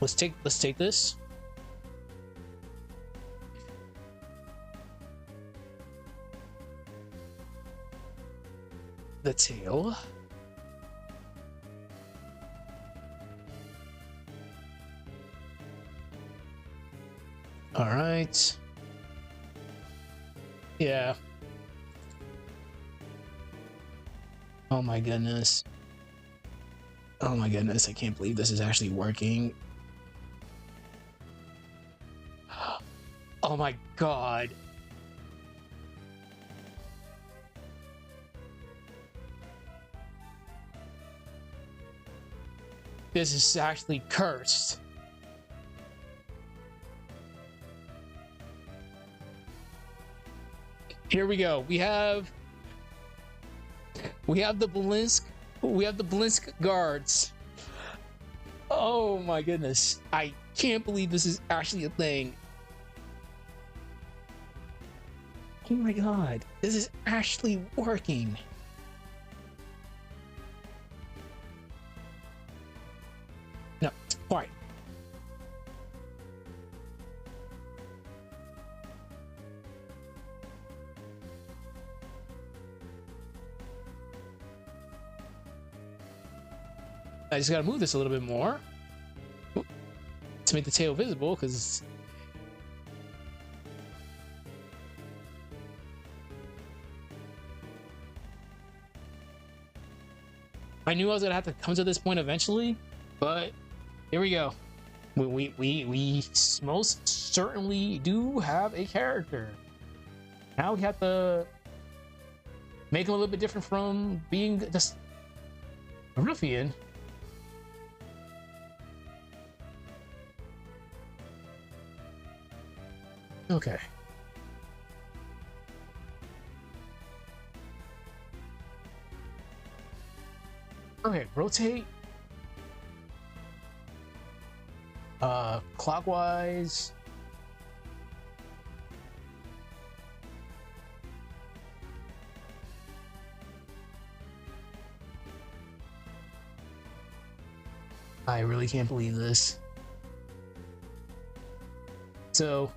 Let's take this. The tail. All right. Yeah. Oh my goodness. Oh my goodness, I can't believe this is actually working. Oh my god. this is actually cursed. Here we go. We have the Blinsk. We have the Blinsk guards. Oh my goodness. I can't believe this is actually a thing. Oh my god. This is actually working. No, quiet. I just gotta move this a little bit more to make the tail visible, because I knew I was gonna have to come to this point eventually, but here we go. We most certainly do have a character. Now we have to make him a little bit different from being just a ruffian. Okay. Okay, rotate. Clockwise. I really can't believe this. So,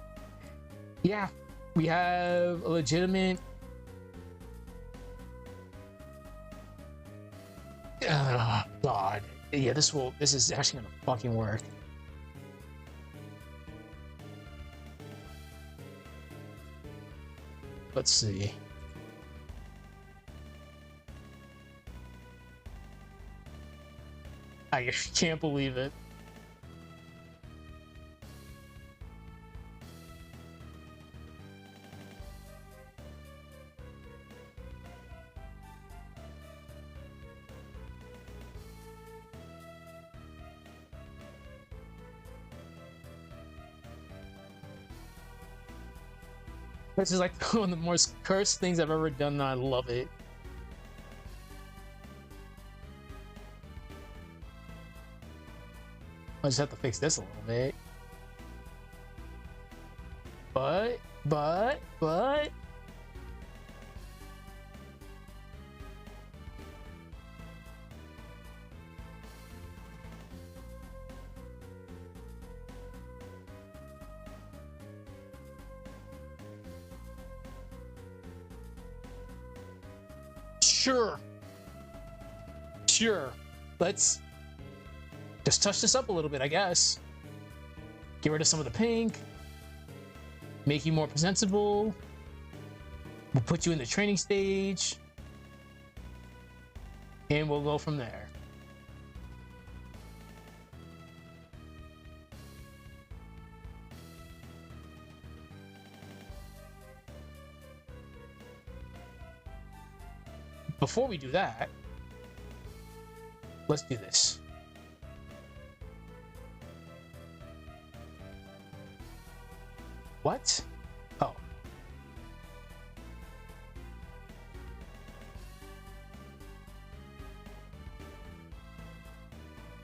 yeah, we have a legitimate God. Yeah, this is actually gonna fucking work. Let's see. I can't believe it. This is like one of the most cursed things I've ever done, and I love it. I just have to fix this a little bit. But... Sure. Let's just touch this up a little bit, I guess. Get rid of some of the pink. Make you more presentable. We'll put you in the training stage. And we'll go from there. Before we do that, let's do this. What? Oh.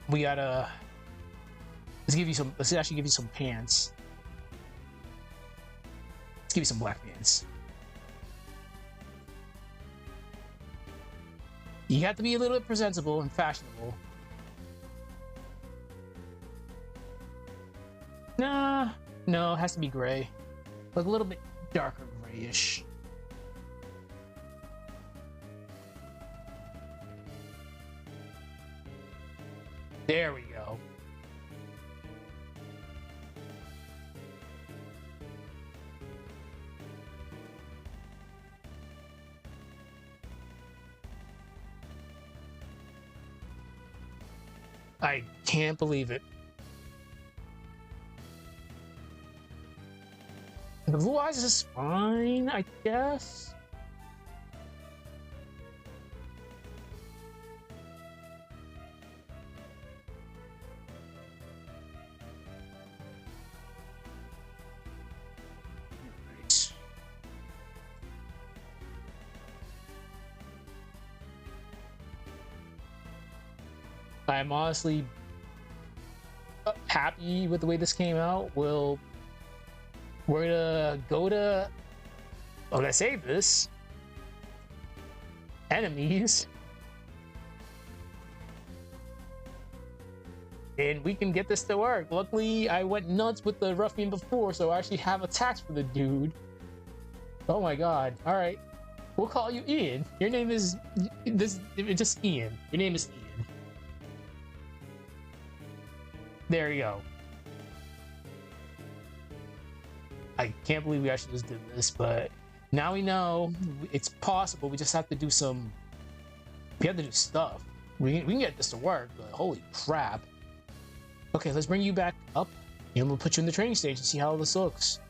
We gotta... Let's actually give you some pants. Let's give you some black pants. You have to be a little bit presentable and fashionable. Nah, no, it has to be gray. Like a little bit darker grayish. There we go. I can't believe it. The blue eyes is fine, I guess. I'm honestly happy with the way this came out. We're gonna go to, I'm gonna save this. Enemies. And we can get this to work. Luckily, I went nuts with the ruffian before, so I actually have attacks for the dude. Oh my god. Alright. We'll call you Ian. Your name is just Ian. Your name is Ian. There you go. I can't believe we actually just did this, but now we know it's possible. We just have to do some... We have to do stuff. We can get this to work, but holy crap. Okay, let's bring you back up, and we'll put you in the training stage and see how this looks.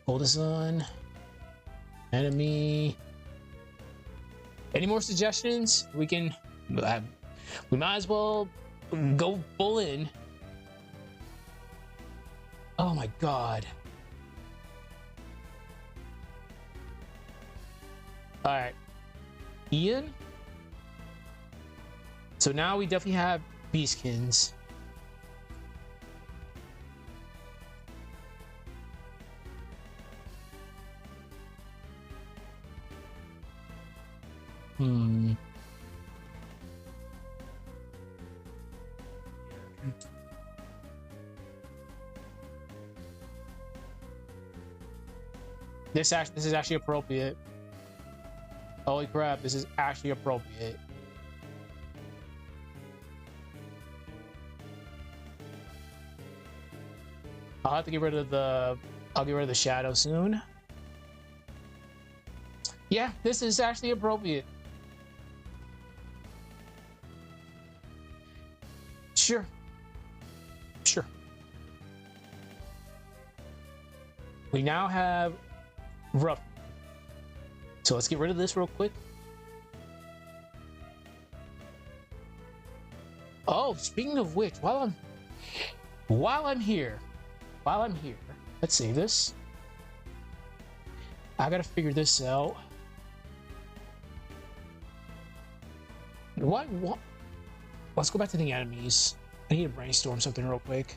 Hold this on. Enemy. Any more suggestions? We can... we might as well go full in. Oh my god. Alright. Ian? So now we definitely have Beastkins. This is actually appropriate. Holy crap, this is actually appropriate. I'll have to get rid of the... I'll get rid of the shadow soon. Yeah, this is actually appropriate. Sure. Sure. We now have rough. So let's get rid of this real quick. Oh, speaking of which, while I'm here, let's save this. I gotta figure this out. What? Let's go back to the enemies. I need to brainstorm something real quick.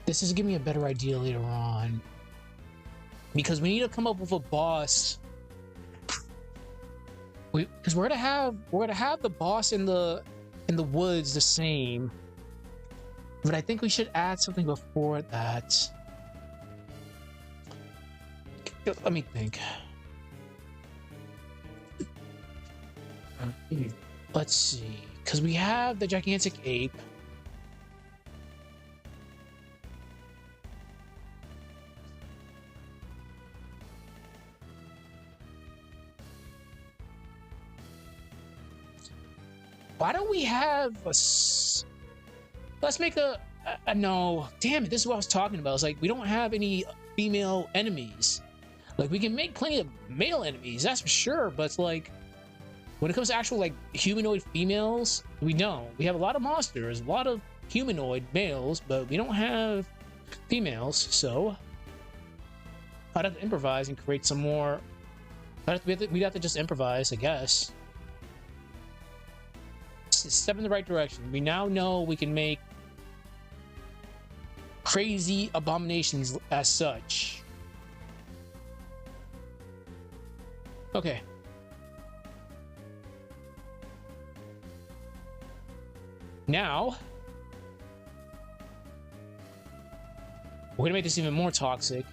This is giving me a better idea later on. Because we need to come up with a boss. Because we're gonna have the boss in the woods the same. But I think we should add something before that. Let me think. Let's see. Because we have the gigantic ape. Why don't we have a... Let's make a no. Damn it, this is what I was talking about. It's like, we don't have any female enemies. Like, we can make plenty of male enemies, that's for sure, but it's like... When it comes to actual, like, humanoid females, we don't. We have a lot of monsters, a lot of humanoid males, but we don't have females, so... I'd have to improvise and create some more... We'd have to just improvise, I guess. Step in the right direction. We now know we can make crazy abominations as such. Okay. Now, we're gonna make this even more toxic.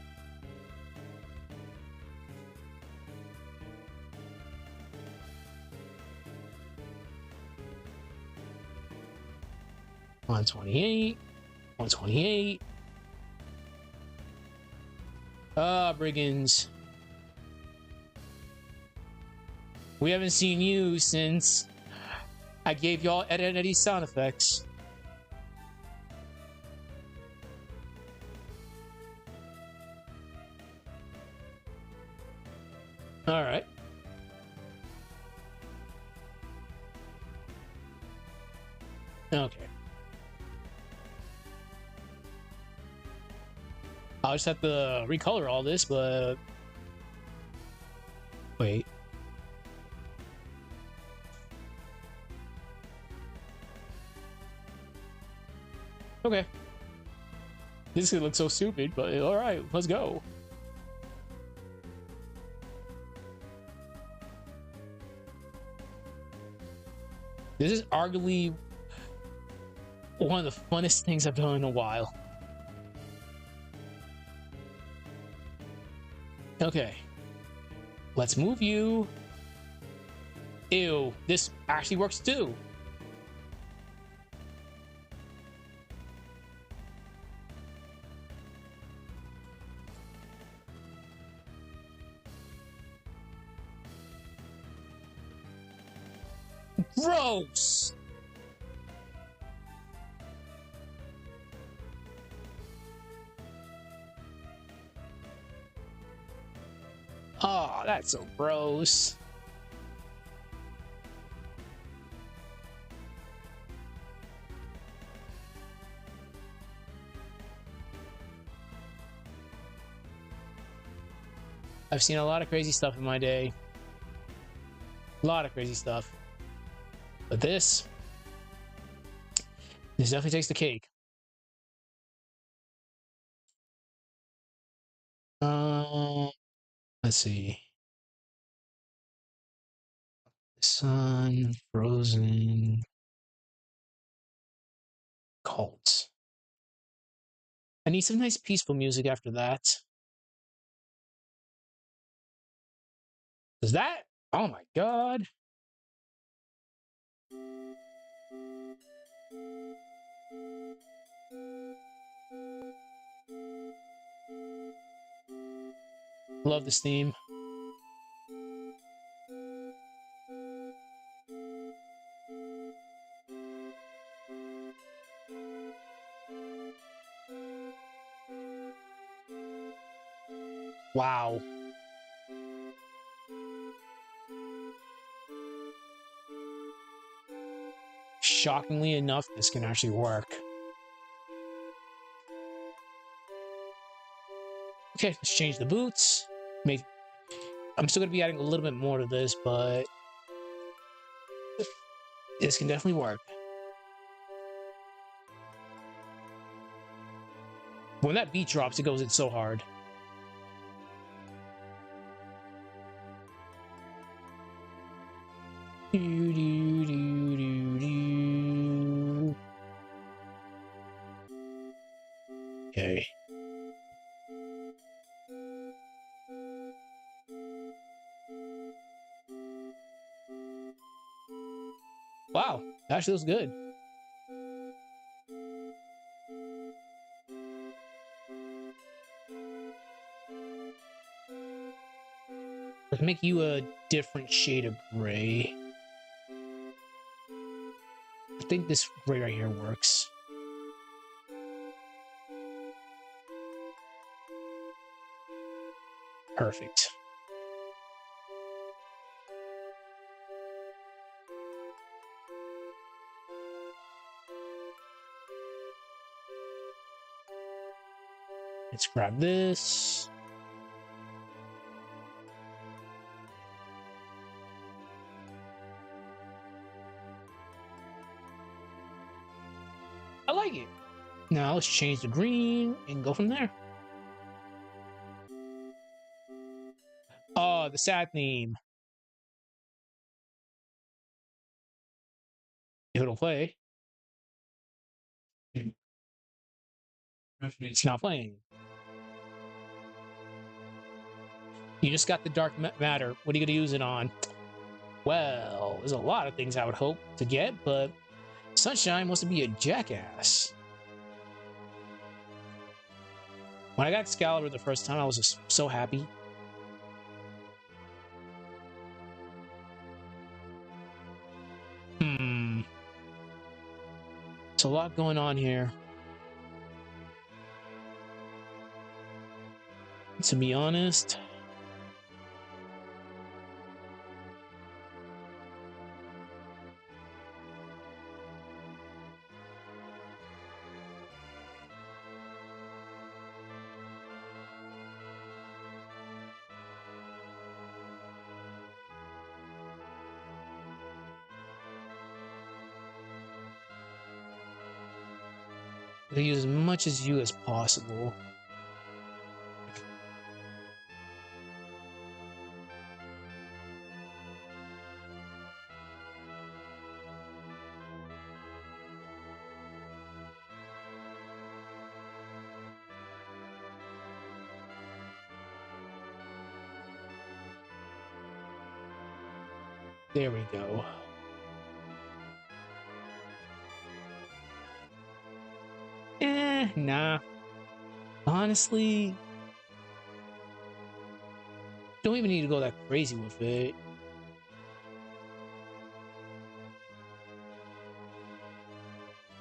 On 28, 128. Brigands. We haven't seen you since I gave y'all Eddie sound effects. All right. Okay. I'll just have to recolor all this, but... Wait. Okay. This is gonna look so stupid, but all right, let's go. This is arguably one of the funnest things I've done in a while. Okay. Let's move you. Ew, this actually works too. Gross! Oh, that's so gross. I've seen a lot of crazy stuff in my day. A lot of crazy stuff. But this definitely takes the cake. Let's see. Sun, Frozen, Cult. I need some nice peaceful music after that. Is that? Oh my god. Love this theme. Wow. Shockingly enough, this can actually work. Okay, let's change the boots. I'm still gonna be adding a little bit more to this, but this can definitely work. When that beat drops, it goes in so hard. Okay. Wow, that actually looks good. Let's make you a different shade of gray. I think this gray right here works. Perfect. Let's grab this. I like it. Now let's change the green and go from there. Oh, the sad theme. If it'll play. It's not playing. You just got the dark matter. What are you going to use it on? Well, there's a lot of things I would hope to get, but Sunshine wants to be a jackass. When I got Excalibur the first time, I was just so happy. There's a lot going on here. To be honest, to use as much as you as possible. There we go. Nah. Honestly, don't even need to go that crazy with it.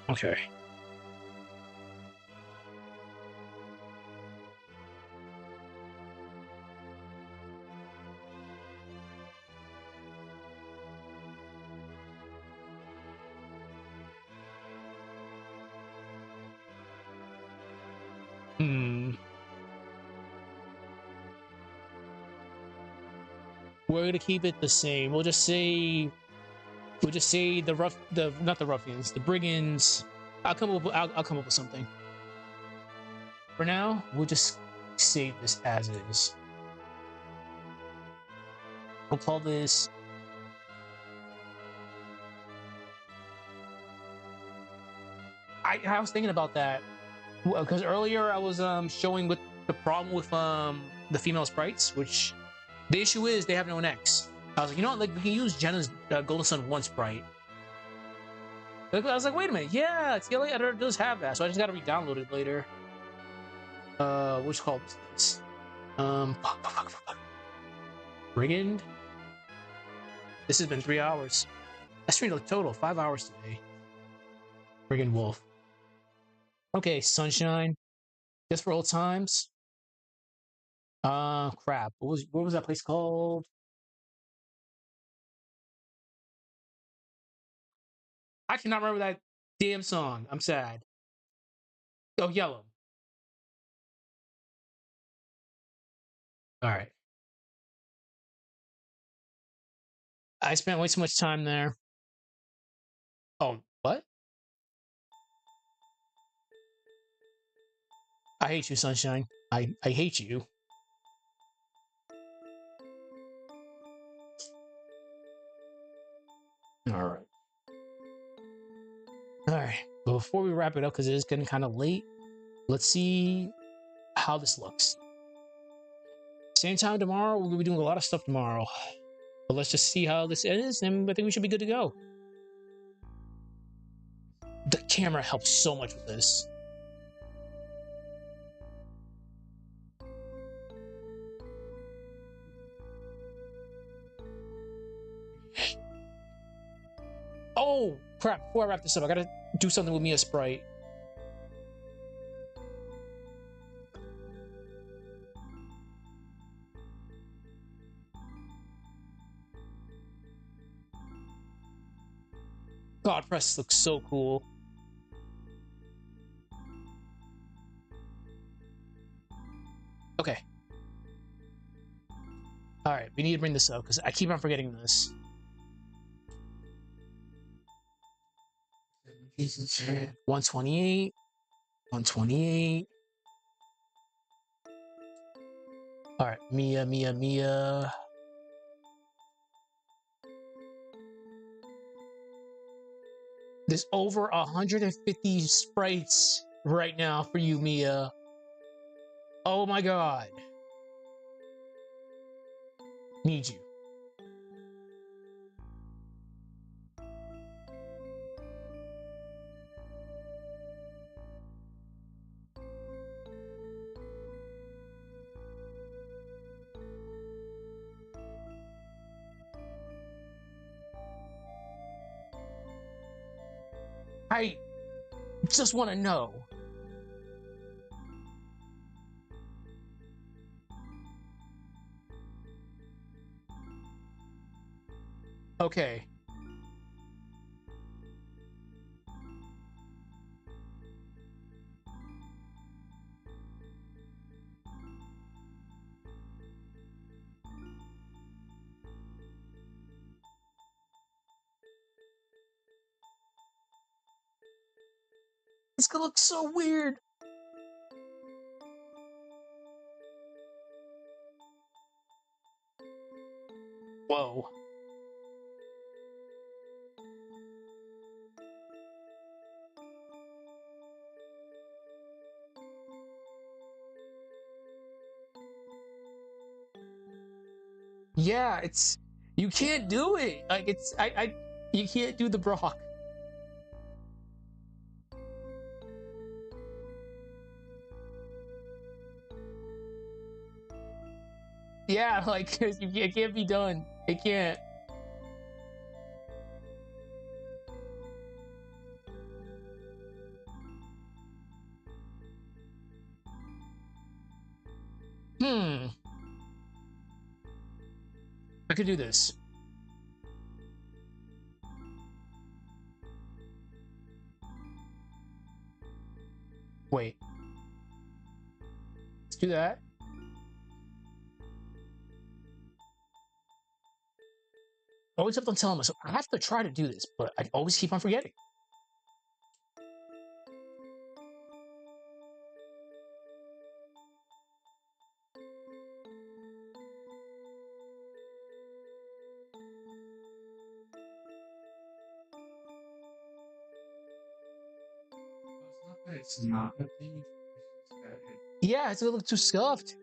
Okay. We're gonna keep it the same. We'll just say not the ruffians, the brigands. I'll come up with something. For now, we'll just save this as is. We'll call this. I was thinking about that because earlier I was showing what the problem with the female sprites, which the issue is they have no necks. I was like, you know what, like we can use Jenna's Golden Sun 1 sprite. I was like, wait a minute, yeah, TLA editor does have that, so I just gotta re-download it later. Which call was this? Fuck. Brigand? This has been 3 hours. That's really total, 5 hours today. Brigand Wolf. Okay, Sunshine. Just for old times. Crap. What was that place called? I cannot remember that damn song. I'm sad. Oh, Yellow. All right. I spent way too much time there. Oh, what? I hate you, Sunshine. I hate you. All right. All right. But before we wrap it up, because it is getting kind of late, let's see how this looks. Same time tomorrow. We're gonna be doing a lot of stuff tomorrow. But let's just see how this is, and I think we should be good to go. The camera helps so much with this. Oh, crap. Before I wrap this up, I gotta do something with Mia Sprite. God, press looks so cool. Okay. All right, we need to bring this up because I keep on forgetting this. 128. 128. All right, Mia. There's over 150 sprites right now for you, Mia. Oh my god. Need you. I just want to know. Okay. It's gonna look so weird. Whoa. Yeah, it's you can't do it. Like it's I you can't do the Brock. Yeah, like it can't be done. It can't. Hmm. I could do this. Wait. Let's do that. I always have to tell myself I have to try to do this, but I always keep on forgetting. It's not a thing. Yeah, it's gonna look too scuffed.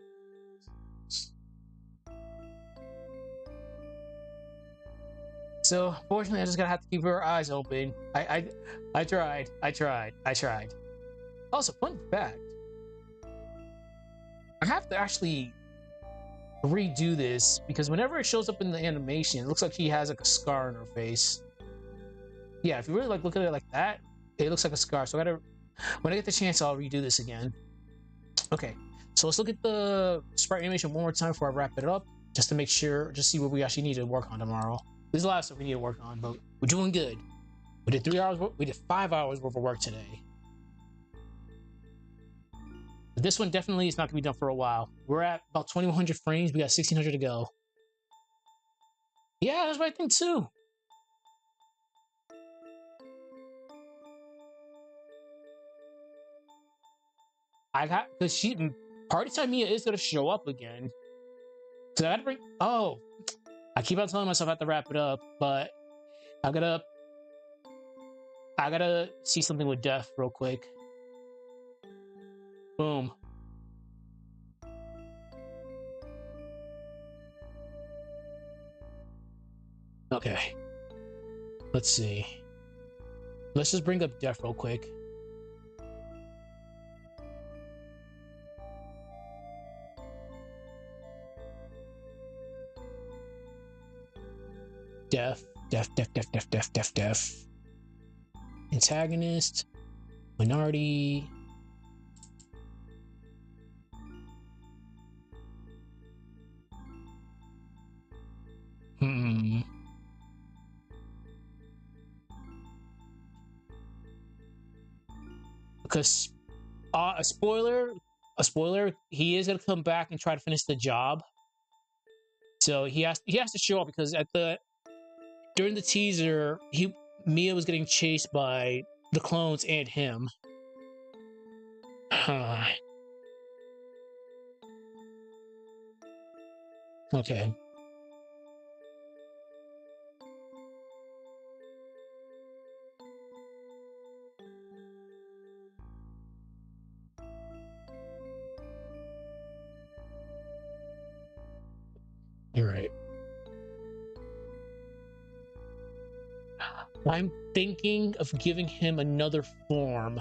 So fortunately, I just gotta have to keep our eyes open. I tried. I tried. Also, fun fact: I have to actually redo this because whenever it shows up in the animation, it looks like she has like a scar on her face. Yeah, if you really like look at it like that, it looks like a scar. So I gotta, when I get the chance, I'll redo this again. Okay, so let's look at the sprite animation one more time before I wrap it up, just to make sure, just see what we actually need to work on tomorrow. There's a lot of stuff we need to work on, but we're doing good. We did 3 hours. We did 5 hours worth of work today. But this one definitely is not gonna be done for a while. We're at about 2100 frames. We got 1600 to go. Yeah, that's what I think too. I got because party time Mia is gonna show up again. So I gotta bring. Oh, I keep on telling myself I have to wrap it up, but I gotta. I gotta see something with Death real quick. Boom. Okay. Let's see. Let's just bring up Death real quick. Death. Antagonist. Minority. Hmm. Because a spoiler, he is gonna come back and try to finish the job. So he has to show up because during the teaser, Mia was getting chased by the clones and him. Okay. You're right. I'm thinking of giving him another form.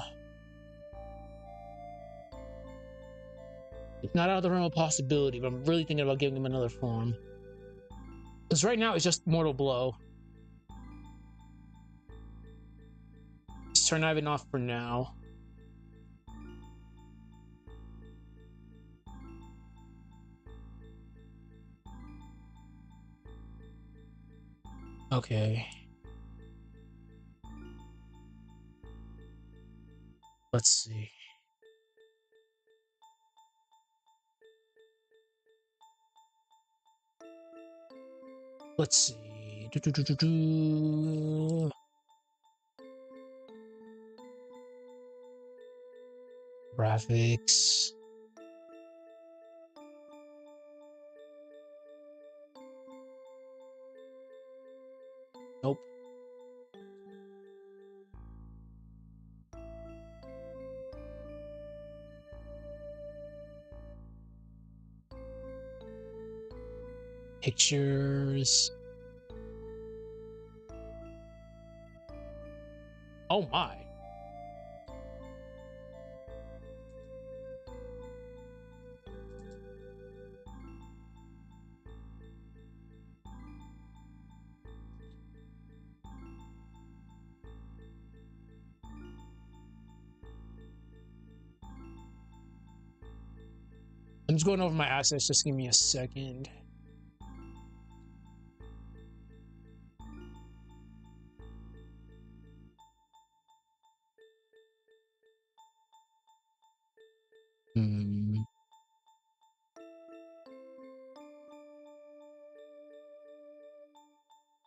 It's not out of the realm of possibility, but I'm really thinking about giving him another form. Because right now it's just Mortal Blow. Let's turn Ivan off for now. Okay. Let's see. Let's see. Graphics. Nope. Pictures. Oh my. I'm just going over my assets. Just give me a second.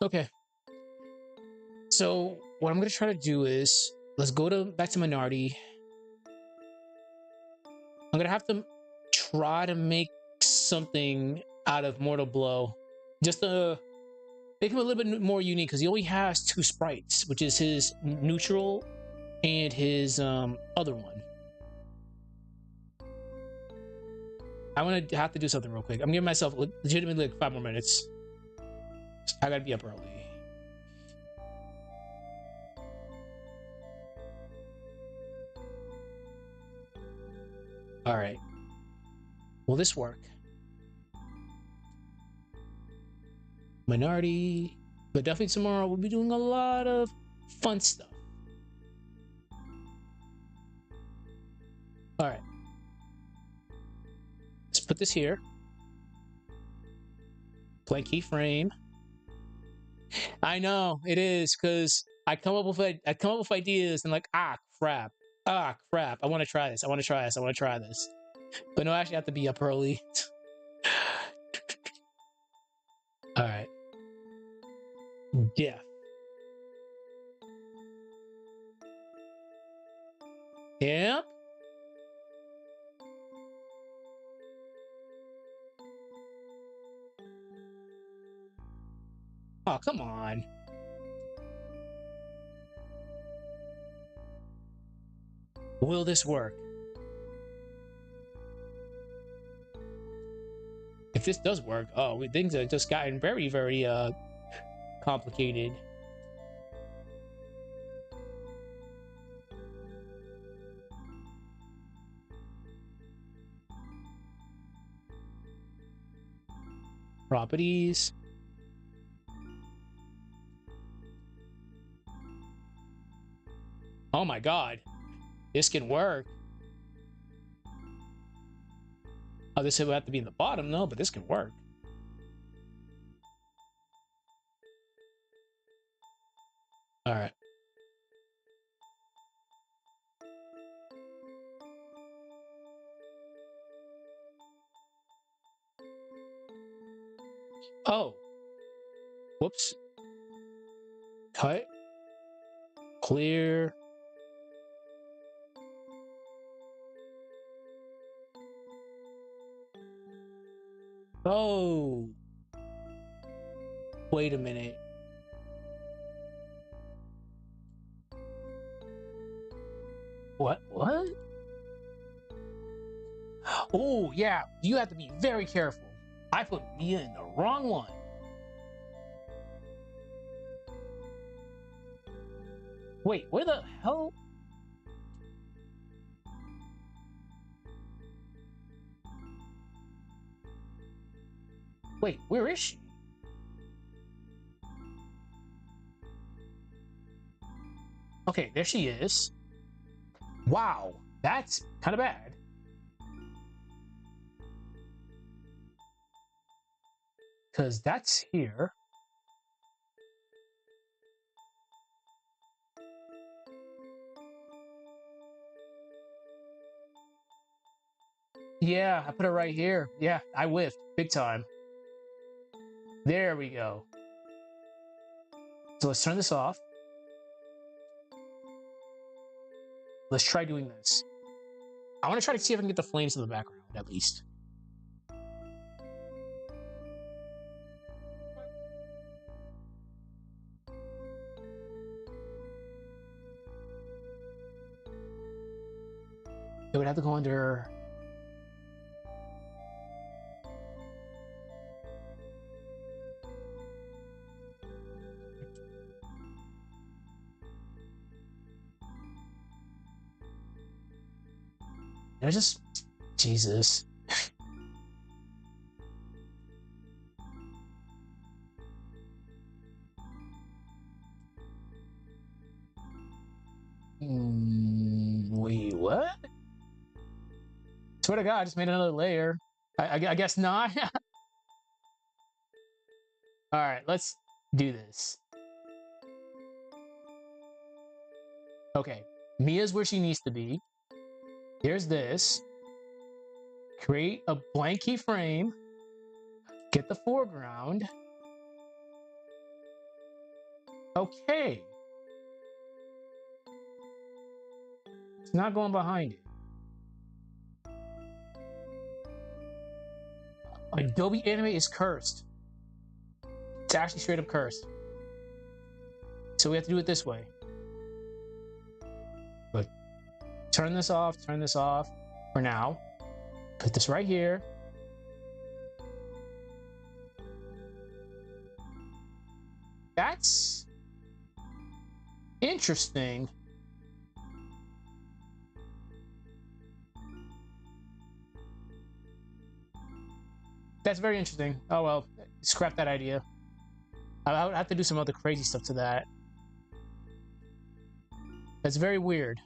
Okay. So what I'm gonna try to do is let's go to back to minority. I'm gonna have to try to make something out of Mortal Blow, just to make him a little bit more unique because he only has 2 sprites, which is his neutral and his other one. I'm gonna have to do something real quick. I'm giving myself legitimately like 5 more minutes. I gotta be up early. All right. Will this work? Minority, but definitely tomorrow we'll be doing a lot of fun stuff. All right. Let's put this here. Blank keyframe. I know it is because I come up with ideas and like crap. I want to try this. I want to try this. But no, I actually have to be up early. All right. Yeah. Yep. Oh, come on. Will this work? If this does work, things have just gotten very, very complicated. Properties. Oh my god. This can work. Oh, this would have to be in the bottom, no, but this can work. All right. Oh. Whoops. Cut. Clear. Oh. Wait a minute. What? Oh, yeah. You have to be very careful. I put Mia in the wrong one. Wait, where the hell? Wait, where is she? Okay, there she is. Wow, that's kind of bad. Because that's here. Yeah, I put it right here. Yeah, I whiffed big time. There we go. So let's turn this off. Let's try doing this. I want to try to see if I can get the flames in the background, at least. It would have to go under... I just... Jesus. Wait, what? Swear to God, I just made another layer. I guess not. All right, let's do this. Okay, Mia's where she needs to be. Here's this. Create a blank keyframe. Get the foreground. Okay. It's not going behind it. Adobe Animate is cursed. It's actually straight up cursed. So we have to do it this way. But turn this off for now. Put this right here. That's interesting. That's very interesting. Oh well, scrap that idea. I would have to do some other crazy stuff to that. That's very weird.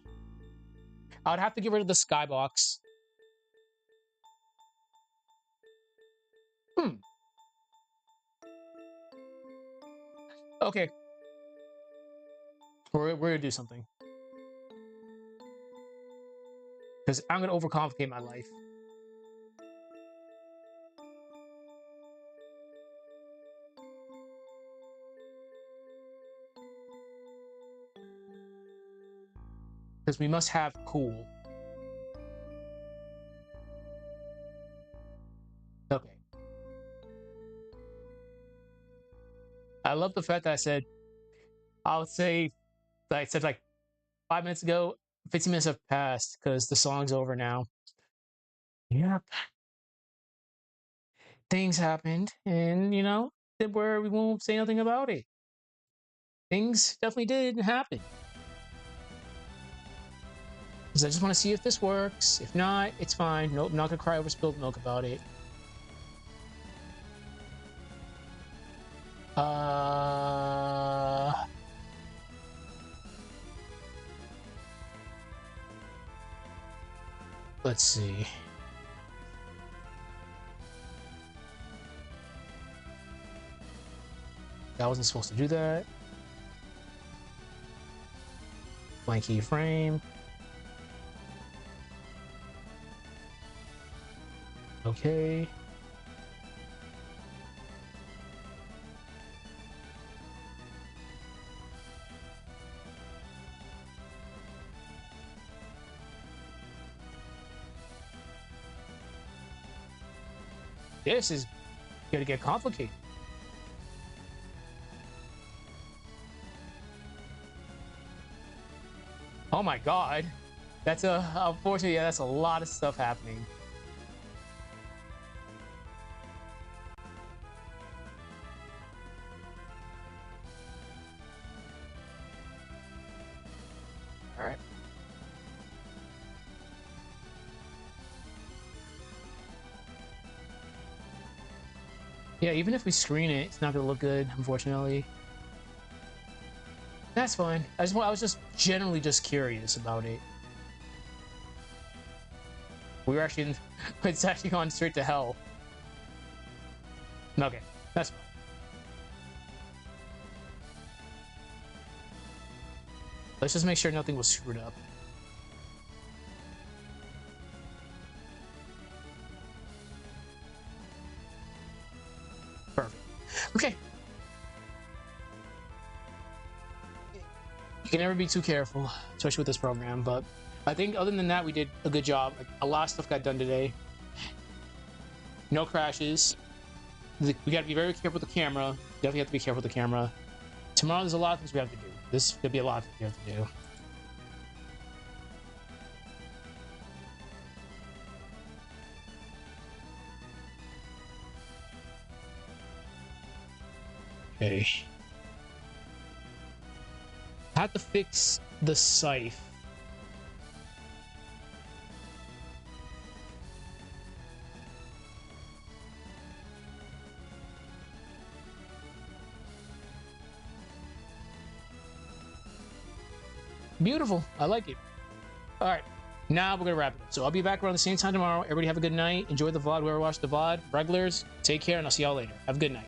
I would have to get rid of the skybox. Okay. We're gonna do something. Because I'm gonna overcomplicate my life. Because we must have cool. Okay. I love the fact that I would say, I said like 5 minutes ago, 15 minutes have passed because the song's over now. Yep. Things happened, and where we won't say nothing about it. Things definitely did happen. Because I just want to see if this works. If not, it's fine. Nope, I'm not gonna cry over spilled milk about it. Let's see. I wasn't supposed to do that. Blank keyframe. Okay. This is gonna get complicated. Oh my god. That's unfortunately, yeah, that's a lot of stuff happening. All right. Yeah, even if we screen it, it's not gonna look good, unfortunately. That's fine. I was just generally just curious about it. We were actually it's actually gone straight to hell. Okay, that's fine. Let's just make sure nothing was screwed up. Perfect. Okay. You can never be too careful, especially with this program, but I think other than that, we did a good job. Like, a lot of stuff got done today. No crashes. We got to be very careful with the camera. Definitely have to be careful with the camera. Tomorrow, there's a lot of things we have to do. This could be a lot of things we have to do. Okay. I have to fix the scythe. Beautiful. I like it. All right. Now we're going to wrap it up. So I'll be back around the same time tomorrow. Everybody have a good night. Enjoy the VOD. Whoever watched the VOD. Regulars, take care, and I'll see y'all later. Have a good night.